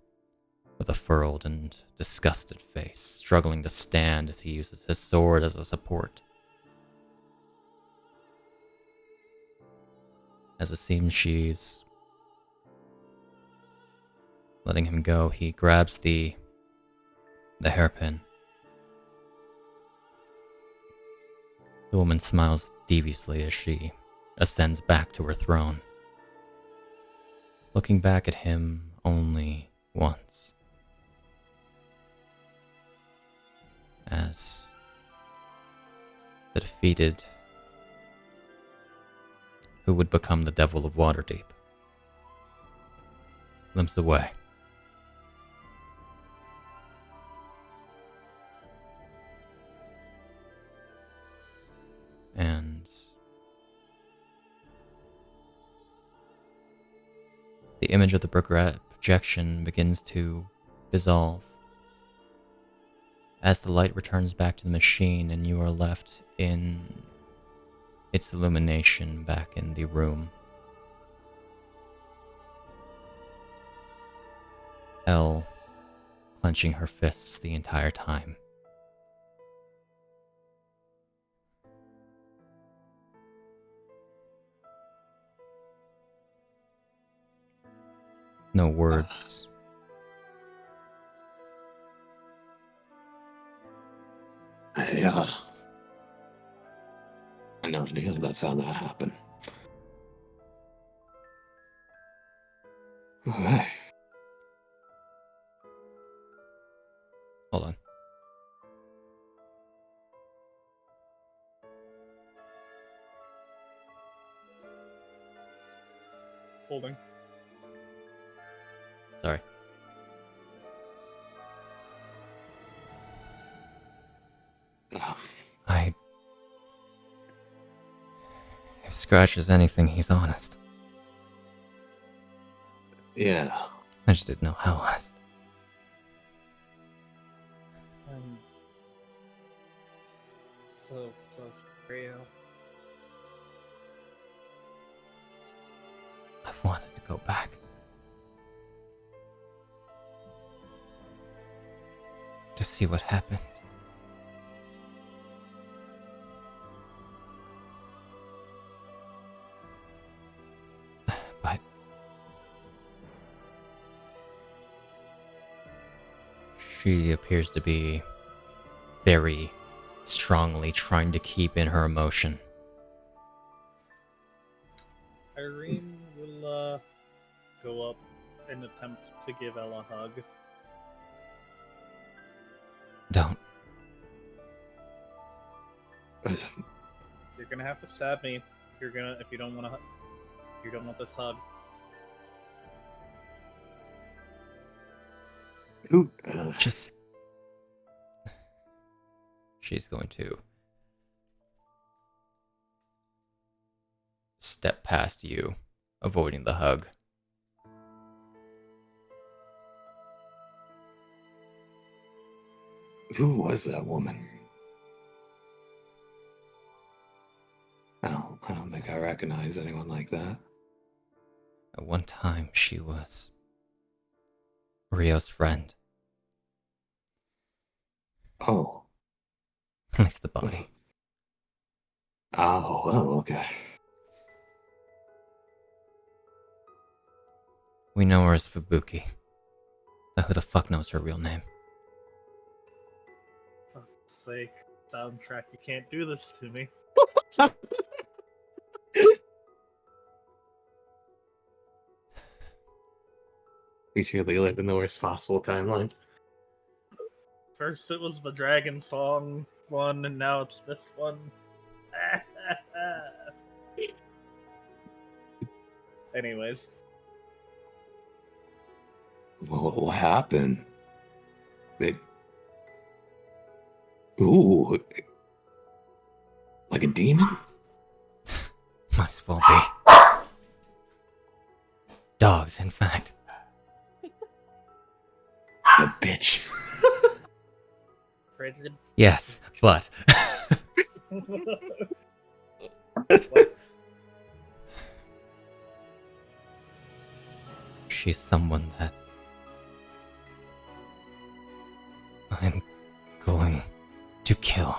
with a furrowed and disgusted face, struggling to stand as he uses his sword as a support. As it seems she's letting him go, he grabs the hairpin. The woman smiles deviously as she ascends back to her throne, looking back at him only once. As the defeated who would become the Devil of Waterdeep limps away. And the image of the projection begins to dissolve as the light returns back to the machine and you are left in its illumination back in the room. Elle clenching her fists the entire time. No words. I never knew that's how that happened. Okay. Hold on. Holding. Sorry. If Scratch is anything, he's honest. Yeah. I just didn't know how honest. So stereo. I've wanted to go back. To see what happened. But she appears to be very strongly trying to keep in her emotion. Iryne will go up and attempt to give Ella a hug. Don't. You're gonna have to stab me. If you don't want this hug. Who? Just. She's going to step past you, avoiding the hug. Who was that woman? I don't think I recognize anyone like that. At one time, she was Rio's friend. Oh. At least the body. Oh, okay. We know her as Fubuki. But who the fuck knows her real name? For fuck's sake, soundtrack, you can't do this to me. We truly live in the worst possible timeline. First it was the Dragon Song one, and now it's this one. Anyways. What happened? Ooh. Like a demon? Might as well be. Dogs, in fact. A bitch. Frigid. Yes, but... She's someone that... I'm going to kill.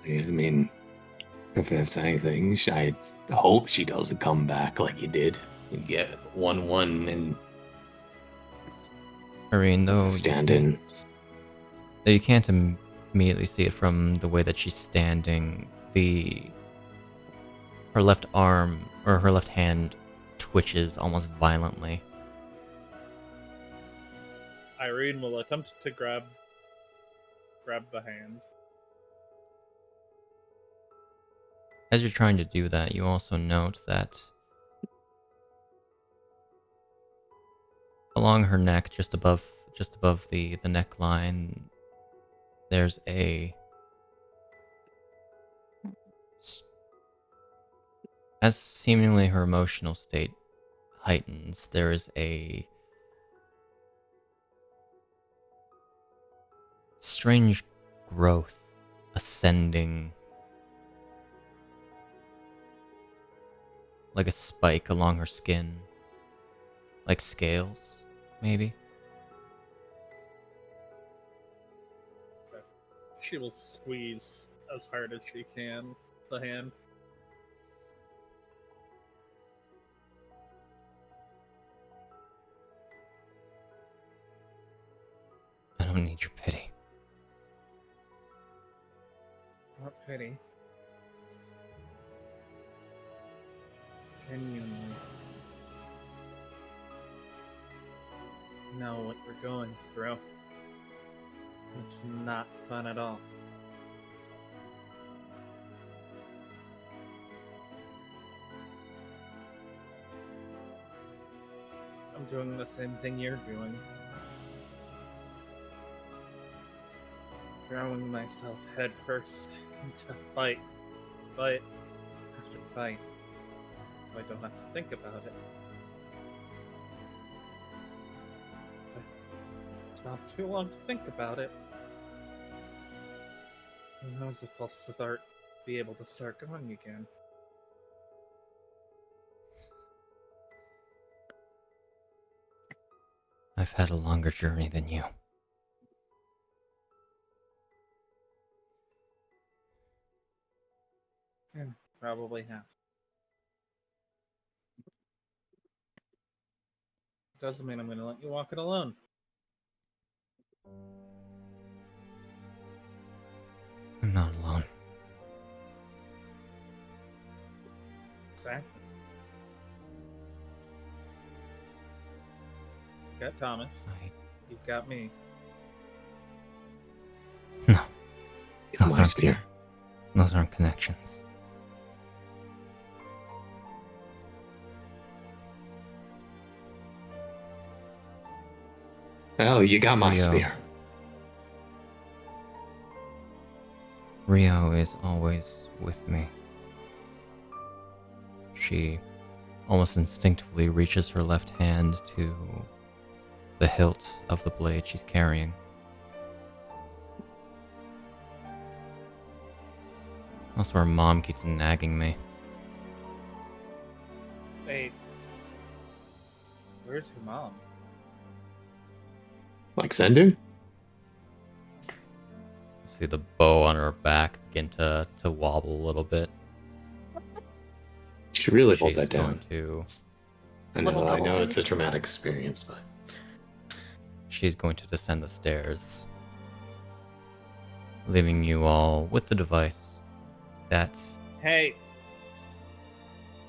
I mean, if it's anything, I hope she doesn't come back like you did and get 1-1 and Iryne, though... stand in. Though you can't immediately see it from the way that she's standing. Her left arm, or her left hand, twitches almost violently. Iryne will attempt to grab the hand. As you're trying to do that, you also note that along her neck, just above the neckline, there's as seemingly her emotional state heightens, there is a strange growth ascending like a spike along her skin, like scales, maybe. She will squeeze as hard as she can the hand. I don't need your pity. What pity? Genuinely. Know what we're going through. It's not fun at all. doing the same thing you're doing. Throwing myself headfirst into fight after fight, so I don't have to think about it. If I stop too long to think about it, who knows if I'll be able to start going again. I've had a longer journey than you. Yeah, probably have. Doesn't mean I'm going to let you walk it alone. I'm not alone. Exactly. You've got Thomas. You've got me. No. Get my spear. Those aren't connections. Oh, you got my Rio. spear. Rio is always with me. She almost instinctively reaches her left hand to the hilt of the blade she's carrying. Also, her mom keeps nagging me. Wait. Where's your mom? Like Zendu? See the bow on her back begin to wobble a little bit. You should really hold She's that down. going to, I know it's a traumatic experience, but she's going to descend the stairs, leaving you all with the device that... Hey!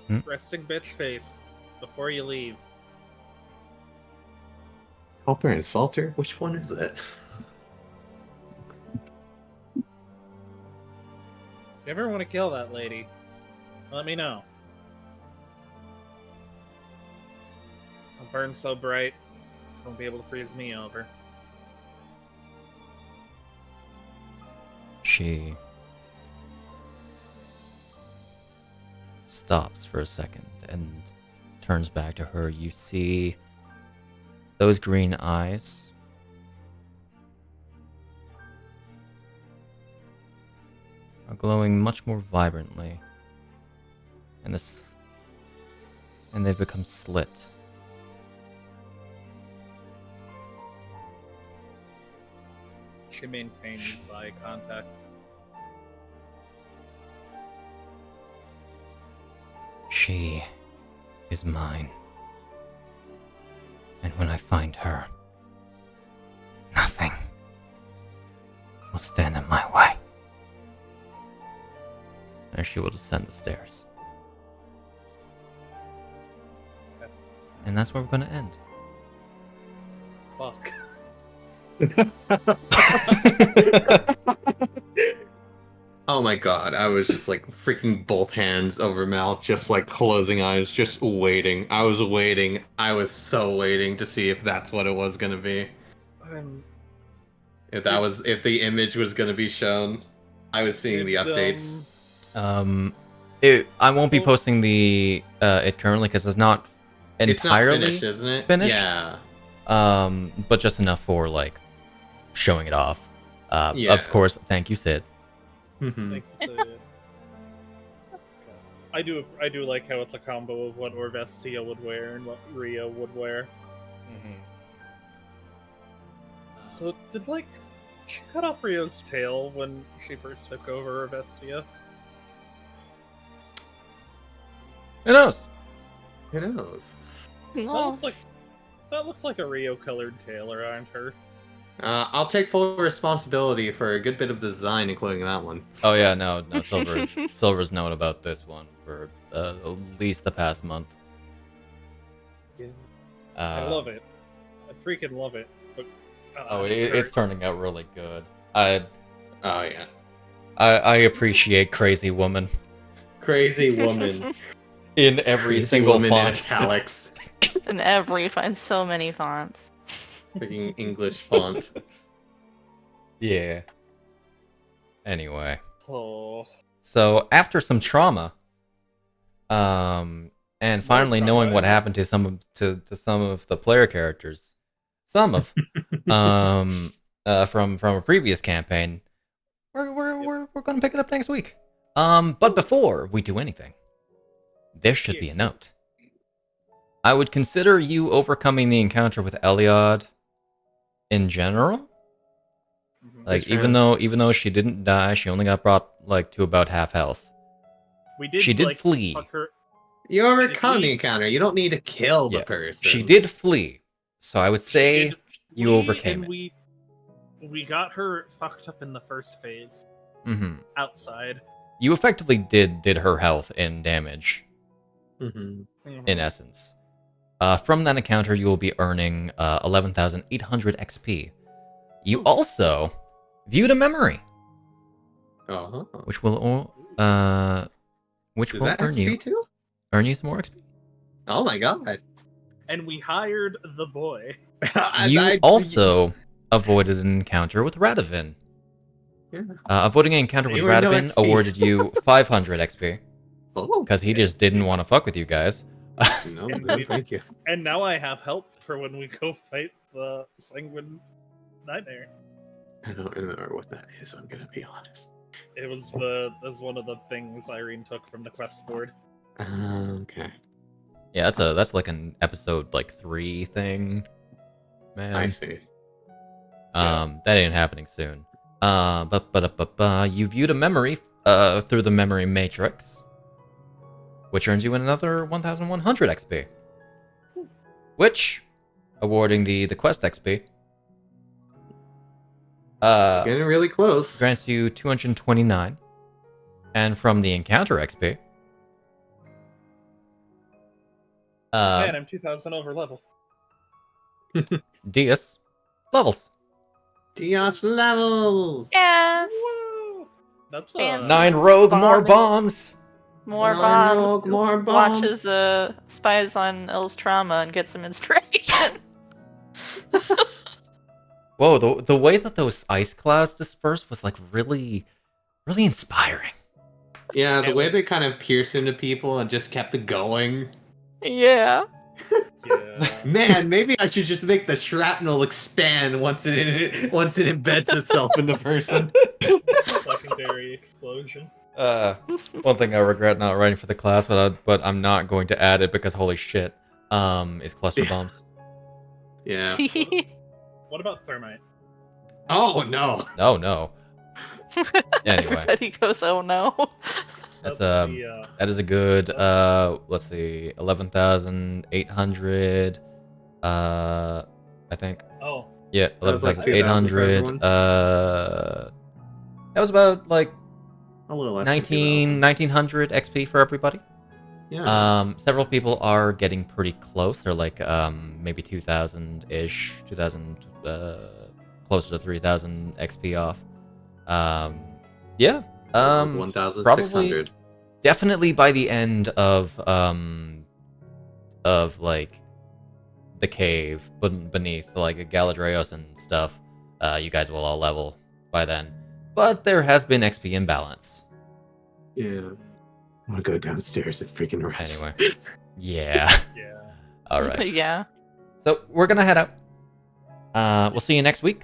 Hmm? Resting bitch face before you leave. Helper and Salter? Which one is it? If you ever want to kill that lady, let me know. I'll burn so bright, won't be able to freeze me over. She stops for a second and turns back to her. You see those green eyes are glowing much more vibrantly, and they've become slit. She maintains eye contact. She is mine. And when I find her, nothing will stand in my way. And she will descend the stairs. And that's where we're going to end. Fuck. Oh my god, I was just like freaking both hands over mouth, just like closing eyes, just waiting. I was waiting. I was so waiting to see if that's what it was gonna be. If the image was gonna be shown. I was seeing the updates. I won't be posting it currently because it's not entirely it's not finished, isn't it? finished. Yeah. But just enough for like showing it off. Yeah. Of course, thank you, Sid. Mhm. I do like how it's a combo of what Orvestia would wear and what Rio would wear. So did she cut off Rio's tail when she first took over Orvestia? Who knows? Who knows? That looks like a Rio colored tail around her. I'll take full responsibility for a good bit of design, including that one. Oh yeah, no, Silver's known about this one for at least the past month. Yeah. I love it. I freaking love it. But it's turning out really good. Oh yeah. I appreciate Crazy Woman. Crazy Woman. In every Crazy single Woman in font. italics. In every you find so many fonts. Freaking English font. Yeah. Anyway. Oh. So after some trauma, and finally knowing what happened to some of the player characters, from a previous campaign, we're gonna pick it up next week. But before we do anything, there should be a note. I would consider you overcoming the encounter with Eliod in general. Like even though she didn't die, she only got brought like to about half health. She did flee. You overcome the encounter. You don't need to kill the person. She did flee. So I would say you overcame it. We got her fucked up in the first phase. Outside. You effectively did her health in damage. Mm-hmm. In essence. From that encounter, you will be earning 11,800 XP. You also viewed a memory, which will earn you some more XP. Oh my god! And we hired the boy. You also avoided an encounter with Radovin. Yeah. Avoiding an encounter with Radovin awarded you 500 XP. Because he just didn't want to fuck with you guys. No, thank you. And now I have help for when we go fight the Sanguine Nightmare. I don't remember what that is, I'm gonna be honest. It was one of the things Iryne took from the quest board. Okay. Yeah, that's like an episode 3 thing. Man. I see. That ain't happening soon. You viewed a memory through the memory matrix, which earns you another 1,100 XP. Which, awarding the quest XP, getting really close. Grants you 229, and from the encounter XP, man, I'm 2,000 over level. Deas levels. Deas levels. Yes. Woo! That's 9 rogue, more bombs. More Rogue, bombs. more bombs. Watches spies on Elle's trauma and gets some inspiration. Whoa, the way that those ice clouds dispersed was really, really inspiring. Yeah, the way they kind of pierced into people and just kept it going. Yeah. Man, maybe I should just make the shrapnel expand once it embeds itself in the person. Secondary explosion. One thing I regret not writing for the class, but I'm not going to add it because holy shit, is cluster bombs. Yeah. What about thermite? Oh no. Oh no. Anyway. Everybody goes, oh no. That is a good let's see, 11,800 I think. Oh. Yeah, 11,800 that was about like a little less 1900 XP for everybody. Yeah. Several people are getting pretty close. They're like maybe 2,000-ish, 2,000 closer to 3,000 XP off. Yeah. 1,600. Definitely by the end of like the cave beneath like Galadrios and stuff, you guys will all level by then. But there has been XP imbalance. Yeah. I'm gonna go downstairs and freaking rest. Anyway. Yeah. Yeah. All right. Yeah. So we're gonna head out. We'll see you next week.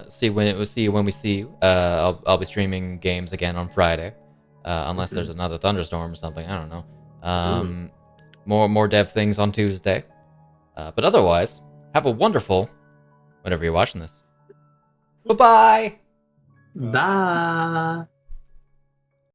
See you when we see you. I'll be streaming games again on Friday, unless there's another thunderstorm or something. I don't know. More dev things on Tuesday. But otherwise, have a wonderful whenever you're watching this. Bye-bye. Bye.